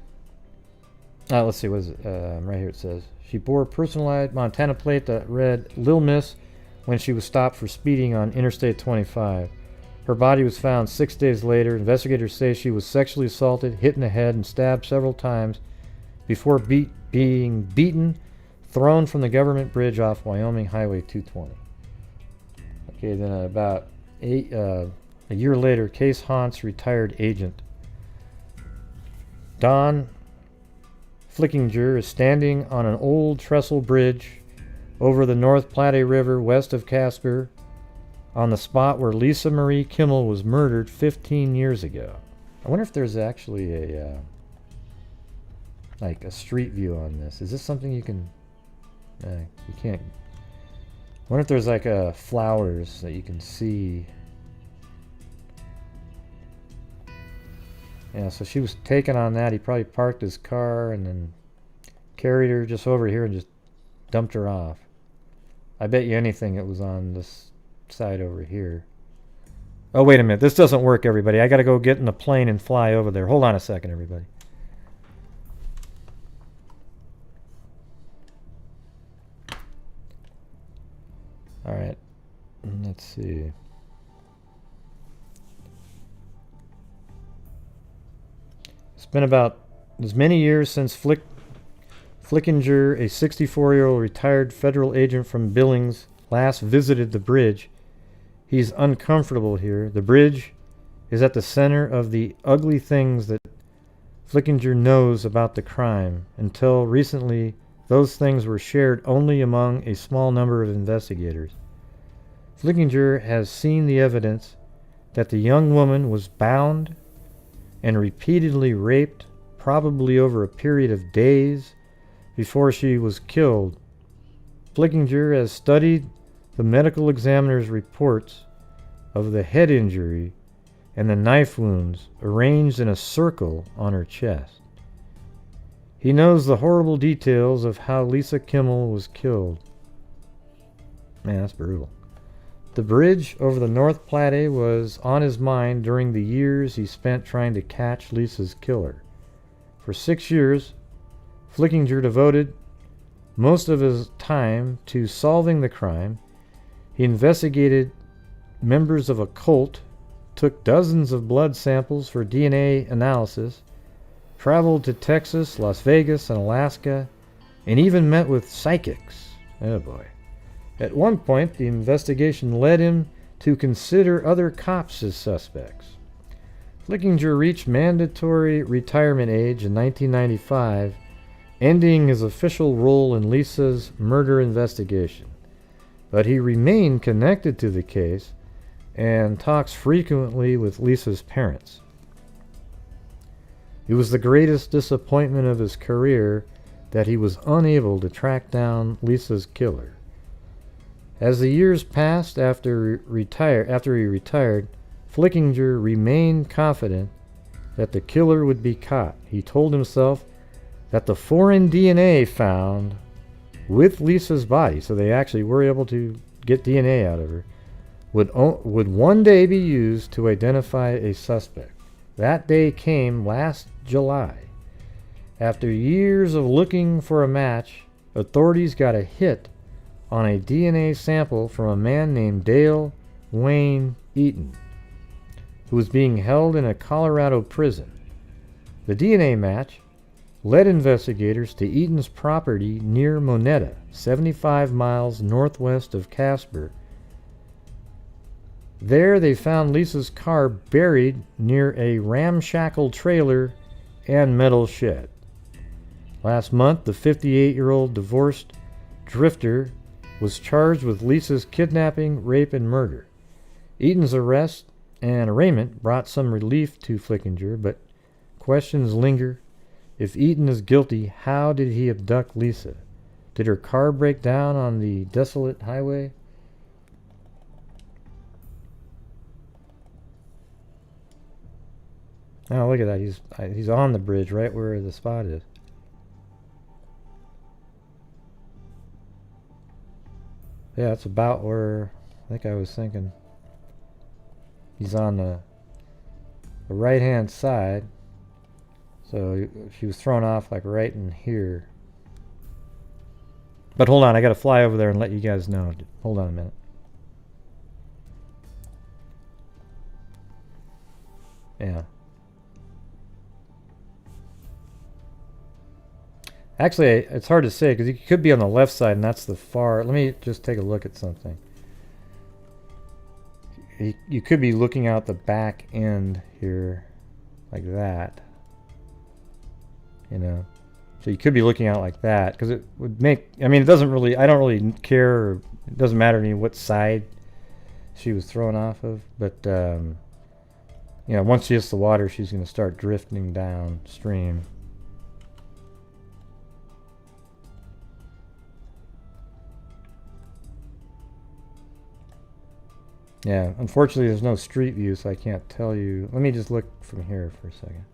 Let's see, what is it? Right here it says, she bore a personalized Montana plate that read Lil Miss when she was stopped for speeding on Interstate 25. Her body was found 6 days later. Investigators say she was sexually assaulted, hit in the head, and stabbed several times before being beaten, thrown from the government bridge off Wyoming Highway 220. Okay, then about a year later, case haunts retired agent Don Flickinger is standing on an old trestle bridge over the North Platte River west of Casper, on the spot where Lisa Marie Kimmel was murdered 15 years ago. I wonder if there's actually a street view on this. Is this something you can... you can't... I wonder if there's flowers that you can see. Yeah, so she was taken on that. He probably parked his car and then carried her just over here and just dumped her off. I bet you anything it was on this side over here. Oh, wait a minute. This doesn't work, everybody. I got to go get in the plane and fly over there. Hold on a second, everybody. All right. Let's see. It's been about as many years since Flickinger, a 64-year-old retired federal agent from Billings, last visited the bridge. He's uncomfortable here. The bridge is at the center of the ugly things that Flickinger knows about the crime. Until recently, those things were shared only among a small number of investigators. Flickinger has seen the evidence that the young woman was bound and repeatedly raped, probably over a period of days before she was killed. Flickinger has studied the medical examiner's reports of the head injury and the knife wounds arranged in a circle on her chest. He knows the horrible details of how Lisa Kimmel was killed. Man, that's brutal. The bridge over the North Platte was on his mind during the years he spent trying to catch Lisa's killer. For 6 years, Flickinger devoted most of his time to solving the crime. He investigated members of a cult, took dozens of blood samples for DNA analysis, traveled to Texas, Las Vegas, and Alaska, and even met with psychics. Oh boy. At one point, the investigation led him to consider other cops as suspects. Flickinger reached mandatory retirement age in 1995, ending his official role in Lisa's murder investigation. But he remained connected to the case and talks frequently with Lisa's parents. It was the greatest disappointment of his career that he was unable to track down Lisa's killer. As the years passed after he retired, Flickinger remained confident that the killer would be caught. He told himself that the foreign DNA found with Lisa's body, so they actually were able to get DNA out of her, would one day be used to identify a suspect. That day came last July. After years of looking for a match, authorities got a hit on a DNA sample from a man named Dale Wayne Eaton, who was being held in a Colorado prison. The DNA match led investigators to Eaton's property near Moneta, 75 miles northwest of Casper. There they found Lisa's car buried near a ramshackle trailer and metal shed. Last month, the 58-year-old divorced drifter was charged with Lisa's kidnapping, rape, and murder. Eaton's arrest and arraignment brought some relief to Flickinger, but questions linger. If Eaton is guilty, how did he abduct Lisa? Did her car break down on the desolate highway? Oh, look at that. He's on the bridge right where the spot is. Yeah, that's about where I think I was thinking. He's on the right-hand side. So she was thrown off like right in here. But hold on, I got to fly over there and let you guys know. Hold on a minute. Yeah. Actually, it's hard to say because he could be on the left side and that's the far. Let me just take a look at something. You could be looking out the back end here like that. You know, so you could be looking out like that because it would make, I mean, it doesn't really, I don't really care, or it doesn't matter to me what side she was thrown off of, but you know, once she hits the water, she's going to start drifting downstream. Yeah, unfortunately there's no street view, so I can't tell you. Let me just look from here for a second.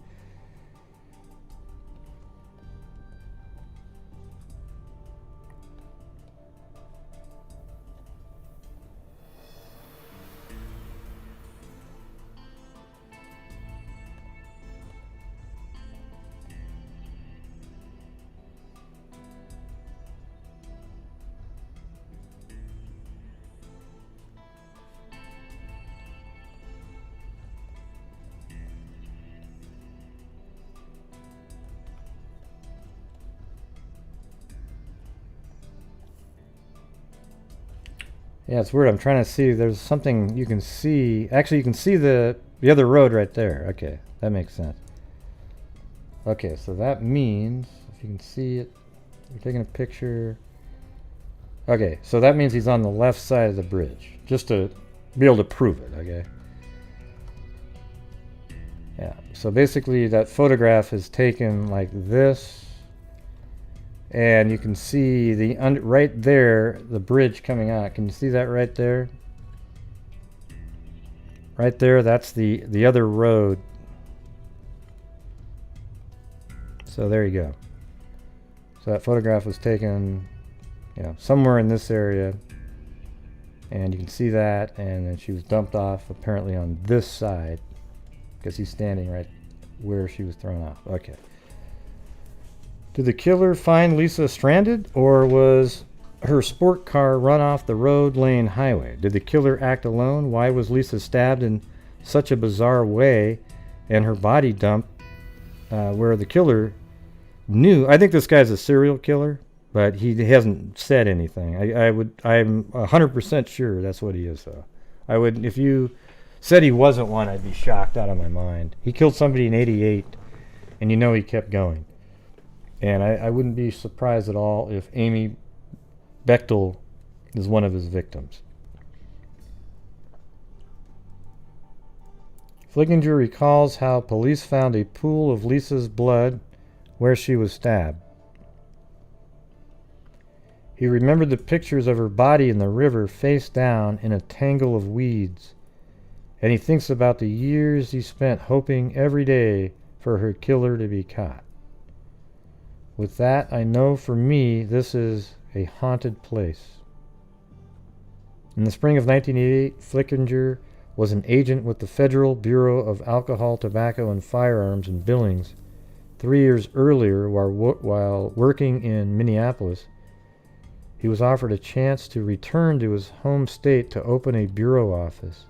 Yeah, it's weird. I'm trying to see. There's something you can see. Actually, you can see the other road right there. Okay, that makes sense. Okay, so that means, if you can see it, you're taking a picture. Okay, so that means he's on the left side of the bridge, just to be able to prove it, okay? Yeah, so basically that photograph is taken like this, and you can see the right there, the bridge coming out. Can you see that right there? Right there, that's the other road. So there you go. So that photograph was taken, you know, somewhere in this area, and you can see that, and then she was dumped off apparently on this side because he's standing right where she was thrown off. Okay. Did the killer find Lisa stranded, or was her sport car run off the road lane highway? Did the killer act alone? Why was Lisa stabbed in such a bizarre way and her body dumped where the killer knew? I think this guy's a serial killer, but he hasn't said anything. I'm 100% sure that's what he is, though. I would, if you said he wasn't one, I'd be shocked out of my mind. He killed somebody in '88, and you know he kept going. And I wouldn't be surprised at all if Amy Bechtel is one of his victims. Flickinger recalls how police found a pool of Lisa's blood where she was stabbed. He remembered the pictures of her body in the river face down in a tangle of weeds, and he thinks about the years he spent hoping every day for her killer to be caught. With that, I know for me this is a haunted place. In the spring of 1988, Flickinger was an agent with the Federal Bureau of Alcohol, Tobacco, and Firearms in Billings. 3 years earlier, while working in Minneapolis, he was offered a chance to return to his home state to open a bureau office.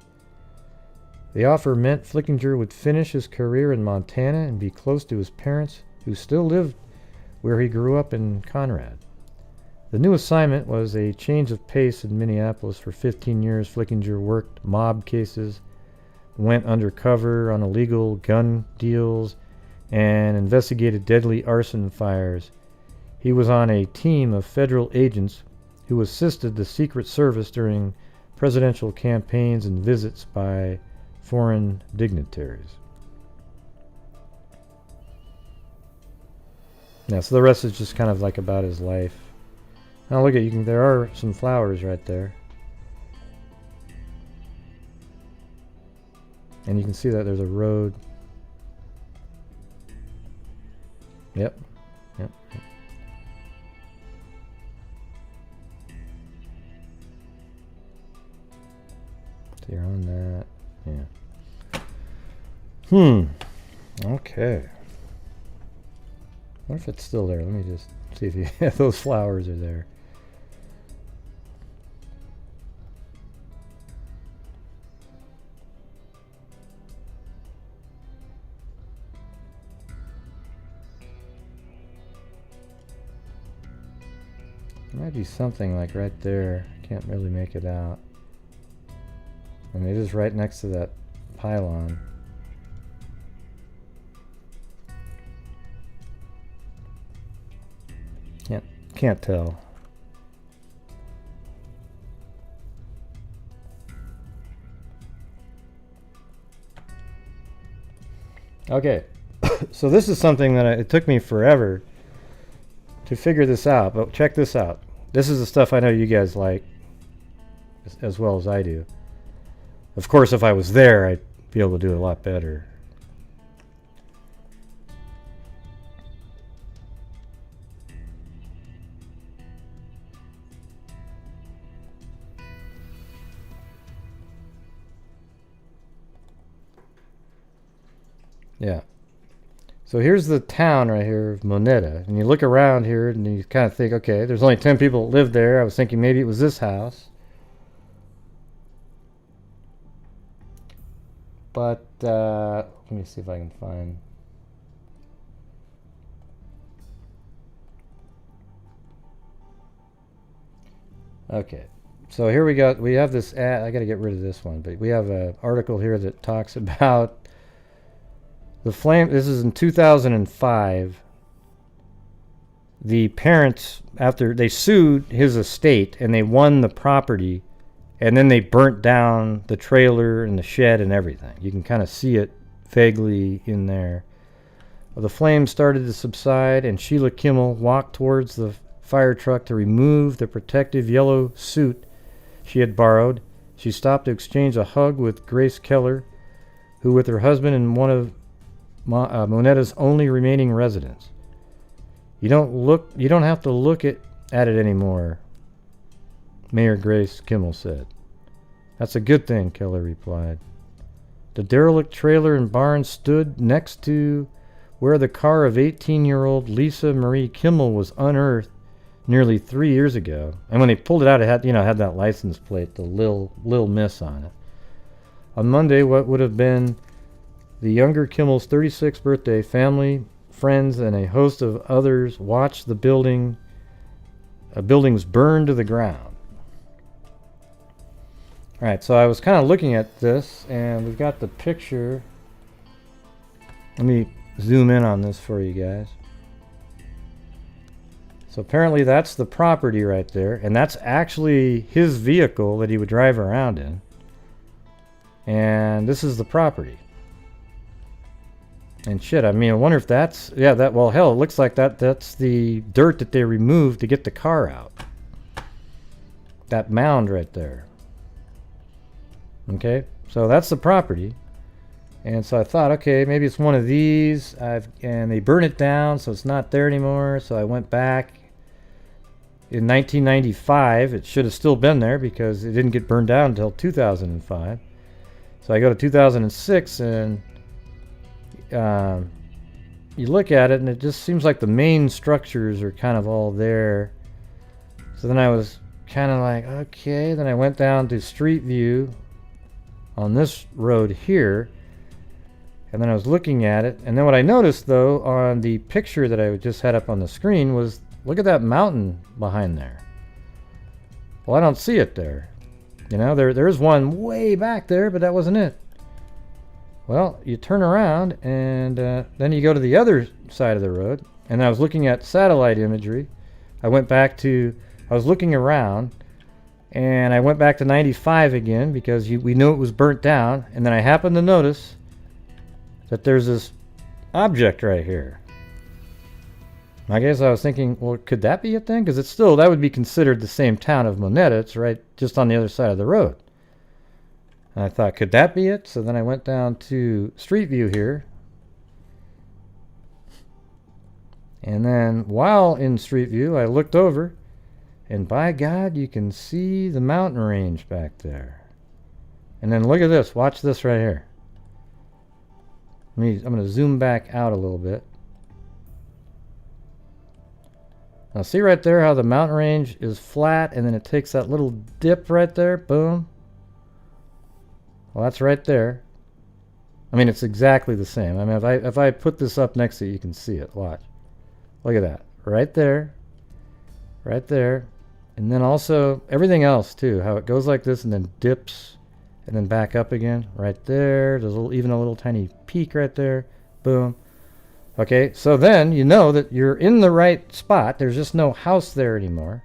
The offer meant Flickinger would finish his career in Montana and be close to his parents, who still lived where he grew up in Conrad. The new assignment was a change of pace in Minneapolis. For 15 years, Flickinger worked mob cases, went undercover on illegal gun deals, and investigated deadly arson fires. He was on a team of federal agents who assisted the Secret Service during presidential campaigns and visits by foreign dignitaries. Yeah, so the rest is just kind of like about his life. Now look at, there are some flowers right there. And you can see that there's a road. Yep. Yep. So you're on that. Yeah. Okay. What if it's still there? Let me just see if those flowers are there. There might be something like right there. I can't really make it out. And it is right next to that pylon. Can't tell. Okay, so this is something that it took me forever to figure this out, but check this out. This is the stuff I know you guys like as well as I do. Of course, if I was there, I'd be able to do it a lot better. Yeah. So here's the town right here of Moneta. And you look around here and you kind of think, okay, there's only 10 people that live there. I was thinking maybe it was this house. But let me see if I can find. Okay. So here we have this ad. I got to get rid of this one, but we have an article here that talks about the flame. This is in 2005. The parents, after they sued his estate and they won the property, and then they burnt down the trailer and the shed and everything. You can kind of see it vaguely in there. Well, the flames started to subside, and Sheila Kimmel walked towards the fire truck to remove the protective yellow suit she had borrowed. She stopped to exchange a hug with Grace Keller, who, with her husband and one of Monetta's only remaining residents. You don't have to look at it anymore, Mayor Grace Kimmel said. That's a good thing, Keller replied. The derelict trailer and barn stood next to where the car of 18-year-old Lisa Marie Kimmel was unearthed nearly 3 years ago. And when they pulled it out, it had that license plate, the Lil Miss on it. On Monday, what would have been the younger Kimmel's 36th birthday, family, friends, and a host of others watched the buildings burn to the ground. All right, so I was kind of looking at this, and we've got the picture. Let me zoom in on this for you guys. So apparently that's the property right there, and that's actually his vehicle that he would drive around in. And this is the property. And shit, I mean, I wonder if that's, well, hell, it looks like that's the dirt that they removed to get the car out. That mound right there. Okay, so that's the property. And so I thought, okay, maybe it's one of these. And they burn it down, so it's not there anymore. So I went back in 1995. It should have still been there because it didn't get burned down until 2005. So I go to 2006, and you look at it, and it just seems like the main structures are kind of all there. So then I was kind of like, okay. Then I went down to Street View on this road here, and then I was looking at it, and then what I noticed, though, on the picture that I just had up on the screen was, look at that mountain behind there. Well, I don't see it there. You know, there's one way back there, but that wasn't it. Well, you turn around, and then you go to the other side of the road, and I was looking at satellite imagery. I was looking around, and I went back to 95 again because we knew it was burnt down, and then I happened to notice that there's this object right here. I guess I was thinking, well, could that be it then? Because it's still, that would be considered the same town of Monetta. It's right just on the other side of the road. And I thought, could that be it? So then I went down to Street View here. And then while in Street View, I looked over, and by God, you can see the mountain range back there. And then look at this. Watch this right here. I'm going to zoom back out a little bit. Now see right there how the mountain range is flat, and then it takes that little dip right there. Boom. Well, that's right there. I mean, it's exactly the same. I mean, if I put this up next to it, you can see it. Watch. Look at that. Right there. Right there. And then also everything else too. How it goes like this and then dips and then back up again. Right there. There's even a little tiny peak right there. Boom. Okay, so then you know that you're in the right spot. There's just no house there anymore.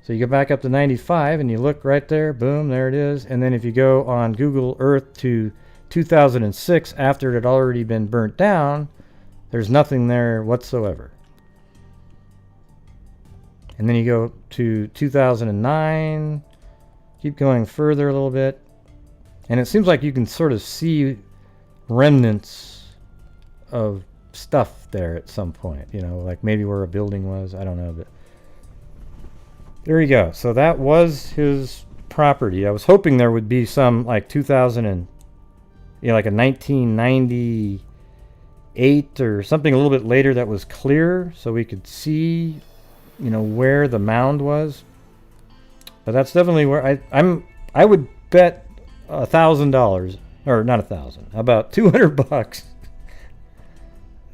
So you go back up to 95 and you look right there. Boom, there it is. And then if you go on Google Earth to 2006 after it had already been burnt down, there's nothing there whatsoever. And then you go to 2009, keep going further a little bit, and it seems like you can sort of see remnants of stuff there at some point, you know, like maybe where a building was, I don't know, but there you go. So that was his property. I was hoping there would be some like 2000 and, you know, like a 1998 or something a little bit later that was clear so we could see, you know, where the mound was. But that's definitely where I would bet $1,000, or not 1,000, about $200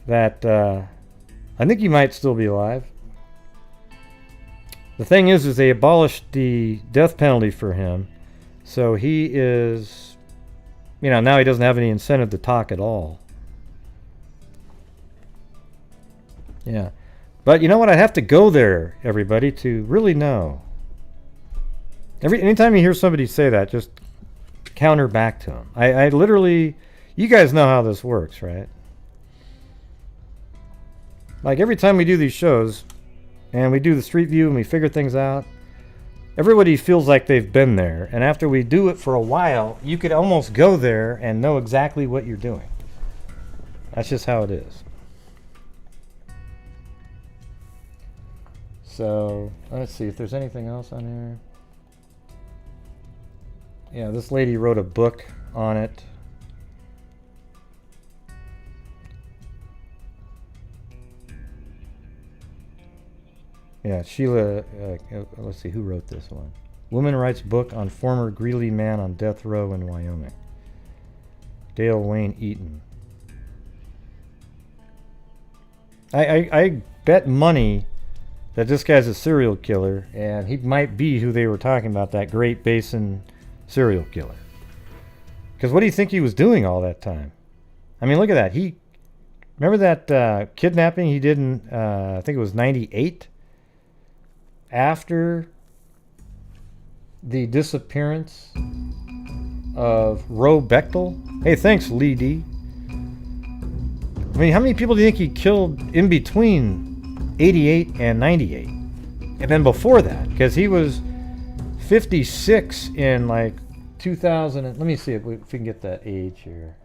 that I think he might still be alive. The thing is they abolished the death penalty for him, so he is, now he doesn't have any incentive to talk at all. Yeah. But you know what? I'd have to go there, everybody, to really know. Anytime you hear somebody say that, just counter back to them. I literally, you guys know how this works, right? Like every time we do these shows, and we do the street view and we figure things out, everybody feels like they've been there. And after we do it for a while, you could almost go there and know exactly what you're doing. That's just how it is. So, let's see if there's anything else on here. Yeah, this lady wrote a book on it. Yeah, Sheila, let's see, who wrote this one? Woman writes book on former Greeley man on death row in Wyoming. Dale Wayne Eaton. I bet money that this guy's a serial killer, and he might be who they were talking about, that Great Basin serial killer. Because what do you think he was doing all that time? I mean, look at that. Remember that kidnapping he did in, I think it was 98? After the disappearance of Wroe Bechtel. Hey, thanks, Lee D. I mean, how many people do you think he killed in between 88 and 98? And then before that, because he was 56 in like 2000. Let me see if we can get that age here.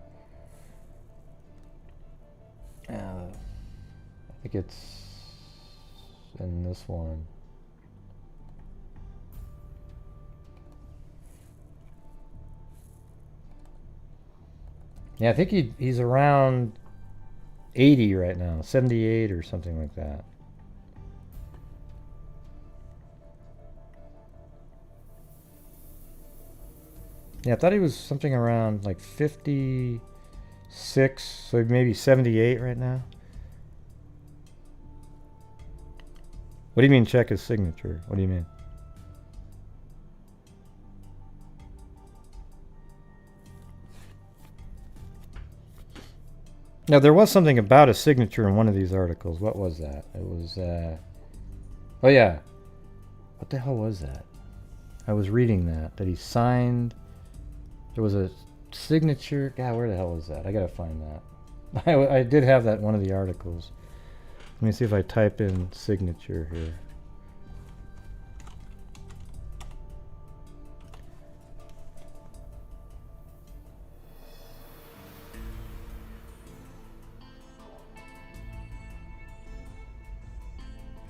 I think it's in this one. Yeah, I think he's around 80 right now, 78 or something like that. Yeah, I thought he was something around like 56, so maybe 78 right now. What do you mean check his signature? What do you mean? Now, there was something about a signature in one of these articles. What was that? It was, oh yeah. What the hell was that? I was reading that he signed. There was a signature. God, where the hell was that? I gotta find that. I did have that in one of the articles. Let me see if I type in signature here.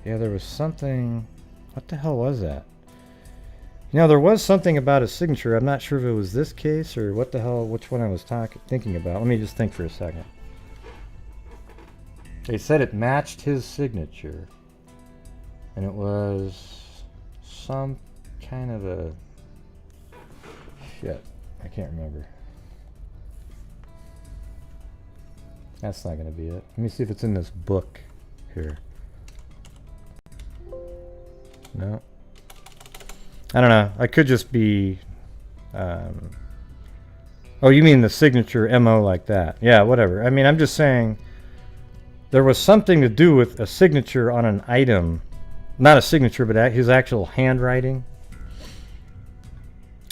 Yeah, there was something. What the hell was that? You know, there was something about a signature. I'm not sure if it was this case or what the hell, which one I was thinking about. Let me just think for a second. They said it matched his signature. And it was some kind of a... Shit, I can't remember. That's not going to be it. Let me see if it's in this book here. No. I don't know. I could just be... oh, you mean the signature MO like that. Yeah, whatever. I mean, I'm just saying there was something to do with a signature on an item. Not a signature, but his actual handwriting.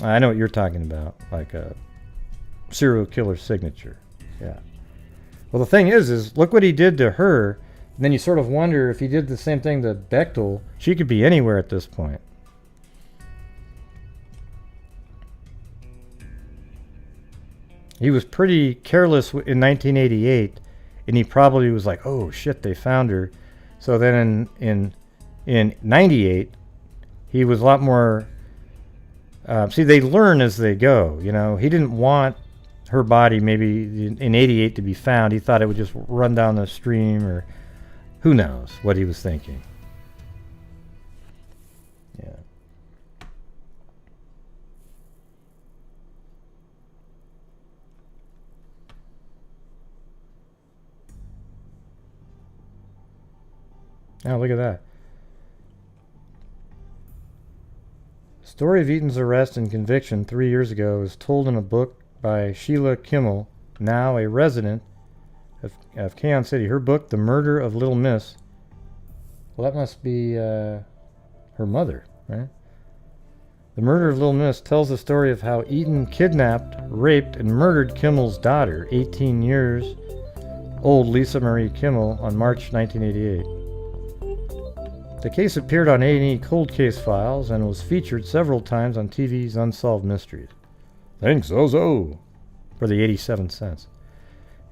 I know what you're talking about. Like a serial killer signature. Yeah. Well, the thing is look what he did to her. And then you sort of wonder if he did the same thing to Bechtel. She could be anywhere at this point. He was pretty careless in 1988, and he probably was like, "Oh shit, they found her." So then in 98, he was a lot more. See, they learn as they go. You know, he didn't want her body maybe in 88 to be found. He thought it would just run down the stream, or who knows what he was thinking. Yeah. Oh, look at that. Story of Eaton's arrest and conviction 3 years ago is told in a book by Sheila Kimmel, now a resident of Cayon City. Her book, The Murder of Little Miss. Well, that must be her mother, right? The Murder of Little Miss tells the story of how Eaton kidnapped, raped, and murdered Kimmel's daughter, 18 years old Lisa Marie Kimmel, on March 1988. The case appeared on A&E Cold Case Files and was featured several times on TV's Unsolved Mysteries. Thanks, Ozo, for the 87 cents.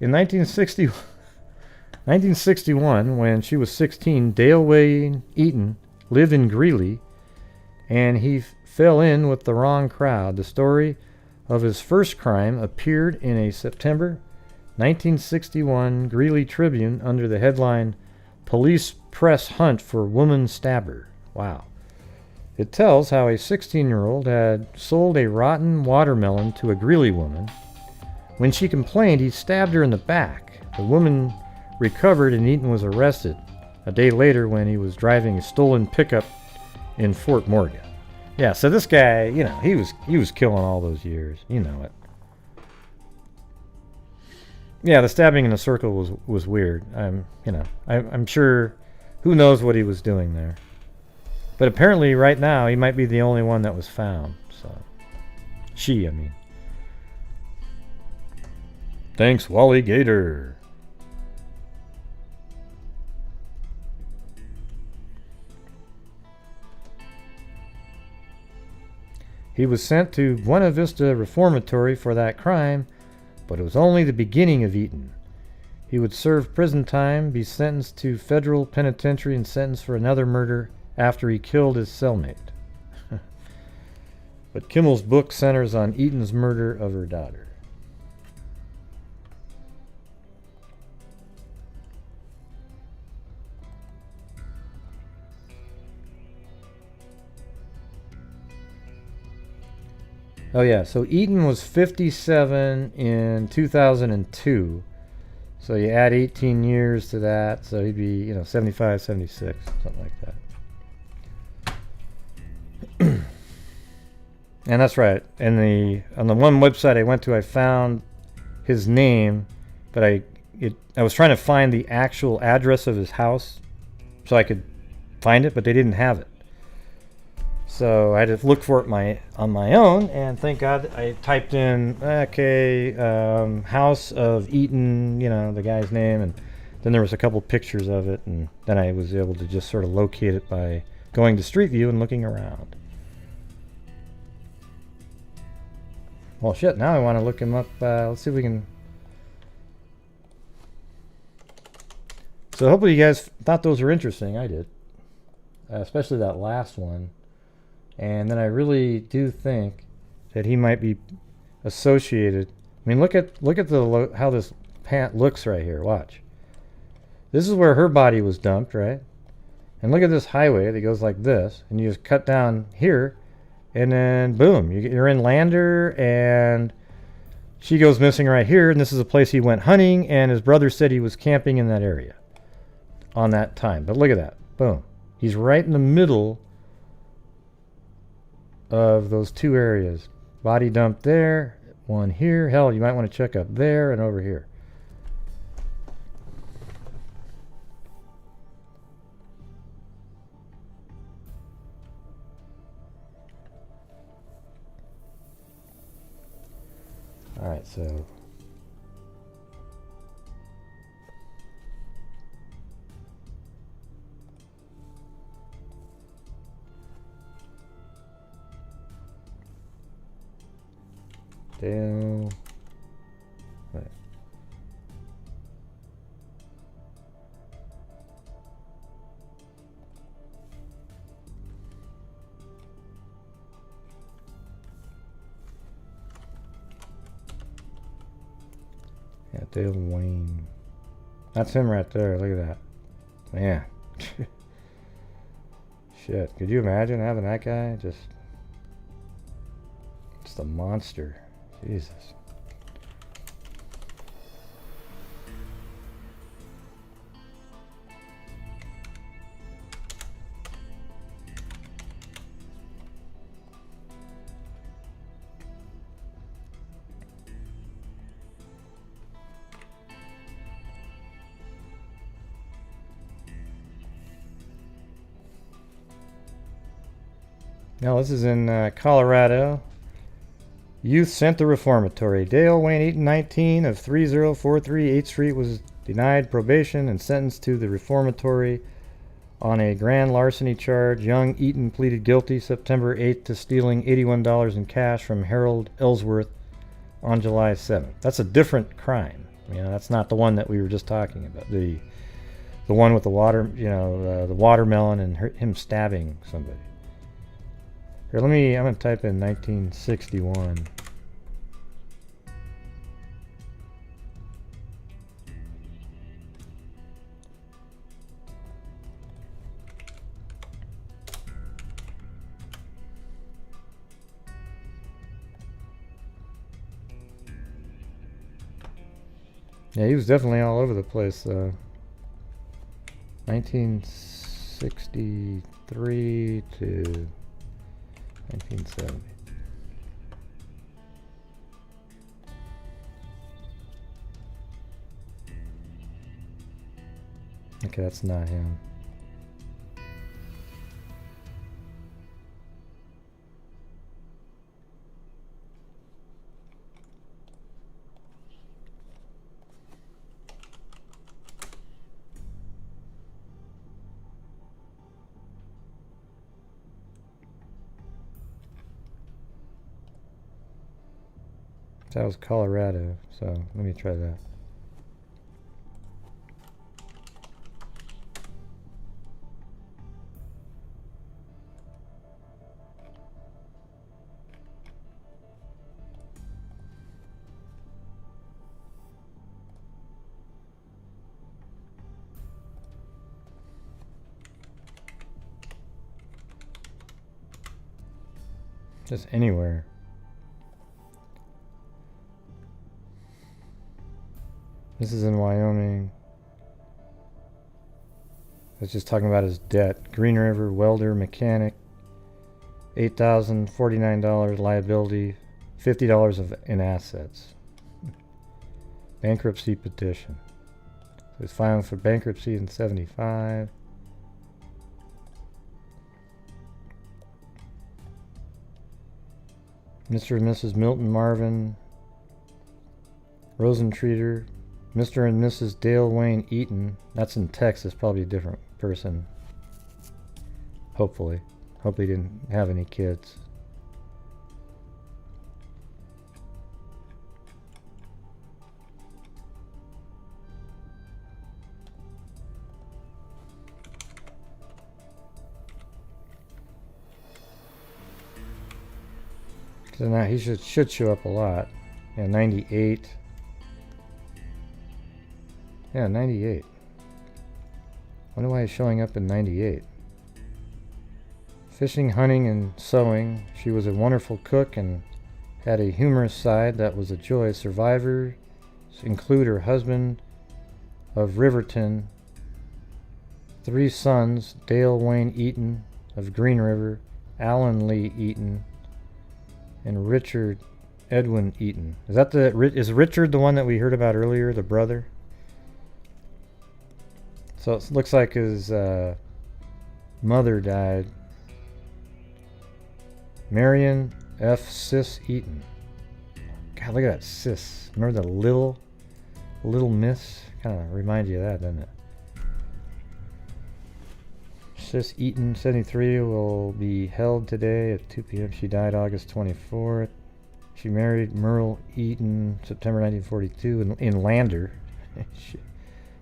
In 1961, when she was 16, Dale Wayne Eaton lived in Greeley, and he fell in with the wrong crowd. The story of his first crime appeared in a September 1961 Greeley Tribune under the headline, Police Press Hunt for Woman Stabber. Wow. It tells how a 16-year-old had sold a rotten watermelon to a Greeley woman. When she complained, he stabbed her in the back. The woman recovered and Eaton was arrested a day later when he was driving a stolen pickup in Fort Morgan. Yeah, so this guy, you know, he was killing all those years. You know it. Yeah, the stabbing in a circle was weird. I'm sure, who knows what he was doing there. But apparently right now he might be the only one that was found. So, I mean. Thanks, Wally Gator. He was sent to Buena Vista Reformatory for that crime, but it was only the beginning of Eaton. He would serve prison time, be sentenced to federal penitentiary, and sentenced for another murder after he killed his cellmate. But Kimmel's book centers on Eaton's murder of her daughter. Oh yeah, so Eaton was 57 in 2002. So you add 18 years to that, so he'd be, 75, 76, something like that. And that's right. On the one website I went to, I found his name, but I was trying to find the actual address of his house so I could find it, but they didn't have it. So I had to look for it on my own, and thank God I typed in, House of Eaton, the guy's name, and then there was a couple pictures of it, and then I was able to just sort of locate it by going to Street View and looking around. Well, shit, now I want to look him up. Let's see if we can... So hopefully you guys thought those were interesting. I did. Especially that last one. And then I really do think that he might be associated. I mean, look at how this pant looks right here. Watch. This is where her body was dumped, right? And look at this highway that goes like this, and you just cut down here, and then boom, you're in Lander, and she goes missing right here. And this is a place he went hunting, and his brother said he was camping in that area on that time. But look at that. Boom. He's right in the middle of those two areas. Body dump there, one here. Hell, you might want to check up there and over here. Alright, so Dale. Right. Yeah, Dale Wayne. That's him right there. Look at that. Man. Shit. Could you imagine having that guy? Just a monster. Jesus. Now this is in Colorado. Youth sent to reformatory. Dale Wayne Eaton, 19, of 3043 8th Street, was denied probation and sentenced to the reformatory on a grand larceny charge. Young Eaton pleaded guilty September 8th to stealing $81 in cash from Harold Ellsworth on July 7th. That's a different crime. You know, that's not the one that we were just talking about. The one with the water, the watermelon and him stabbing somebody. Here, I'm going to type in 1961. Yeah, he was definitely all over the place, though. 1963 to 1970. Okay, that's not him. That was Colorado, so let me try that. Just anywhere. This is in Wyoming. It's just talking about his debt. Green River, welder, mechanic, $8,049 liability, $50 in assets. Bankruptcy petition. So he's filing for bankruptcy in 75. Mr. and Mrs. Milton Marvin Rosentreater. Mr. and Mrs. Dale Wayne Eaton. That's in Texas, probably a different person. Hopefully. Hope he didn't have any kids. So now he should show up a lot. Yeah, 98. Yeah, 98. Wonder why he's showing up in 98. Fishing, hunting, and sewing. She was a wonderful cook and had a humorous side that was a joy. Survivors include her husband of Riverton, 3 sons, Dale Wayne Eaton of Green River, Alan Lee Eaton, and Richard Edwin Eaton. Is Richard the one that we heard about earlier, the brother? So it looks like his mother died. Marion F. Sis Eaton. God, look at that Sis. Remember the Little Miss? Kind of reminds you of that, doesn't it? Sis Eaton, 73, will be held today at 2 p.m. She died August 24th. She married Merle Eaton September 1942 in Lander.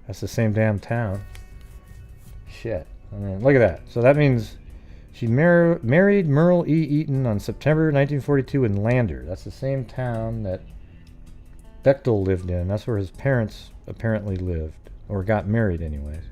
That's the same damn town. Shit. I mean, look at that. So that means she married Merle E. Eaton on September 1942 in Lander. That's the same town that Bechtel lived in. That's where his parents apparently lived, or got married anyways.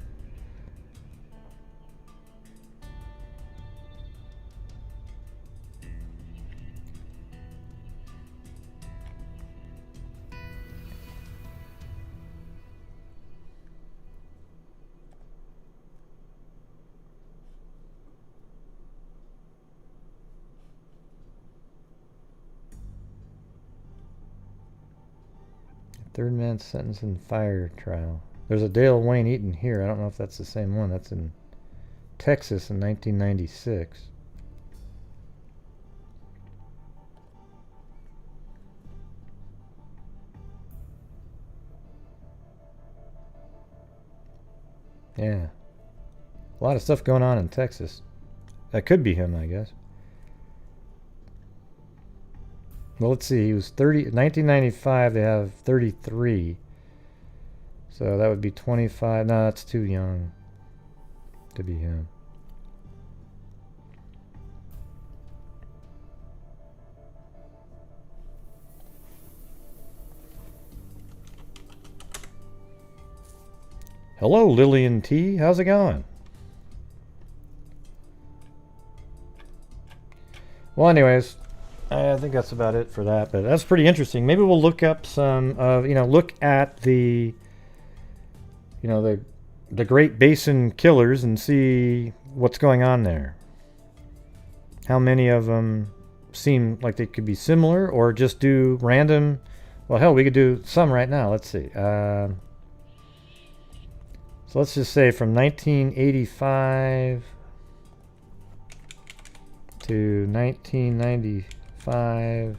Third man sentenced in fire trial. There's a Dale Wayne Eaton here. I don't know if that's the same one. That's in Texas in 1996. Yeah. A lot of stuff going on in Texas. That could be him, I guess. Well, let's see. He was 30. 1995, they have 33. So that would be 25. No, that's too young to be him. Hello, Lillian T. How's it going? Well, anyways, I think that's about it for that. But that's pretty interesting. Maybe we'll look up some of, look at the, the Great Basin killers and see what's going on there. How many of them seem like they could be similar, or just do random. Well, hell, we could do some right now. Let's see. So let's just say from 1985 to 1995,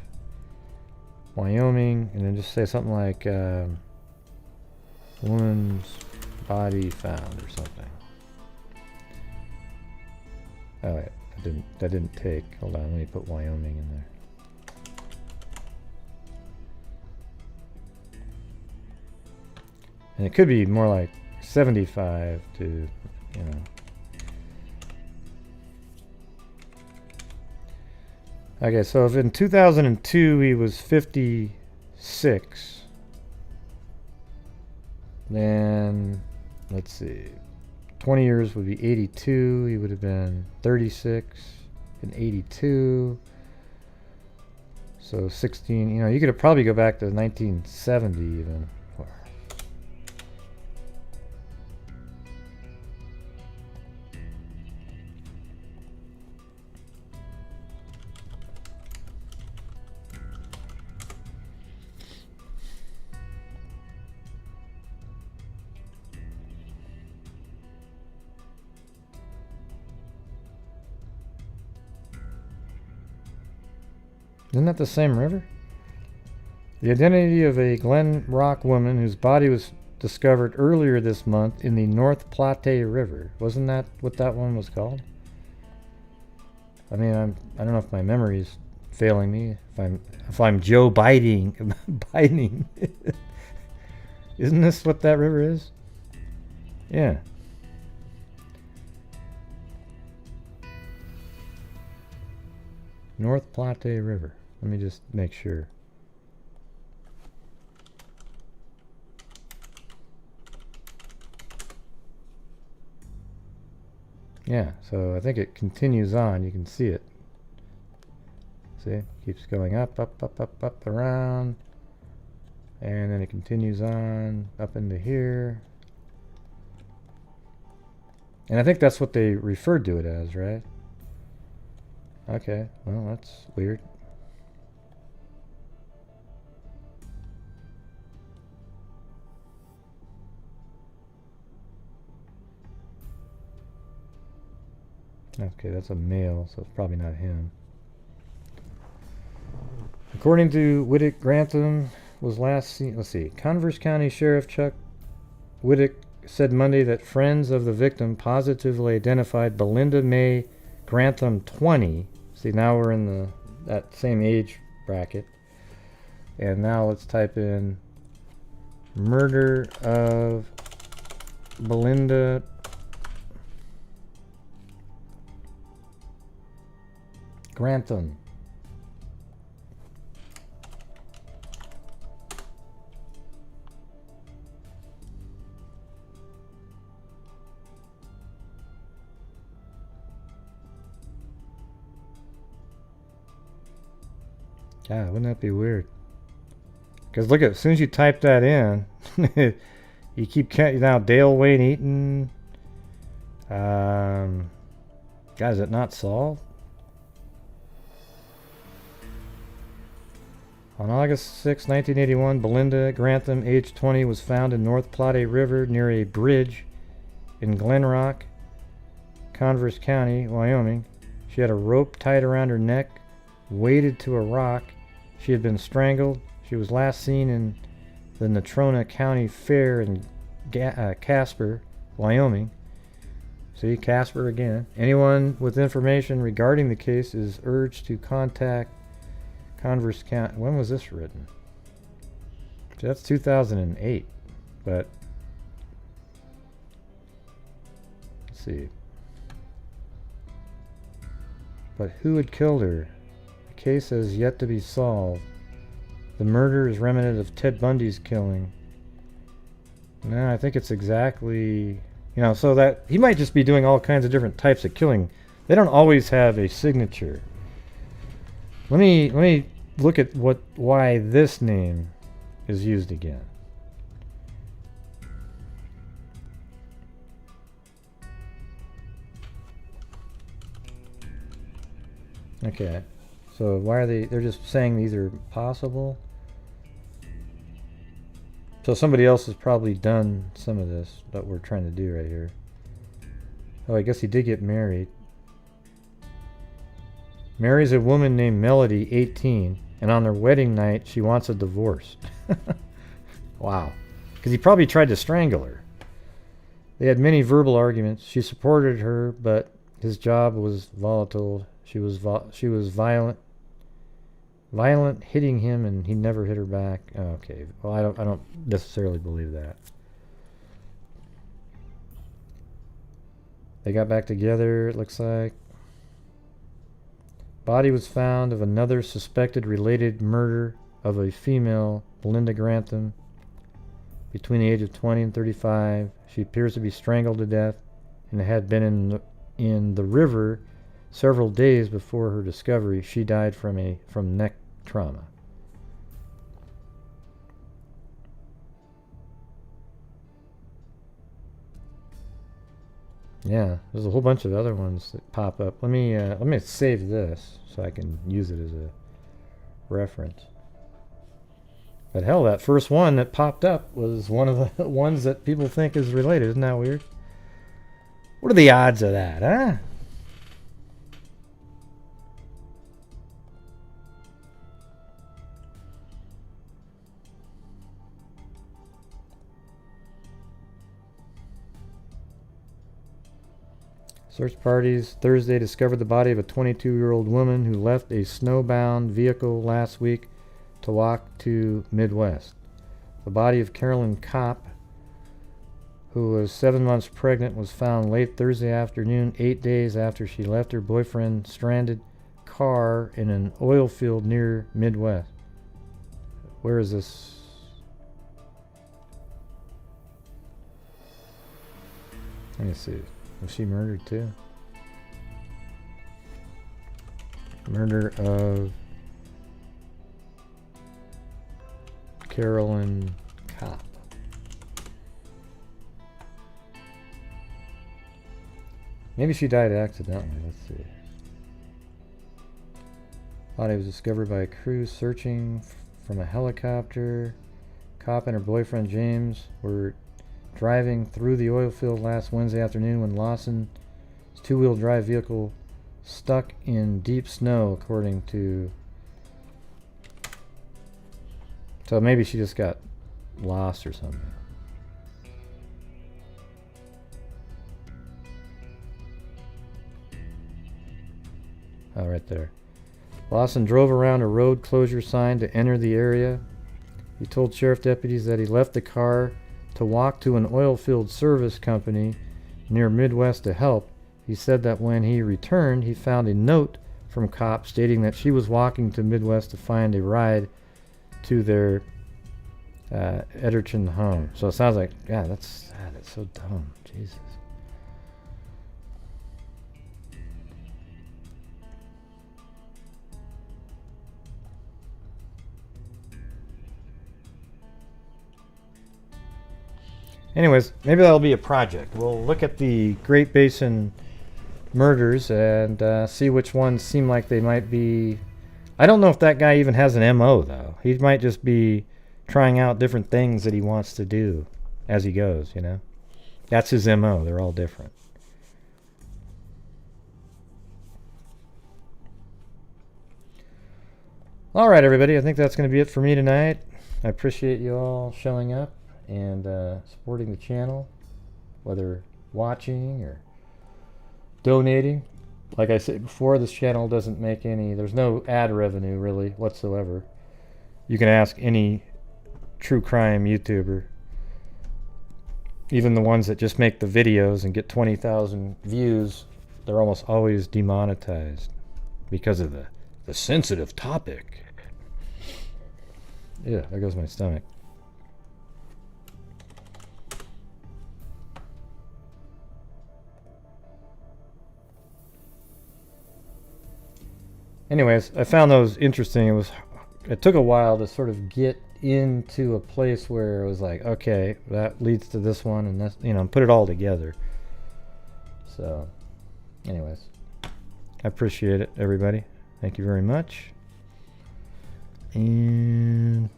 Wyoming, and then just say something like woman's body found or something. Oh wait, that didn't take. Hold on, let me put Wyoming in there. And it could be more like 75 to, Okay, so if in 2002 he was 56, then, let's see, 20 years would be 82, he would have been 36 in 82, so 16, you could have probably go back to 1970 even. Isn't that the same river? The identity of a Glen Rock woman whose body was discovered earlier this month in the North Platte River. Wasn't that what that one was called? I mean, I don't know if my memory is failing me. If I'm Joe Biden. Isn't this what that river is? Yeah. North Platte River. Let me just make sure. Yeah, so I think it continues on. You can see it. See? It keeps going up, around. And then it continues on up into here. And I think that's what they referred to it as, right? Okay, well, that's weird. Okay, that's a male, so it's probably not him. According to Whittick, Grantham was last seen. Let's see. Converse County Sheriff Chuck Whittick said Monday that friends of the victim positively identified Belinda May Grantham 20. See, now we're in that same age bracket. And now let's type in murder of Belinda Grantham. God, wouldn't that be weird? Because look at, as soon as you type that in, you keep counting now. Dale Wayne Eaton. God, is it not solved? On August 6, 1981, Belinda Grantham, age 20, was found in North Platte River near a bridge in Glen Rock, Converse County, Wyoming. She had a rope tied around her neck, weighted to a rock. She had been strangled. She was last seen in the Natrona County Fair in Casper Wyoming. See, Casper again. Anyone with information regarding the case is urged to contact Converse County. When was this written? That's 2008. But let's see. But who had killed her? The case has yet to be solved. The murder is remnant of Ted Bundy's killing. No, I think it's exactly... You know, so that he might just be doing all kinds of different types of killing. They don't always have a signature. Let me look at why this name is used again. Okay. So why are they're just saying these are possible? So somebody else has probably done some of this that we're trying to do right here. Oh, I guess he did get married. Marries a woman named Melody, 18, and on their wedding night, she wants a divorce. Wow. Because he probably tried to strangle her. They had many verbal arguments. She supported her, but his job was volatile. She was violent, hitting him, and he never hit her back. Oh, okay. Well, I don't necessarily believe that. They got back together, it looks like. Body was found of another suspected related murder of a female, Linda Grantham, between the age of 20 and 35. She appears to be strangled to death and had been in the river several days before her discovery. She died from neck trauma. Yeah, there's a whole bunch of other ones that pop up. Let me save this so I can use it as a reference. But hell, that first one that popped up was one of the ones that people think is related. Isn't that weird? What are the odds of that, huh? Search parties Thursday discovered the body of a 22-year-old woman who left a snowbound vehicle last week to walk to Midwest. The body of Carolyn Kopp, who was 7 months pregnant, was found late Thursday afternoon, 8 days after she left her boyfriend's stranded car in an oil field near Midwest. Where is this? Let me see. Was she murdered too? Murder of Carolyn Kopp. Maybe she died accidentally. Let's see. Body was discovered by a crew searching from a helicopter. Kopp and her boyfriend James were driving through the oil field last Wednesday afternoon when Lawson's two-wheel drive vehicle stuck in deep snow, according to... So maybe she just got lost or something. Oh, right there. Lawson drove around a road closure sign to enter the area. He told sheriff deputies that he left the car to walk to an oil field service company near Midwest to help. He said that when he returned, he found a note from Kopp stating that she was walking to Midwest to find a ride to their Edgerton home. So it sounds like, yeah, that's so dumb. Jesus. Anyways, maybe that'll be a project. We'll look at the Great Basin murders and see which ones seem like they might be... I don't know if that guy even has an MO, though. He might just be trying out different things that he wants to do as he goes, you know? That's his MO. They're all different. All right, everybody. I think that's going to be it for me tonight. I appreciate you all showing up and supporting the channel. whether watching or donating. Like I said before, this channel doesn't make any, there's no ad revenue really whatsoever. You can ask any true crime YouTuber, even the ones that just make the videos and get 20,000 views, they're almost always demonetized because of the sensitive topic. Yeah, there goes my stomach. Anyways, I found those interesting. It took a while to sort of get into a place where it was like, okay, that leads to this one and this, you know, put it all together. So, anyways, I appreciate it, everybody. Thank you very much. And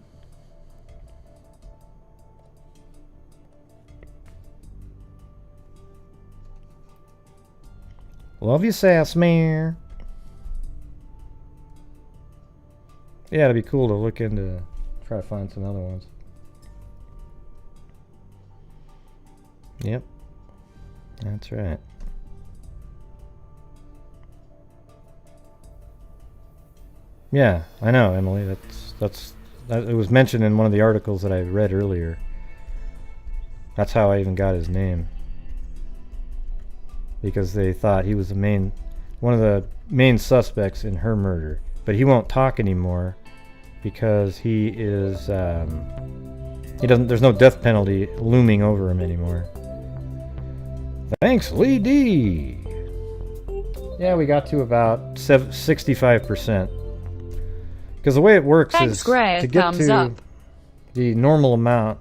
love you, Sassmere. Yeah, it'd be cool to look into, try to find some other ones. Yep, that's right. Yeah, I know, Emily. That it was mentioned in one of the articles that I read earlier. That's how I even got his name, because they thought he was one of the main suspects in her murder. But he won't talk anymore because he is there's no death penalty looming over him anymore. Thanks, Lee D. Yeah, we got to about 65%. Because the way it works is to get to the normal amount,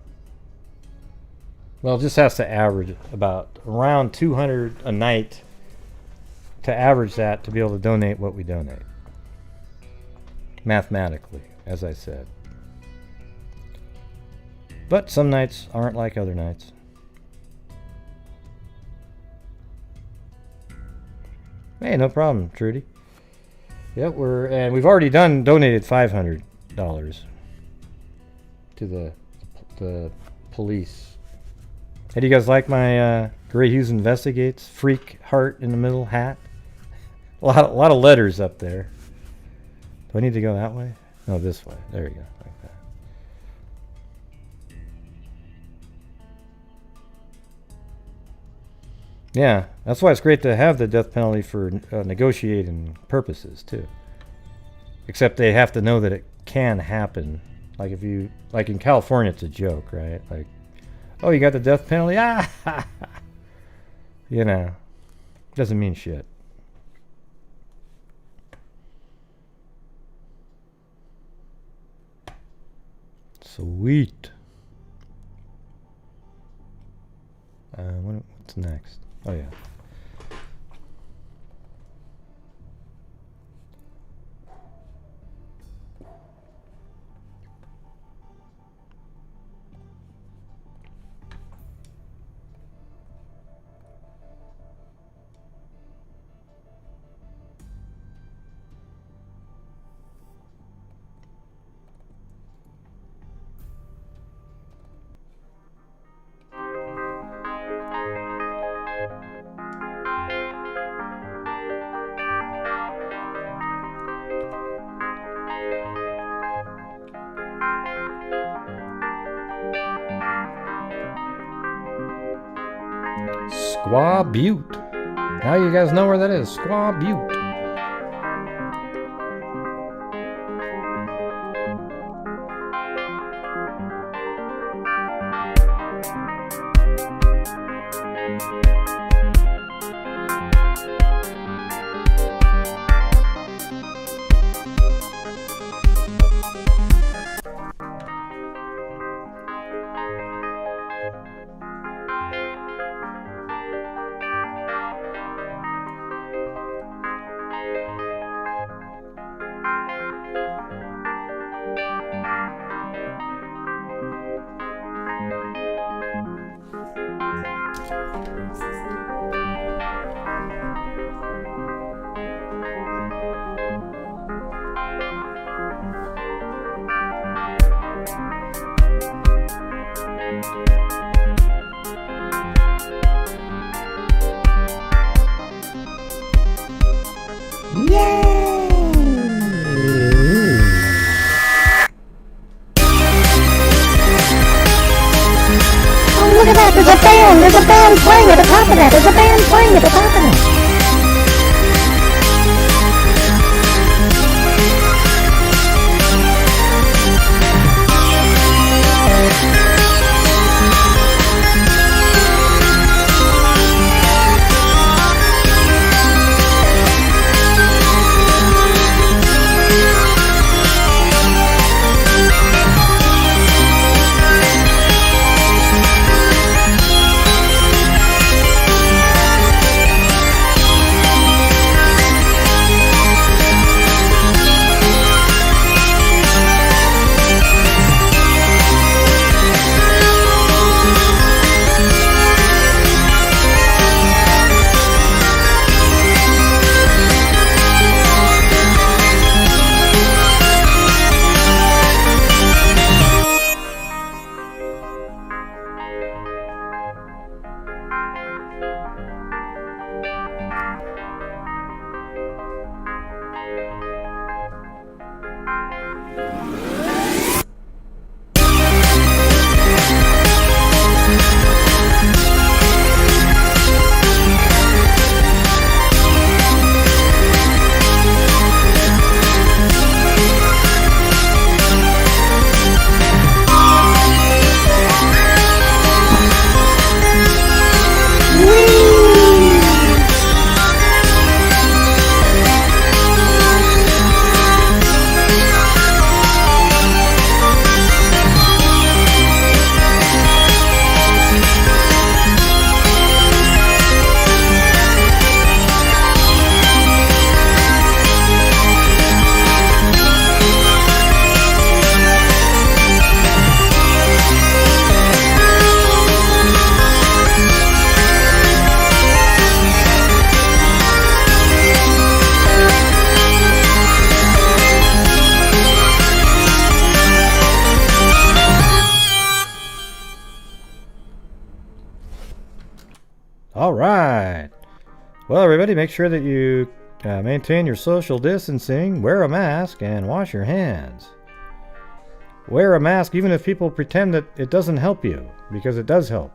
well, it just has to average about around 200 a night to average that to be able to donate what we donate. Mathematically, as I said. But some nights aren't like other nights. Hey, no problem, Trudy. Yep, we've already donated $500 to the police. Hey, do you guys like my Gray Hughes Investigates freak heart in the middle hat? A lot of letters up there. Do I need to go that way? No, this way. There you go. Like that. Yeah, that's why it's great to have the death penalty for negotiating purposes too. Except they have to know that it can happen. Like like in California, it's a joke, right? Like, oh, you got the death penalty? Ah, you know, doesn't mean shit. Sweet. What's next? Oh yeah. Squaw Butte. Now you guys know where that is. Squaw Butte. band playing at the top of that. There's a band playing at the top of that. All right. Well, everybody, make sure that you maintain your social distancing, wear a mask, and wash your hands. Wear a mask even if people pretend that it doesn't help you, because it does help.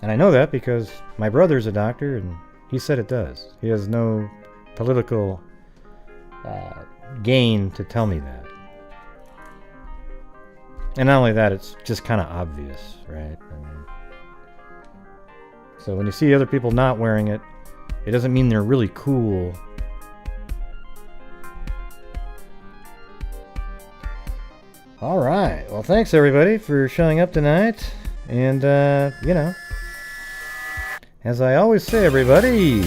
And I know that because my brother's a doctor, and he said it does. He has no political gain to tell me that. And not only that, it's just kind of obvious, right? I mean, so when you see other people not wearing it, it doesn't mean they're really cool. All right. Well, thanks everybody for showing up tonight. And, you know, as I always say, everybody,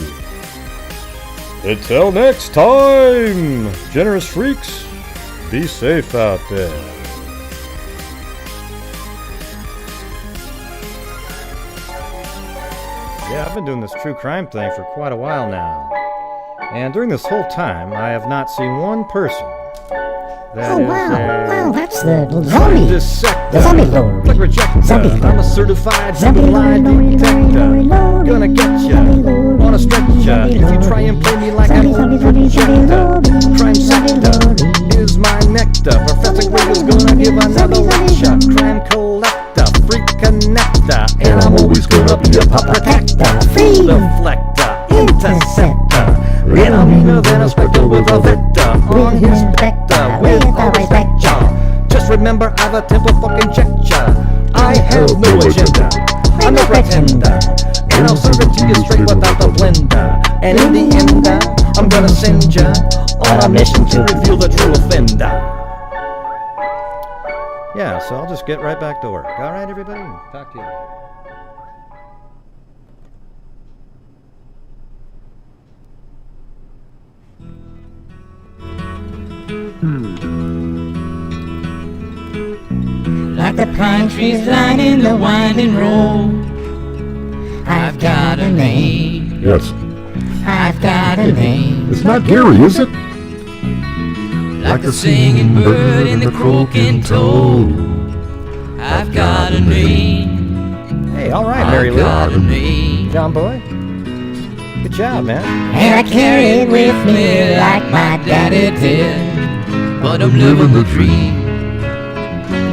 until next time, generous freaks, be safe out there. Yeah, I've been doing this true crime thing for quite a while now. And during this whole time, I have not seen one person that is wow, that's the zombie. The zombie lord. Zombie lord. I'm a certified zombie lie detector. Gonna get ya on a stretcher if you try and play me like an old projector. Crime sector is my nectar. Professor Greg is gonna give another lecture. Crime collector, freak connector, and I'm always gonna be a pop protector. Free deflector, interceptor. And I'm meaner than a spectre with a vector on his vector with all respect, y'all. Just remember I've a temple fucking check ya. I have no agenda, I'm no pretender, and I'll serve it to you straight without the blender. And in the end, I'm gonna send ya on a mission to reveal the true offender. Yeah, so I'll just get right back to work. All right, everybody? Talk to you later. Like the pine trees lining the winding road, I've got a name. Yes. I've got a name. It's not Gary, is it? Like the singing bird and the croaking toad, I've got a name. Hey, all right, Mary Lou. I've got a name. John Boy. Good job, man. And I carry it with me like my daddy did. But I'm living the dream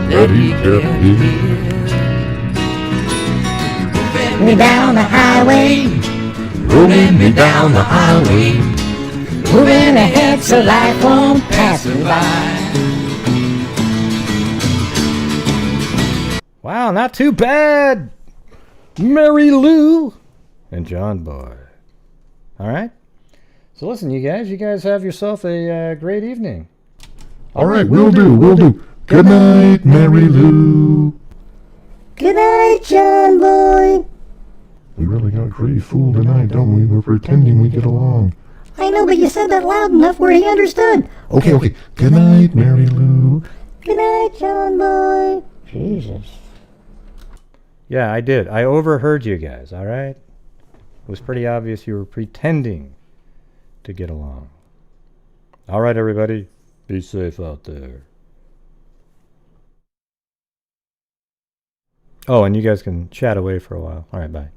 that he kept here. rolling me down the highway, rolling me down the highway, moving ahead so life won't pass me by. Wow, not too bad. Mary Lou and John Boy. All right. So listen, you guys have yourself a great evening. All right, we'll do. Good night, Mary Lou. Good night, John Boy. We really got Gray fooled tonight, don't we? We're pretending we get along. I know, but you said that loud enough where he understood. Okay. Good night, Mary Lou. Good night, John Boy. Jesus. Yeah, I did. I overheard you guys, all right? It was pretty obvious you were pretending to get along. All right, everybody. Be safe out there. Oh, and you guys can chat away for a while. All right, bye.